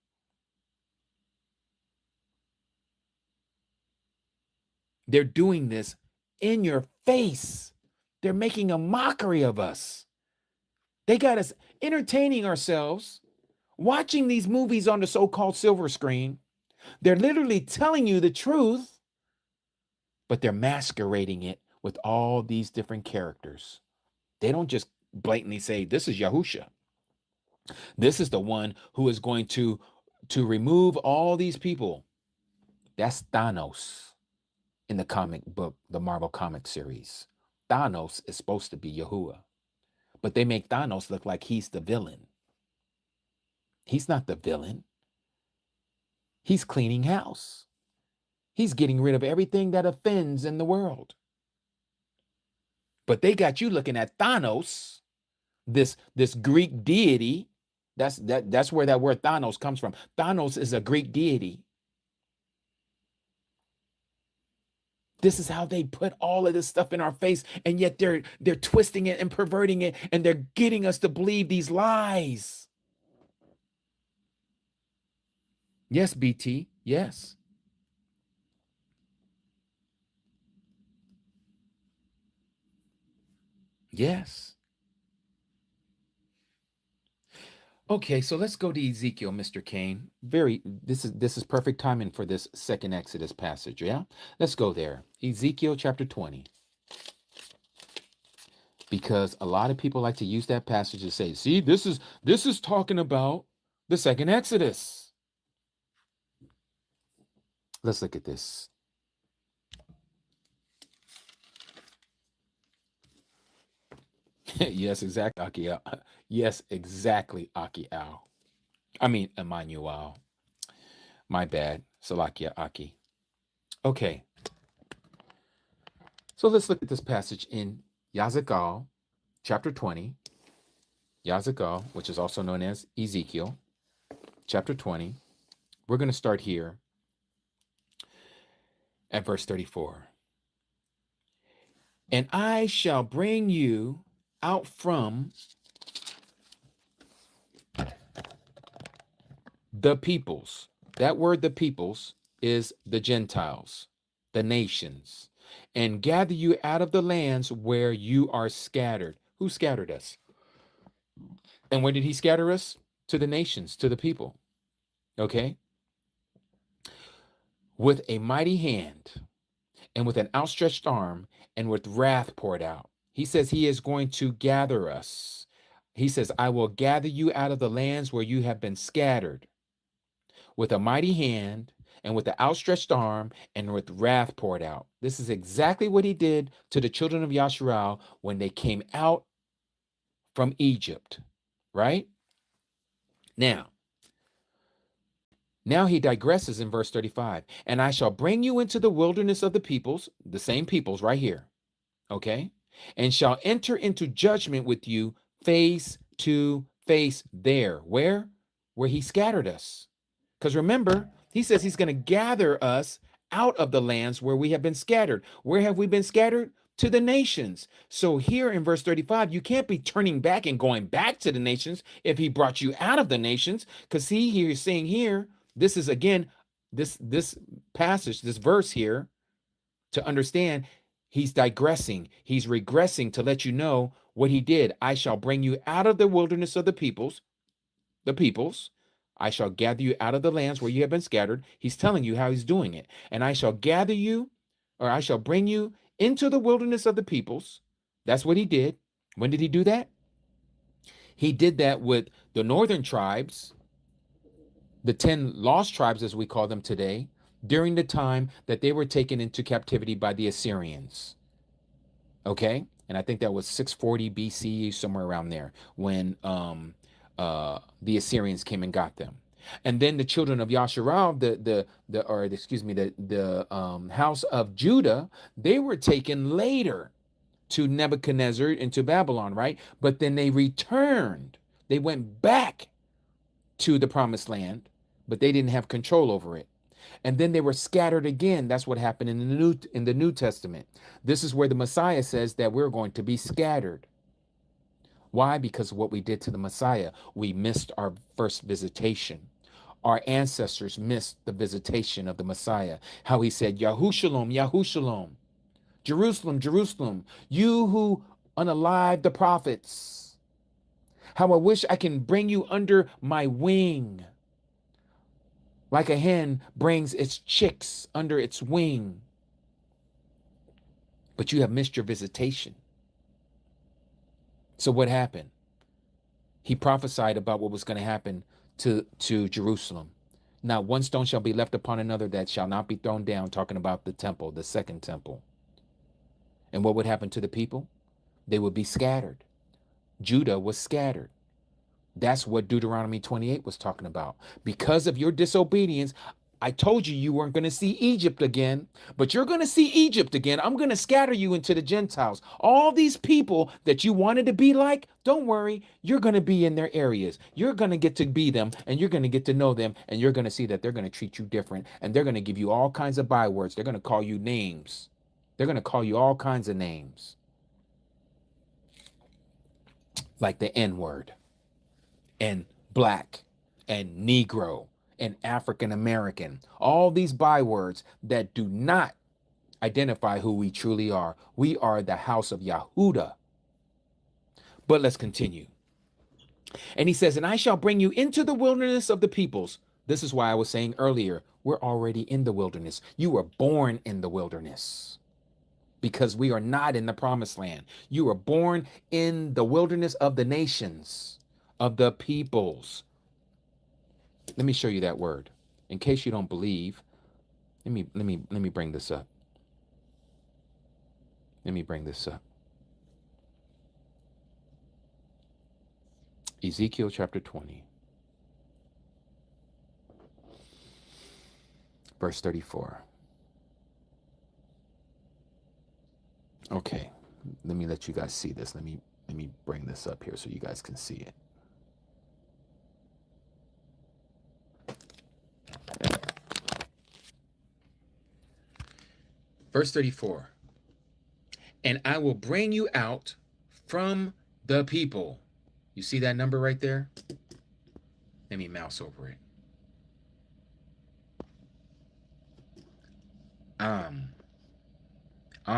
S1: They're doing this in your face. They're making a mockery of us. They got us entertaining ourselves, watching these movies on the so-called silver screen. They're literally telling you the truth, but they're masquerading it with all these different characters. They don't just blatantly say, this is YaHUsHa. This is the one who is going to remove all these people. That's Thanos in the comic book, the Marvel comic series. Thanos is supposed to be YaHUsHa. But they make Thanos look like he's the villain. He's not the villain. He's cleaning house. He's getting rid of everything that offends in the world. But they got you looking at Thanos, this Greek deity. That's where that word Thanos comes from. Thanos is a Greek deity. This is how they put all of this stuff in our face, and yet they're twisting it and perverting it, and they're getting us to believe these lies. Yes, BT. Yes. Yes. Okay, so let's go to Ezekiel, Mr. Kane. This is perfect timing for this second Exodus passage, yeah? Let's go there. Ezekiel chapter 20. Because a lot of people like to use that passage to say, see, this is talking about the second Exodus. Let's look at this. Yes, exactly, Aki. Yes, exactly, Aki Al. I mean, Emmanuel. My bad. Salakia Aki. Okay. So let's look at this passage in YaHUsHa, chapter 20. YaHUsHa, which is also known as Ezekiel, chapter 20. We're going to start here at verse 34. And I shall bring you out from the peoples. That word, the peoples, is the Gentiles, the nations, and gather you out of the lands where you are scattered. Who scattered us? And where did he scatter us? To the nations, to the people. Okay? With a mighty hand and with an outstretched arm and with wrath poured out. He says he is going to gather us. He says, I will gather you out of the lands where you have been scattered with a mighty hand and with the outstretched arm and with wrath poured out. This is exactly what he did to the children of Yasharal when they came out from Egypt, right? Now he digresses in verse 35. And I shall bring you into the wilderness of the peoples, the same peoples right here, okay? And shall enter into judgment with you face to face there. Where? Where he scattered us. Because remember, he says he's going to gather us out of the lands where we have been scattered. Where have we been scattered? To the nations. So here in verse 35, you can't be turning back and going back to the nations if he brought you out of the nations. Because see, here he's saying here, this is again, this passage, this verse here, to understand, he's digressing, he's regressing to let you know what he did. I shall bring you out of the wilderness of the peoples. I shall gather you out of the lands where you have been scattered. He's telling you how he's doing it. And I shall gather you, or I shall bring you into the wilderness of the peoples. That's what he did. When did he do that? He did that with the northern tribes, the 10 lost tribes, as we call them today, during the time that they were taken into captivity by the Assyrians. Okay? And I think that was 640 BC, somewhere around there, when the Assyrians came and got them. And then the children of Yasharal, the house of Judah, they were taken later to Nebuchadnezzar into Babylon, right? But then they returned. They went back to the promised land, but they didn't have control over it. And then they were scattered again. That's what happened in the New Testament. This is where the Messiah says that we're going to be scattered. Why? Because of what we did to the Messiah. We missed our first visitation. Our ancestors missed the visitation of the Messiah. How he said, YaHUshalom, YaHUshalom. Jerusalem, Jerusalem, you who unalive the prophets. How I wish I can bring you under my wing. Like a hen brings its chicks under its wing. But you have missed your visitation. So what happened? He prophesied about what was going to happen to Jerusalem. Now, one stone shall be left upon another that shall not be thrown down, talking about the temple, the second temple. And what would happen to the people? They would be scattered. Judah was scattered. That's what Deuteronomy 28 was talking about. Because of your disobedience, I told you you weren't going to see Egypt again, but you're going to see Egypt again. I'm going to scatter you into the Gentiles. All these people that you wanted to be like, don't worry, you're going to be in their areas. You're going to get to be them, and you're going to get to know them, and you're going to see that they're going to treat you different, and they're going to give you all kinds of bywords. They're going to call you names. They're going to call you all kinds of names, like the N word and black and Negro and African American, all these bywords that do not identify who we truly are. We are the house of YaHUsHa. But let's continue. And he says, and I shall bring you into the wilderness of the peoples. This is why I was saying earlier, we're already in the wilderness. You were born in the wilderness because we are not in the promised land. You were born in the wilderness of the nations, of the peoples. Let me show you that word. In case you don't believe, let me bring this up. Let me bring this up. Ezekiel chapter 20, verse 34. Okay, let me let you guys see this. Let me bring this up here so you guys can see it. Verse 34. And I will bring you out from the people. You see that number right there? Let me mouse over it.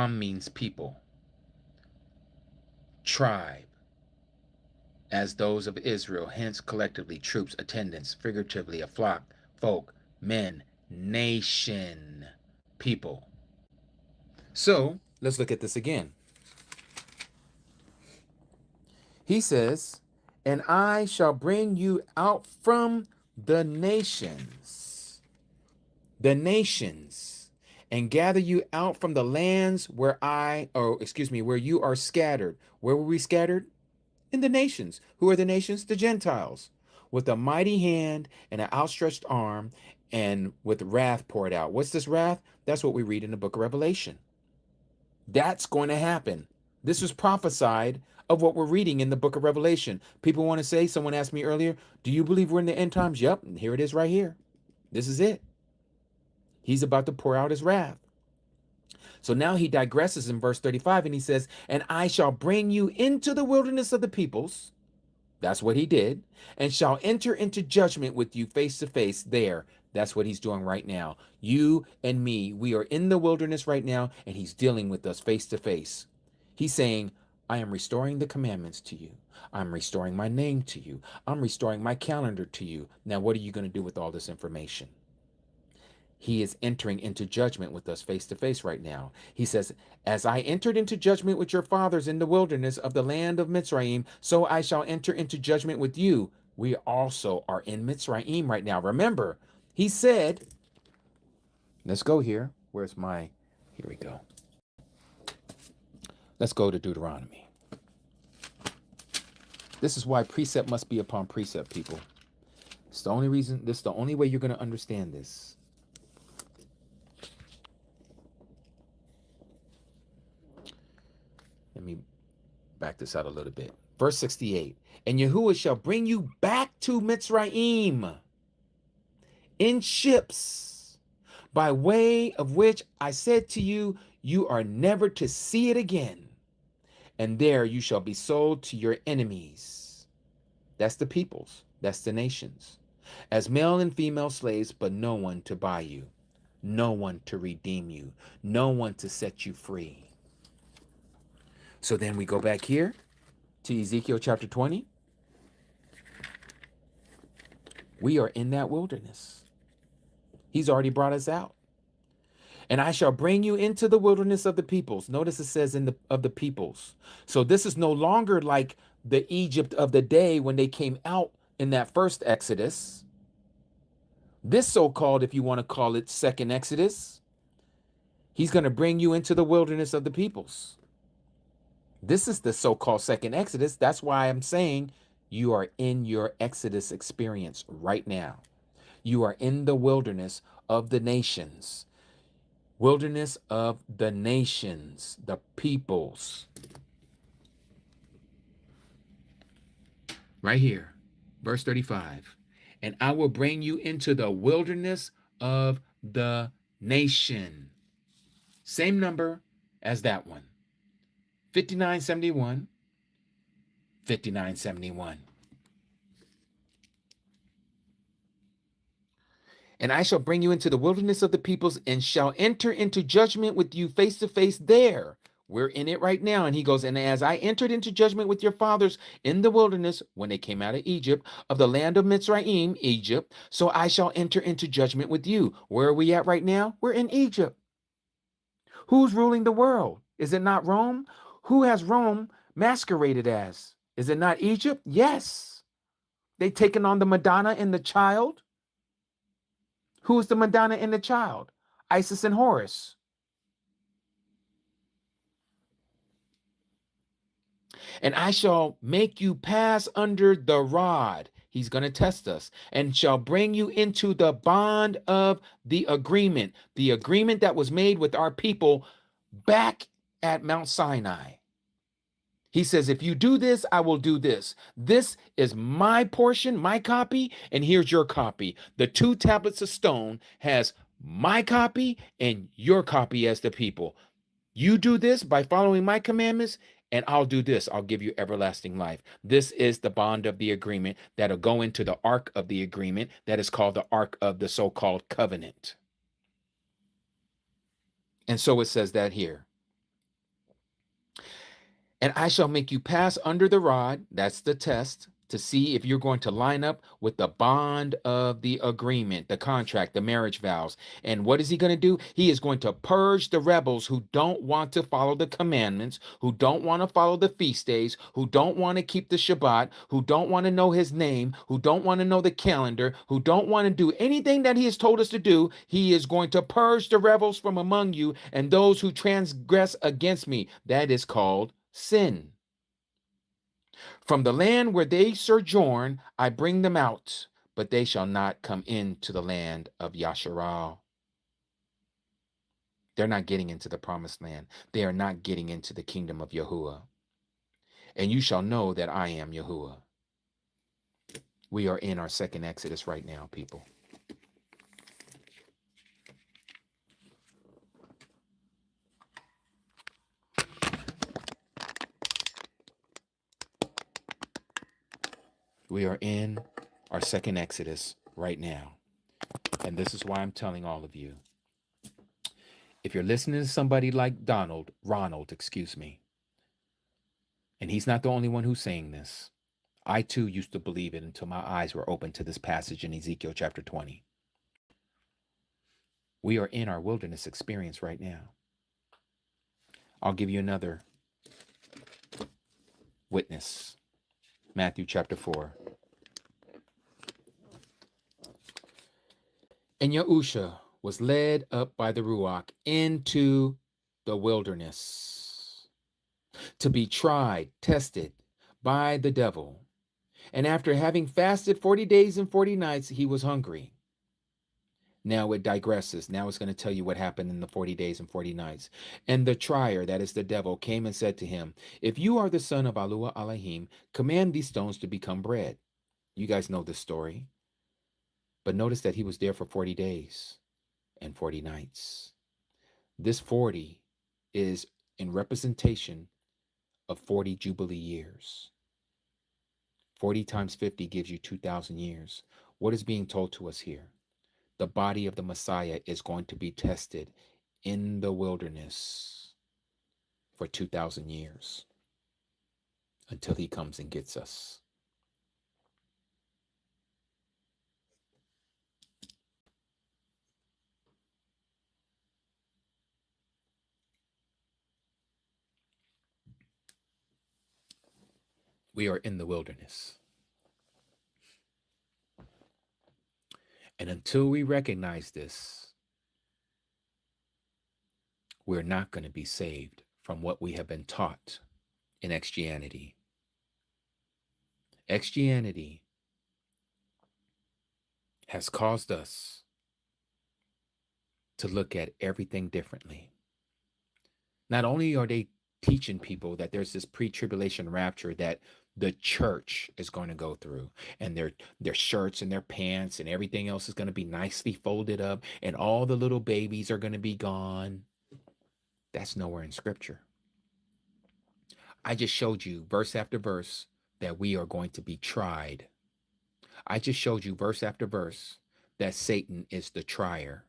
S1: Means people. Tribe. As those of Israel, hence collectively troops, attendants, figuratively a flock, folk, men, nation, people. So let's look at this again. He says, and I shall bring you out from the nations, and gather you out from the lands where where you are scattered. Where were we scattered? In the nations. Who are the nations? The Gentiles. With a mighty hand and an outstretched arm and with wrath poured out. What's this wrath? That's what we read in the book of Revelation. That's going to happen. This was prophesied of what we're reading in the book of Revelation. People want to say, someone asked me earlier, do you believe we're in the end times? Yep, and here it is right here. This is it. He's about to pour out his wrath. So now he digresses in verse 35 and he says, and I shall bring you into the wilderness of the peoples. That's what he did. And shall enter into judgment with you face to face there. That's what he's doing right now. You and me, we are in the wilderness right now, and he's dealing with us face to face. He's saying, I am restoring the commandments to you. I'm restoring my name to you. I'm restoring my calendar to you. Now, what are you going to do with all this information? He is entering into judgment with us face to face right now. He says, as I entered into judgment with your fathers in the wilderness of the land of Mitzrayim, so I shall enter into judgment with you. We also are in Mitzrayim right now. Remember, he said, let's go here. Here we go. Let's go to Deuteronomy. This is why precept must be upon precept, people. It's the only reason, this is the only way you're going to understand this. Let me back this out a little bit. Verse 68. And YaHUsHa shall bring you back to Mitzrayim in ships, by way of which I said to you, you are never to see it again. And there you shall be sold to your enemies. That's the peoples. That's the nations. As male and female slaves, but no one to buy you. No one to redeem you. No one to set you free. So then we go back here to Ezekiel chapter 20. We are in that wilderness. He's already brought us out. And I shall bring you into the wilderness of the peoples. Notice it says of the peoples. So this is no longer like the Egypt of the day when they came out in that first Exodus. This so-called, if you want to call it, second Exodus, he's going to bring you into the wilderness of the peoples. This is the so-called second Exodus. That's why I'm saying you are in your Exodus experience right now. You are in the wilderness of the nations. Wilderness of the nations, the peoples. Right here, verse 35. And I will bring you into the wilderness of the nation. Same number as that one. 5971, 5971. And I shall bring you into the wilderness of the peoples and shall enter into judgment with you face to face there. We're in it right now. And he goes, and as I entered into judgment with your fathers in the wilderness when they came out of Egypt, of the land of Mitzrayim, Egypt, so I shall enter into judgment with you. Where are we at right now? We're in Egypt. Who's ruling the world? Is it not Rome? Who has Rome masqueraded as? Is it not Egypt? Yes. They taken on the Madonna and the child. Who is the Madonna and the child? Isis and Horus. And I shall make you pass under the rod. He's going to test us and shall bring you into the bond of the agreement that was made with our people back at Mount Sinai. He says, if you do this, I will do this. This is my portion, my copy, and here's your copy. The 2 tablets of stone has my copy and your copy as the people. You do this by following my commandments, and I'll do this. I'll give you everlasting life. This is the bond of the agreement that'll go into the ark of the agreement that is called the ark of the so-called covenant. And so it says that here. And I shall make you pass under the rod. That's the test to see if you're going to line up with the bond of the agreement, the contract, the marriage vows. And what is he going to do? He is going to purge the rebels who don't want to follow the commandments, who don't want to follow the feast days, who don't want to keep the Shabbat, who don't want to know his name, who don't want to know the calendar, who don't want to do anything that he has told us to do. He is going to purge the rebels from among you and those who transgress against me. That is called sin. From the land where they sojourn, I bring them out, but they shall not come into the land of Yasharal. They're not getting into the promised land. They are not getting into the kingdom of Yahuwah. And you shall know that I am Yahuwah. We are in our second Exodus right now, people. We are in our second Exodus right now. And this is why I'm telling all of you. If you're listening to somebody like Ronald, and he's not the only one who's saying this. I too used to believe it until my eyes were open to this passage in Ezekiel chapter 20. We are in our wilderness experience right now. I'll give you another witness. Matthew chapter 4. And YaHUsHa was led up by the Ruach into the wilderness to be tried, tested by the devil. And after having fasted 40 days and 40 nights, he was hungry. Now it digresses. Now it's going to tell you what happened in the 40 days and 40 nights. And the trier, that is the devil, came and said to him, if you are the son of Alua Elohim, command these stones to become bread. You guys know this story. But notice that he was there for 40 days and 40 nights. This 40 is in representation of 40 Jubilee years. 40 times 50 gives you 2,000 years. What is being told to us here? The body of the Messiah is going to be tested in the wilderness for 2,000 years until he comes and gets us. We are in the wilderness. And until we recognize this, we're not going to be saved from what we have been taught in Christianity. Christianity has caused us to look at everything differently. Not only are they teaching people that there's this pre-tribulation rapture that the church is going to go through, and their shirts and their pants and everything else is going to be nicely folded up, and all the little babies are going to be gone. That's nowhere in scripture. I just showed you verse after verse that we are going to be tried. I just showed you verse after verse that Satan is the trier.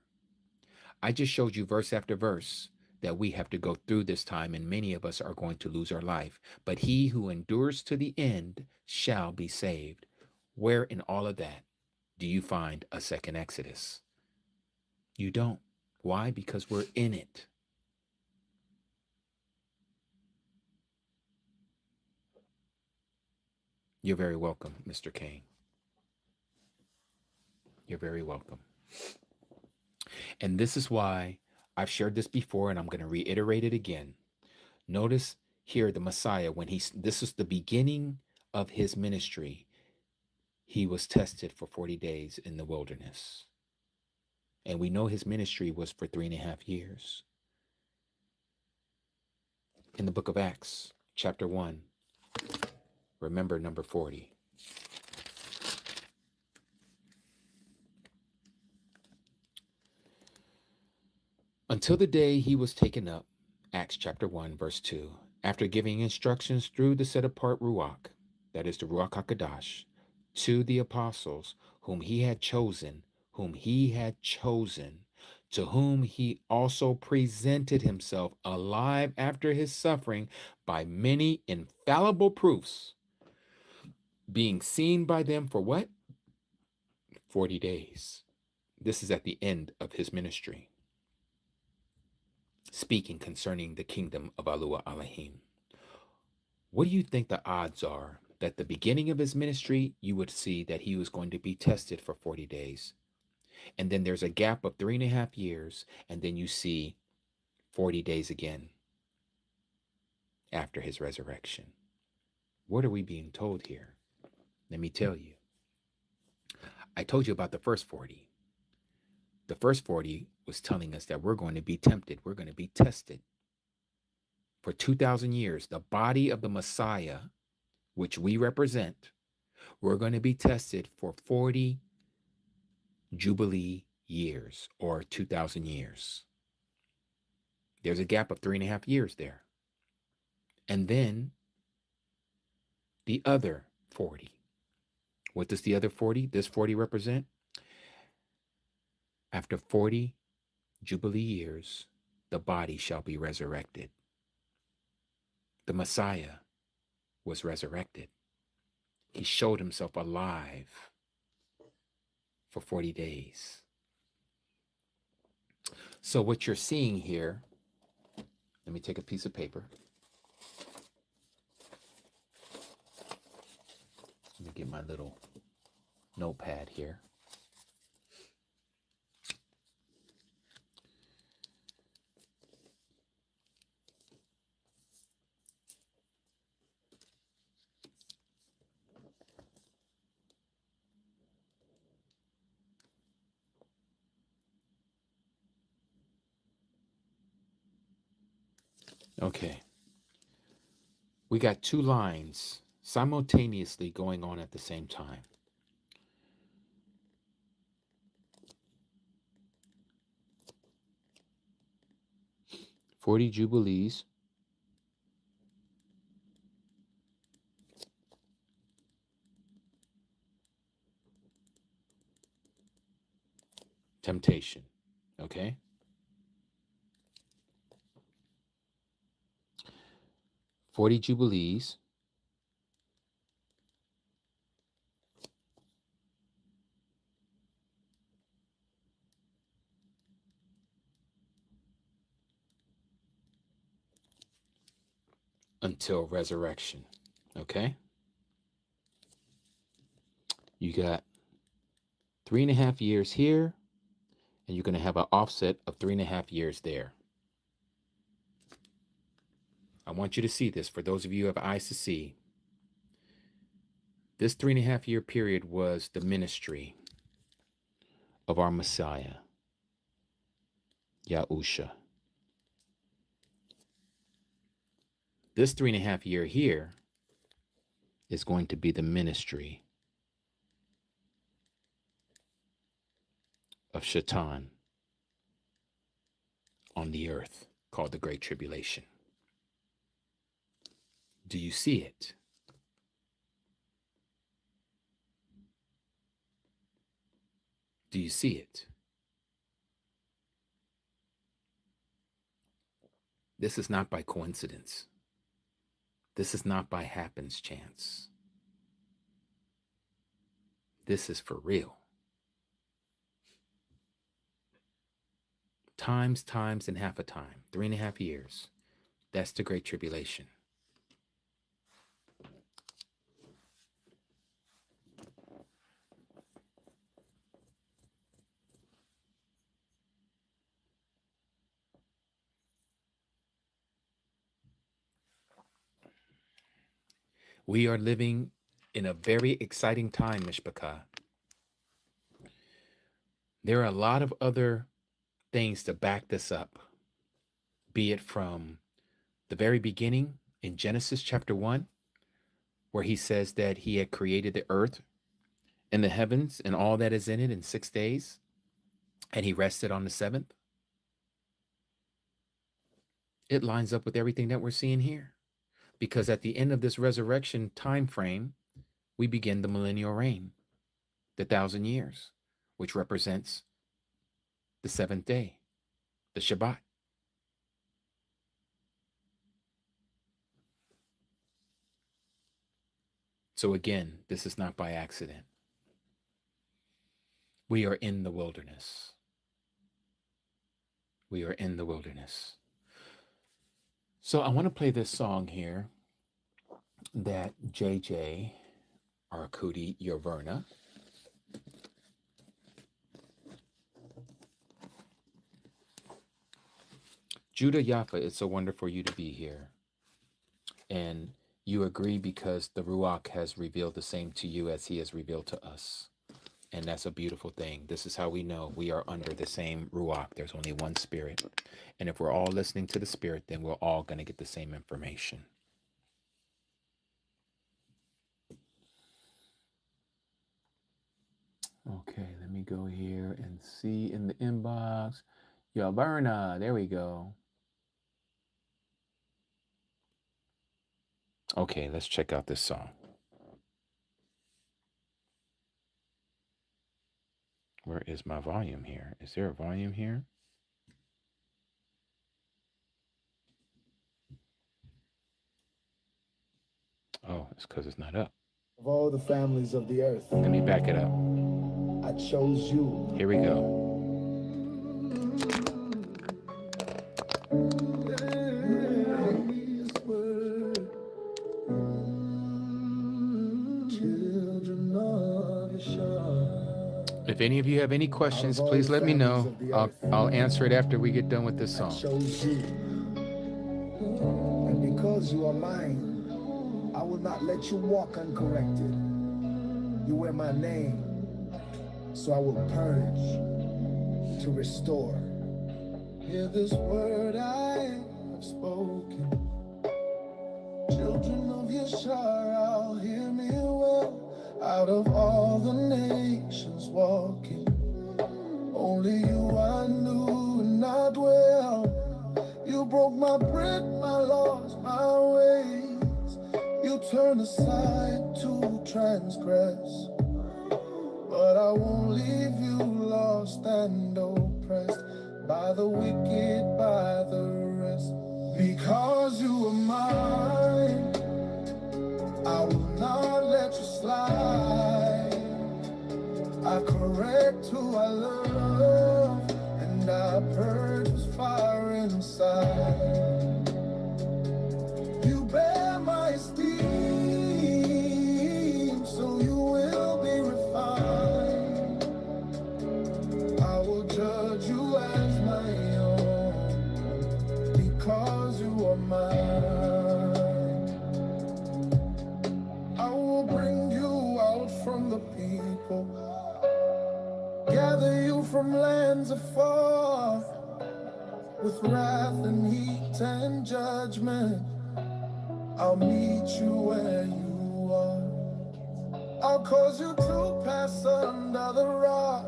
S1: I just showed you verse after verse that we have to go through this time, and many of us are going to lose our life. But he who endures to the end shall be saved. Where in all of that do you find a second Exodus? You don't. Why? Because we're in it. You're very welcome, Mr. Kane. You're very welcome. And this is why I've shared this before, and I'm going to reiterate it again. Notice here the Messiah, this is the beginning of his ministry, he was tested for 40 days in the wilderness. And we know his ministry was for 3.5 years. In the book of Acts, chapter 1, remember number 40. Until the day he was taken up, Acts chapter 1, verse 2, after giving instructions through the set-apart Ruach, that is the Ruach HaKodesh, to the apostles whom he had chosen, to whom he also presented himself alive after his suffering by many infallible proofs, being seen by them for what? 40 days. This is at the end of his ministry, speaking concerning the kingdom of Yahuwah Elohim. What do you think the odds are that the beginning of his ministry, you would see that he was going to be tested for 40 days? And then there's a gap of 3.5 years, and then you see 40 days again after his resurrection. What are we being told here? Let me tell you. I told you about the first 40. The first 40 was telling us that we're going to be tempted. We're going to be tested. For 2,000 years, the body of the Messiah, which we represent, we're going to be tested for 40 Jubilee years, or 2,000 years. There's a gap of 3.5 years there. And then the other 40. What does the other 40, this 40 represent? After 40 Jubilee years, the body shall be resurrected. The Messiah was resurrected. He showed himself alive for 40 days. So what you're seeing here, let me take a piece of paper. Let me get my little notepad here. Okay. We got two lines simultaneously going on at the same time. "40 Jubilees, temptation." Okay? 40 Jubilees, until resurrection. Okay? You got 3.5 years here, and you're going to have an offset of 3.5 years there. I want you to see this. For those of you who have eyes to see, this 3.5-year period was the ministry of our Messiah, YaHUsHa. This 3.5 year here is going to be the ministry of Shaitan on the earth, called the Great Tribulation. Do you see it? Do you see it? This is not by coincidence. This is not by happenstance. This is for real. Times, and half a time. 3.5 years. That's the Great Tribulation. We are living in a very exciting time, Mishpachah. There are a lot of other things to back this up, be it from the very beginning in Genesis chapter 1, where he says that he had created the earth and the heavens and all that is in it in 6 days, and he rested on the seventh. It lines up with everything that we're seeing here, because at the end of this resurrection time frame, we begin the millennial reign, the 1,000 years, which represents the seventh day, the Shabbat. So again, this is not by accident. We are in the wilderness. We are in the wilderness. So I want to play this song here that JJ Arkudi Yoverna Judah Yaffa, it's so wonderful for you to be here. And you agree because the Ruach has revealed the same to you as he has revealed to us. And that's a beautiful thing. This is how we know we are under the same Ruach. There's only one spirit. And if we're all listening to the spirit, then we're all going to get the same information. Okay, let me go here and see in the inbox. Yoverna, there we go. Okay, let's check out this song. Where is my volume here? Is there a volume here? Oh, it's because it's not up.
S3: Of all the families of the earth,
S1: let me back it up.
S3: I chose you.
S1: Here we go. If any of you have any questions, please let me know. I'll answer it after we get done with this song.
S3: I chose you. And because you are mine, I will not let you walk uncorrected. You wear my name, so I will purge to restore. Hear this word I have spoken. Children of YaHUsHa, hear me well. Out of all the nations walking, only you I knew and not well. You broke my bread, my laws, my ways. You turned aside to transgress. But I won't leave you lost and oppressed by the wicked, by the rest. Because you are mine, I will not let you slide. I correct who I love, and I purge what's fire inside. You bear my esteem, so you will be refined. I will judge you as my own, because you are are mine. I will bring you out from the people, gather you from lands afar. With wrath and heat and judgment, I'll meet you where you are. I'll cause you to pass under the rock,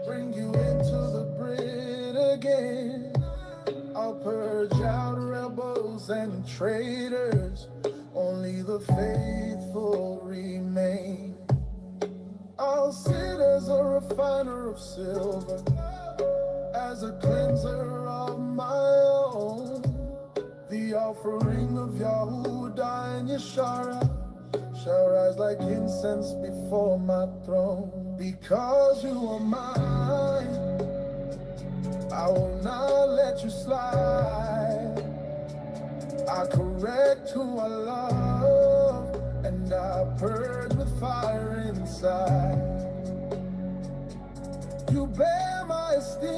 S3: bring you into the bread again. I'll purge out rebels and traitors, only the faithful remain. I'll sit as a refiner of silver, as a cleanser of my own. The offering of YaHUsHa and YaHUsHa shall rise like incense before my throne. Because you are mine, I will not let you slide. I correct who I love, and I purge with fire inside. You bear my esteem,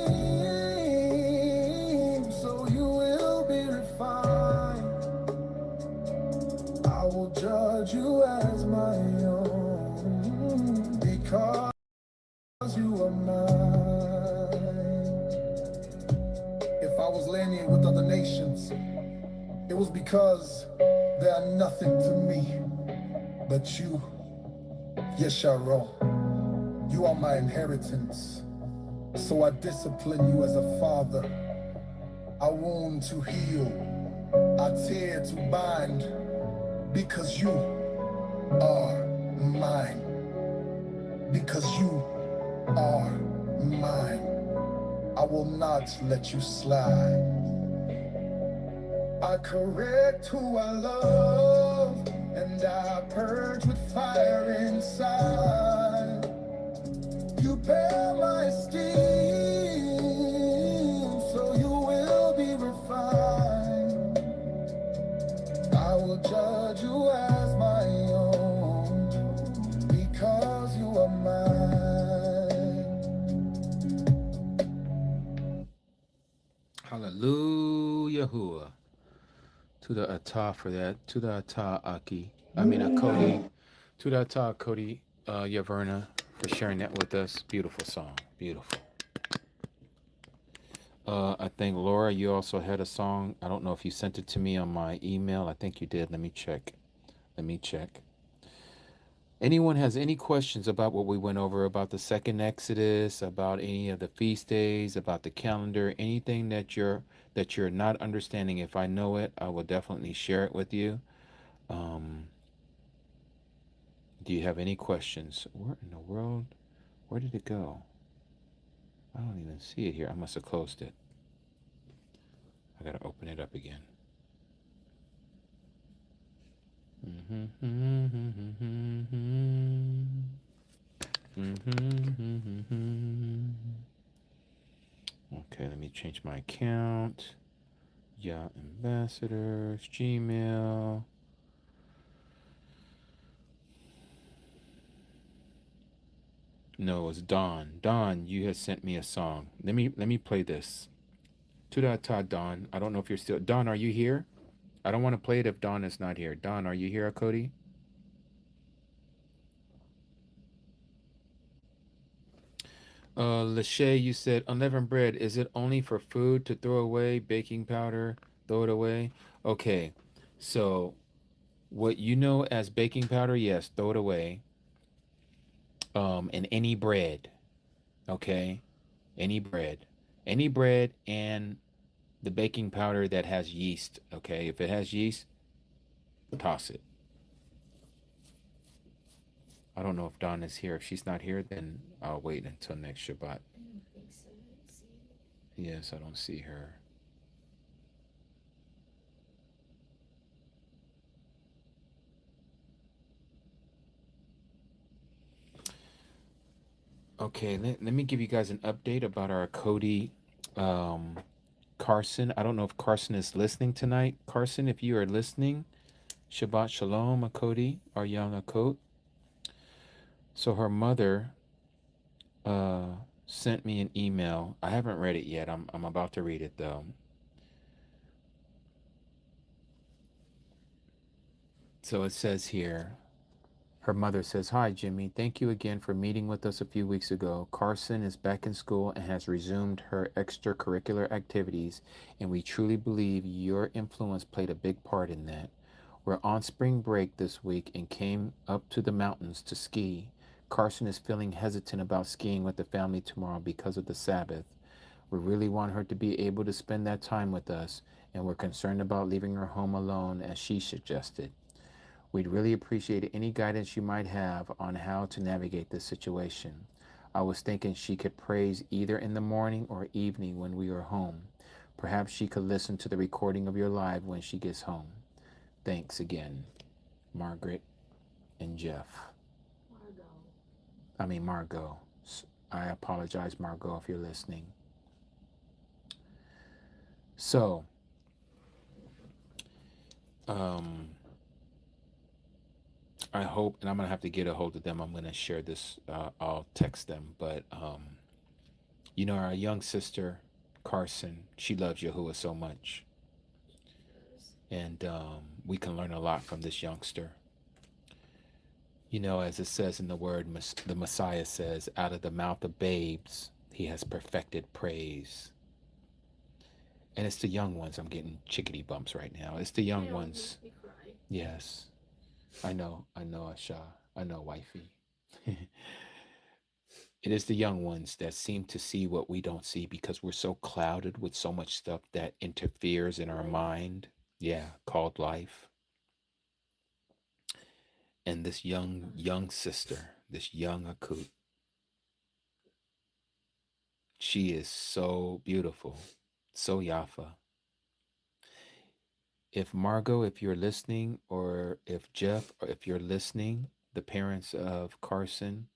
S3: so you will be refined. I will judge you as my own, because you are mine. If I was landing with other nations, it was because they are nothing to me. But you, YaHUsHa, you are my inheritance. So I discipline you as a father. I wound to heal, I tear to bind, because you are mine. Because you are mine. I will not let you slide. I correct who I love, and I purge with fire inside. You bear my esteem, so you will be refined. I will judge you as my own, because you are mine.
S1: Hallelujah. To the Ata for that. To the Ata Aki. I mean, Cody. To the Ata Cody Yaverna for sharing that with us. Beautiful song. Beautiful. I think Laura, you also had a song. I don't know if you sent it to me on my email. I think you did. Let me check. Anyone has any questions about what we went over about the second Exodus, about any of the feast days, about the calendar, anything that you're not understanding? If I know it, I will definitely share it with you. Do you have any questions? Where in the world? Where did it go? I don't even see it here. I must have closed it. I gotta open it up again. Okay, let me change my account. YaH Ambassadors, Gmail. No, it's Don. Don, you had sent me a song. Let me play this. Tudata Don. I don't know if you're still Don, are you here? I don't want to play it if Don is not here. Don, are you here, Cody? Lachey, you said unleavened bread. Is it only for food to throw away? Baking powder, throw it away? Okay. So what you know as baking powder, yes, throw it away. And any bread. Okay. Any bread. Any bread and the baking powder that has yeast. Okay. If it has yeast, toss it. I don't know if Dawn is here. If she's not here, then I'll wait until next Shabbat.
S2: I don't think so. Let's see.
S1: Yes, I don't see her. Okay, let me give you guys an update about our Cody Carson. I don't know if Carson is listening tonight. Carson, if you are listening, Shabbat Shalom, Cody, our young Akot. So her mother sent me an email. I haven't read it yet. I'm about to read it though. So it says here, her mother says, "Hi, Jimmy. Thank you again for meeting with us a few weeks ago. Carson is back in school and has resumed her extracurricular activities, and we truly believe your influence played a big part in that. We're on spring break this week and came up to the mountains to ski. Carson is feeling hesitant about skiing with the family tomorrow because of the Sabbath. We really want her to be able to spend that time with us, and we're concerned about leaving her home alone as she suggested. We'd really appreciate any guidance you might have on how to navigate this situation. I was thinking she could praise either in the morning or evening when we are home. Perhaps she could listen to the recording of your live when she gets home. Thanks again, Margaret and Jeff.
S2: Margot.
S1: I mean, Margot. I apologize, Margot, if you're listening. So, um, I hope, and I'm gonna have to get a hold of them. I'm gonna share this. I'll text them. But our young sister, Carson, she loves Yahuwah so much,
S2: Yes.
S1: and we can learn a lot from this youngster. As it says in the word, the Messiah says, "Out of the mouth of babes, he has perfected praise." And it's the young ones. I'm getting chickadee bumps right now. It's the young
S2: Ew,
S1: ones.
S2: makes me cry.
S1: Yes, I know, Asha. I know, wifey. It is the young ones that seem to see what we don't see because we're so clouded with so much stuff that interferes in our
S2: Life.
S1: mind. Yeah, called life. And this young sister, this young Akut, she is so beautiful, so Yafa. If Margot, if you're listening, or if Jeff, or if you're listening, the parents of Carson,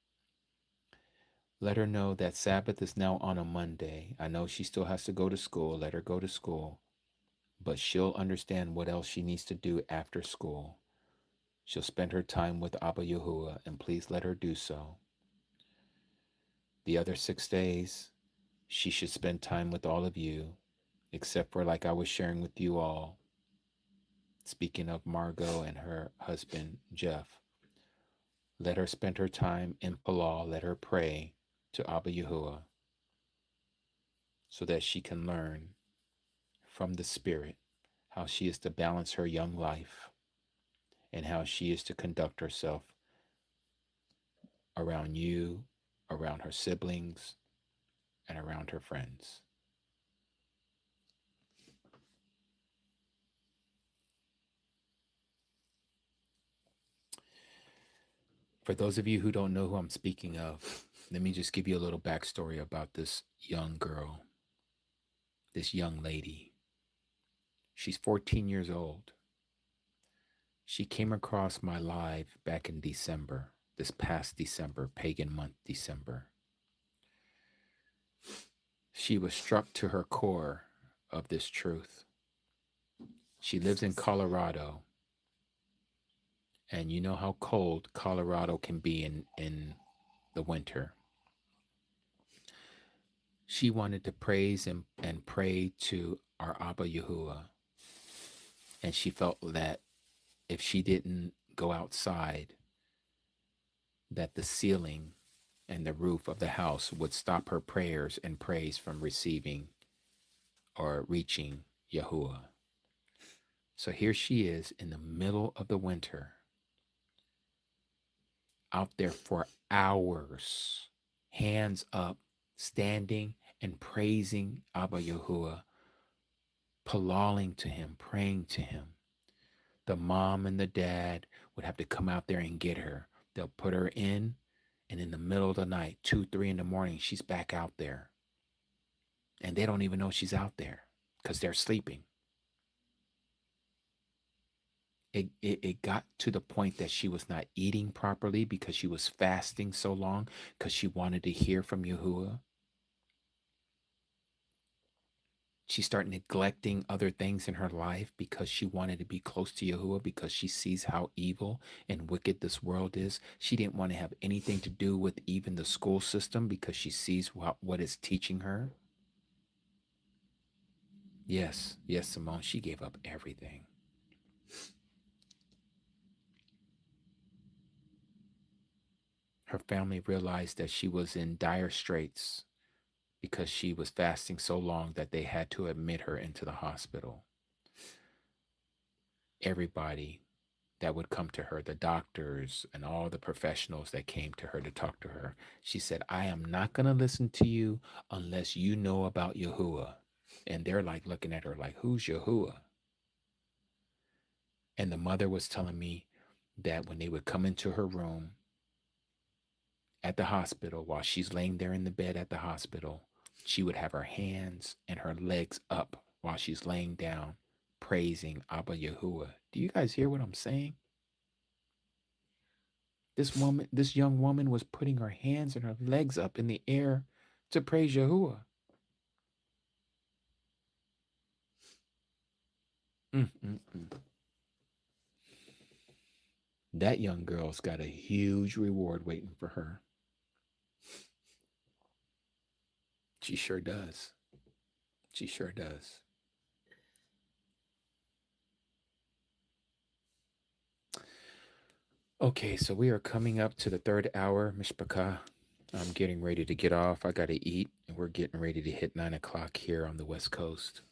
S1: let her know that Sabbath is now on a Monday. I know she still has to go to school. Let her go to school. But she'll understand what else she needs to do after school. She'll spend her time with Abba Yahuwah, and please let her do so. The other 6 days, she should spend time with all of you, except for, like I was sharing with you all, speaking of Margot and her husband, Jeff. Let her spend her time in Palal. Let her pray to Abba Yahuwah so that she can learn from the Spirit how she is to balance her young life and how she is to conduct herself around you, around her siblings, and around her friends. For those of you who don't know who I'm speaking of, let me just give you a little backstory about this young girl, this young lady. She's 14 years old. She came across my live back in December, this past December, pagan month December. She was struck to her core of this truth. She lives in Colorado, and you know how cold Colorado can be in the winter. She wanted to praise and pray to our Abba Yahuwah, and she felt that if she didn't go outside, that the ceiling and the roof of the house would stop her prayers and praise from receiving or reaching Yahuwah. So here she is in the middle of the winter, out there for hours, hands up, standing and praising Abba Yahuwah, palaling to him, praying to him. The mom and the dad would have to come out there and get her. They'll put her in, and in the middle of the night, 2, 3 in the morning, she's back out there. And they don't even know she's out there because they're sleeping. It got to the point that she was not eating properly because she was fasting so long because she wanted to hear from Yahuwah. She started neglecting other things in her life because she wanted to be close to Yahuwah, because she sees how evil and wicked this world is. She didn't want to have anything to do with even the school system because she sees what it's teaching her. Yes, Simone, she gave up everything. her family realized that she was in dire straits because she was fasting so long that they had to admit her into the hospital. Everybody that would come to her, the doctors and all the professionals that came to her to talk to her, she said, I am not going to listen to you unless you know about YaHUsHa. And they're like looking at her like, who's YaHUsHa? And the mother was telling me that when they would come into her room at the hospital, while she's laying there in the bed at the hospital, she would have her hands and her legs up while she's laying down, praising Abba YaHUsHa. Do you guys hear what I'm saying? This young woman was putting her hands and her legs up in the air to praise YaHUsHa. Mm-mm-mm. That young girl's got a huge reward waiting for her. She sure does. She sure does. Okay, so we are coming up to the third hour, Mishpaka. I'm getting ready to get off. I got to eat, and we're getting ready to hit 9 o'clock here on the West Coast.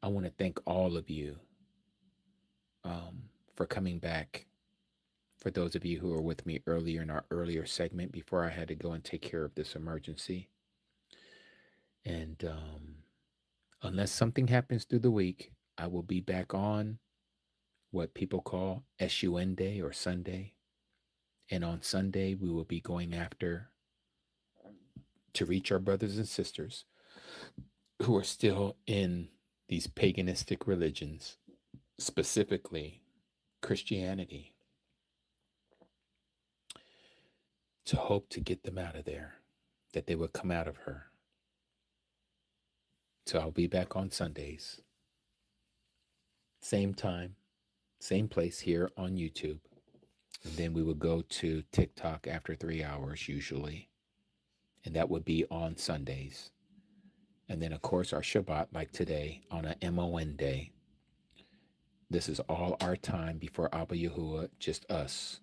S1: I want to thank all of you for coming back. For those of you who were with me earlier in our earlier segment before I had to go and take care of this emergency. And unless something happens through the week, I will be back on what people call SUN Day or Sunday. And on Sunday, we will be going after to reach our brothers and sisters who are still in these paganistic religions, specifically Christianity, to hope to get them out of there, that they would come out of her. So I'll be back on Sundays. Same time, same place here on YouTube. And then we would go to TikTok after 3 hours usually. And that would be on Sundays. And then, of course, our Shabbat, like today, on a MON day. This is all our time before Abba YaHUsHa, just us.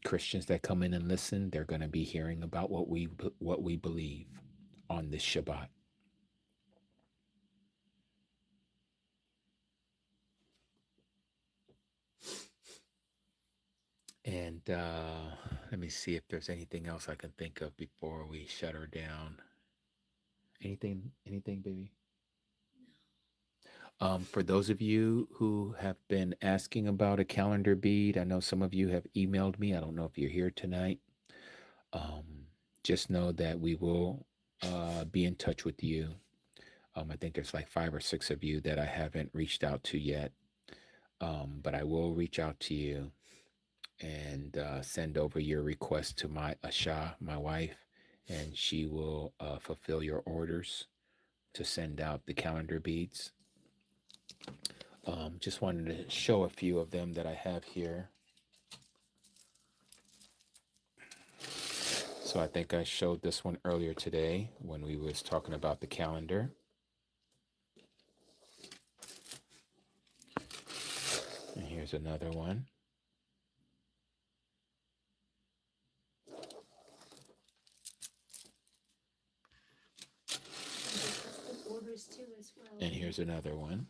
S1: Christians that come in and listen, they're going to be hearing about what we believe on this Shabbat. And let me see if there's anything else I can think of before we shut her down. Anything, baby? For those of you who have been asking about a calendar bead, I know some of you have emailed me. I don't know if you're here tonight. Just know that we will be in touch with you. I think there's like 5 or 6 of you that I haven't reached out to yet. But I will reach out to you and send over your request to my YaHUsHa, my wife, and she will fulfill your orders to send out the calendar beads. Just wanted to show a few of them that I have here. So I think I showed this one earlier today when we was talking about the calendar. And here's another one.
S2: Orders too as well.
S1: And here's another one.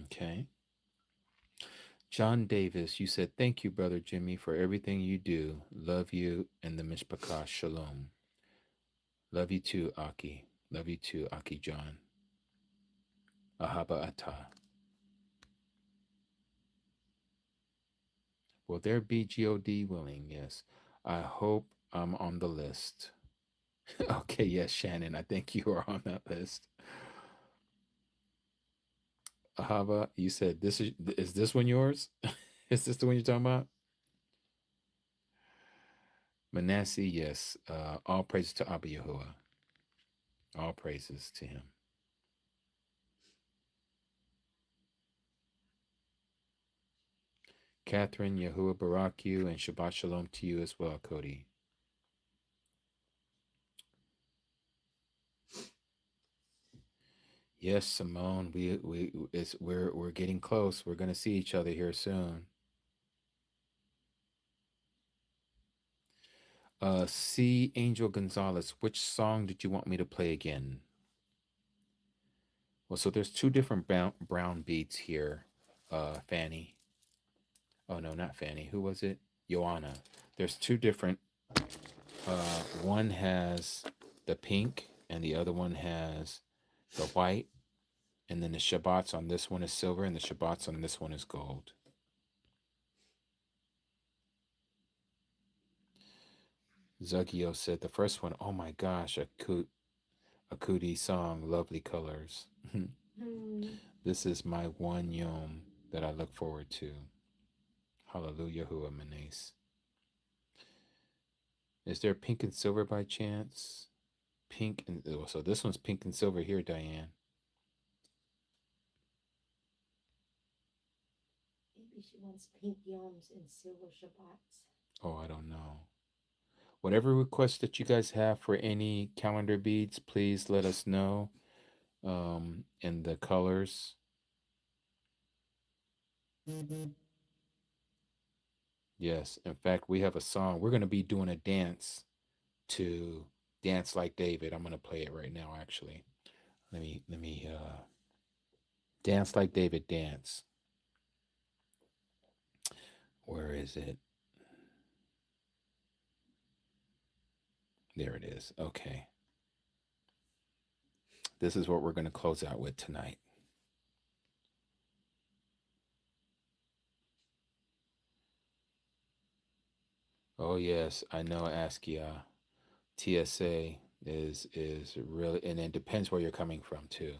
S1: Okay. John Davis, you said, thank you, Brother Jimmy, for everything you do. Love you and the Mishpachah Shalom. Love you too, Aki. Love you too, Aki John. Ahaba Atah. Will there be God willing? Yes. I hope I'm on the list. Okay, yes, Shannon, I think you are on that list. Ahava, you said this is this one yours? Is this the one you're talking about? Manasseh, yes. All praises to Abba YaHUsHa. All praises to him. Catherine, Yahuwah Barak you, and Shabbat Shalom to you as well, Cody. Yes, Simone, we're getting close. We're gonna see each other here soon. C. Angel Gonzalez, which song did you want me to play again? Well, so there's two different brown beats here, Fanny. Oh no, not Fanny. Who was it? Joanna. There's two different. One has the pink, and the other one has the white. And then the Shabbats on this one is silver, and the Shabbats on this one is gold. Zugio said the first one, oh my gosh, a cootie song, lovely colors. This is my one yom that I look forward to. Hallelujah, Huamanes. Is there pink and silver by chance? Pink and so this one's pink and silver here, Diane.
S2: Maybe she wants pink yoms and silver Shabbats.
S1: Oh, I don't know. Whatever requests that you guys have for any calendar beads, please let us know. And the colors. Yes, in fact, we have a song. We're going to be doing a dance to Dance Like David. I'm going to play it right now, actually. Let me Dance Like David dance. Where is it? There it is. Okay. This is what we're going to close out with tonight. Oh yes, I know Askia. TSA is really, and it depends where you're coming from too.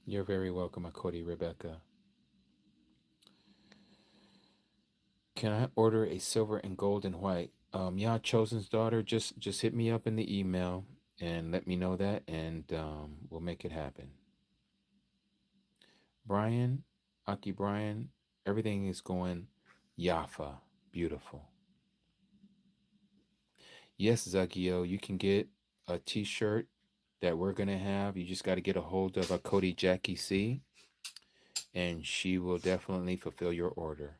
S1: You're very welcome, Akodi Rebecca. Can I order a silver and gold and white? Yeah, Chosen's daughter, just hit me up in the email and let me know that, and we'll make it happen. Brian, Aki Brian, everything is going Yafa, beautiful. Yes, Zagio, you can get a T-shirt that we're gonna have. You just got to get a hold of a Cody Jackie C, and she will definitely fulfill your order.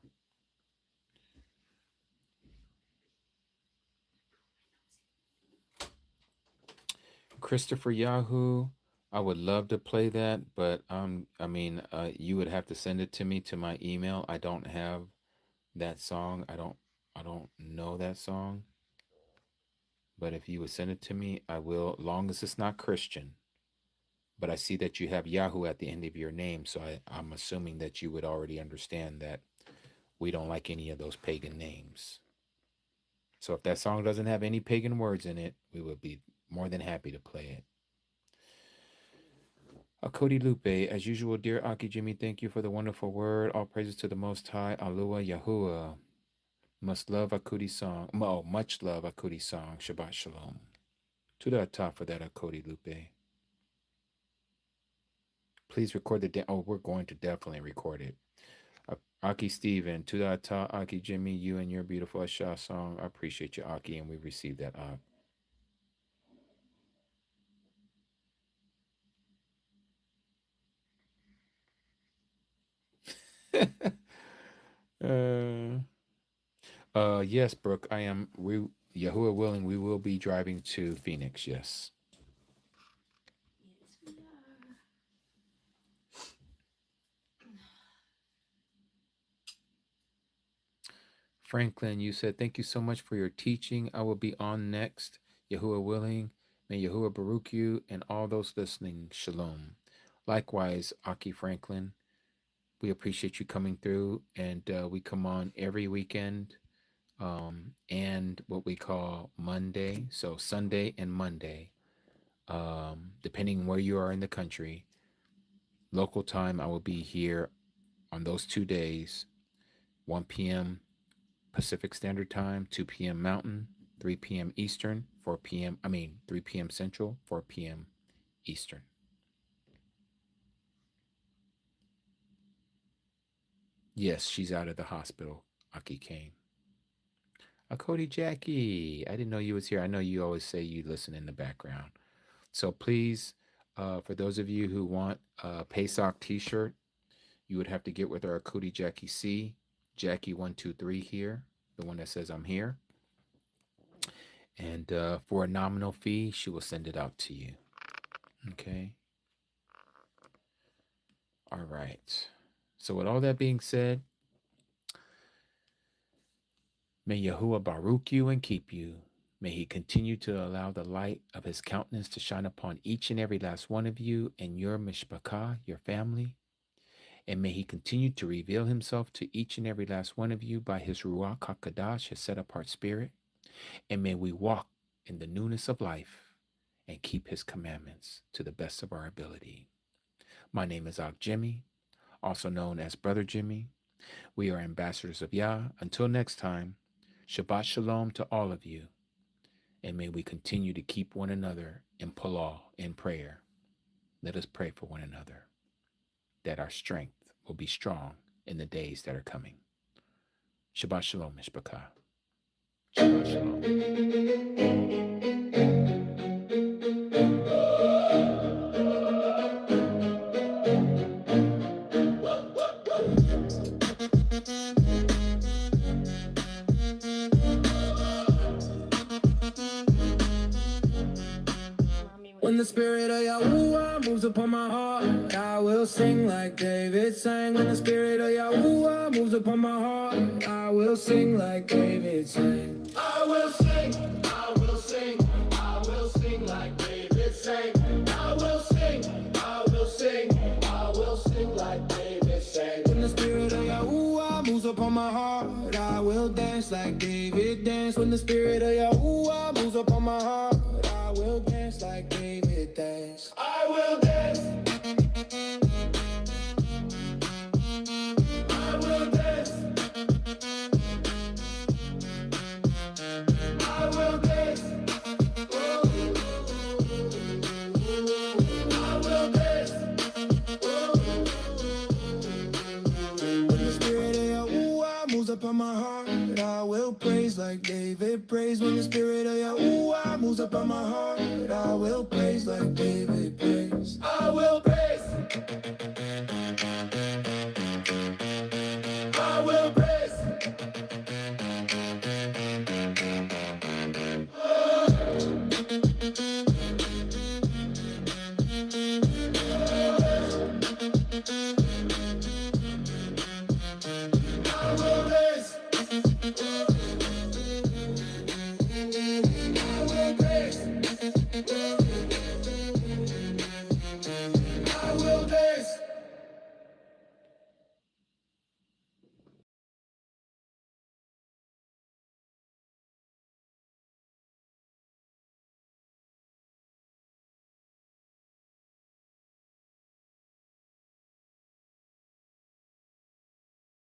S1: Christopher Yahoo, I would love to play that, but you would have to send it to me to my email. I don't have that song. I don't know that song. But if you would send it to me, I will, long as it's not Christian. But I see that you have Yahoo at the end of your name, so I'm assuming that you would already understand that we don't like any of those pagan names. So if that song doesn't have any pagan words in it, we would be more than happy to play it. Cody Lupe, as usual, dear Aki Jimmy, thank you for the wonderful word. All praises to the Most High. Alua Yahuwah. Must love Akudi song. Oh, much love Akudi song. Shabbat Shalom. To the top for that, Cody Lupe. Please record the. Oh, we're going to definitely record it. Aki Steven, to the top, Aki Jimmy, you and your beautiful YaHUsHa song. I appreciate you, Aki, and we received that. Yes, Brooke, I am. Yahuwah willing, we will be driving to Phoenix. Yes.
S2: Yes, we are.
S1: Franklin, you said, thank you so much for your teaching. I will be on next. Yahuwah willing. May Yahuwah Baruch you and all those listening. Shalom. Likewise, Aki Franklin, we appreciate you coming through, and we come on every weekend, and what we call Monday. So Sunday and Monday, depending where you are in the country. Local time, I will be here on those 2 days, 1 p.m. Pacific Standard Time, 2 p.m. Mountain, 3 p.m. Eastern, 3 p.m. Central, 4 p.m. Eastern. Yes, she's out of the hospital, Aki came. Cody Jackie, I didn't know you was here. I know you always say you listen in the background. So please, for those of you who want a Pesach t-shirt, you would have to get with our Cody Jackie C, Jackie123 here, the one that says I'm here. And for a nominal fee, she will send it out to you. Okay. All right. So with all that being said, may Yahuwah baruch you and keep you. May he continue to allow the light of his countenance to shine upon each and every last one of you and your mishpachah, your family. And may he continue to reveal himself to each and every last one of you by his Ruach HaKadosh, his set-apart spirit. And may we walk in the newness of life and keep his commandments to the best of our ability. My name is Og Jimmy, also known as Brother Jimmy. We are ambassadors of Yah. Until next time, Shabbat Shalom to all of you. And may we continue to keep one another in Palal, in prayer. Let us pray for one another, that our strength will be strong in the days that are coming. Shabbat Shalom, Mishpachah. Shabbat Shalom.
S3: When the spirit of YaHUsHa moves upon my heart, I will sing like David sang. When the spirit of YaHUsHa moves upon my heart, I will sing like David sang. I will sing, I will sing, I will sing like David sang. I will sing, I will sing, I will sing like David sang. When the spirit of YaHUsHa moves upon my heart, I will dance like David danced. When the spirit of YaHUsHa moves upon my heart, I will dance like David danced. I will dance. I will dance. I will dance. I will dance. When the spirit of YaHUsHa moves upon my heart, I will praise like David praised. When the spirit of YaHUsHa moves upon my heart, I will praise.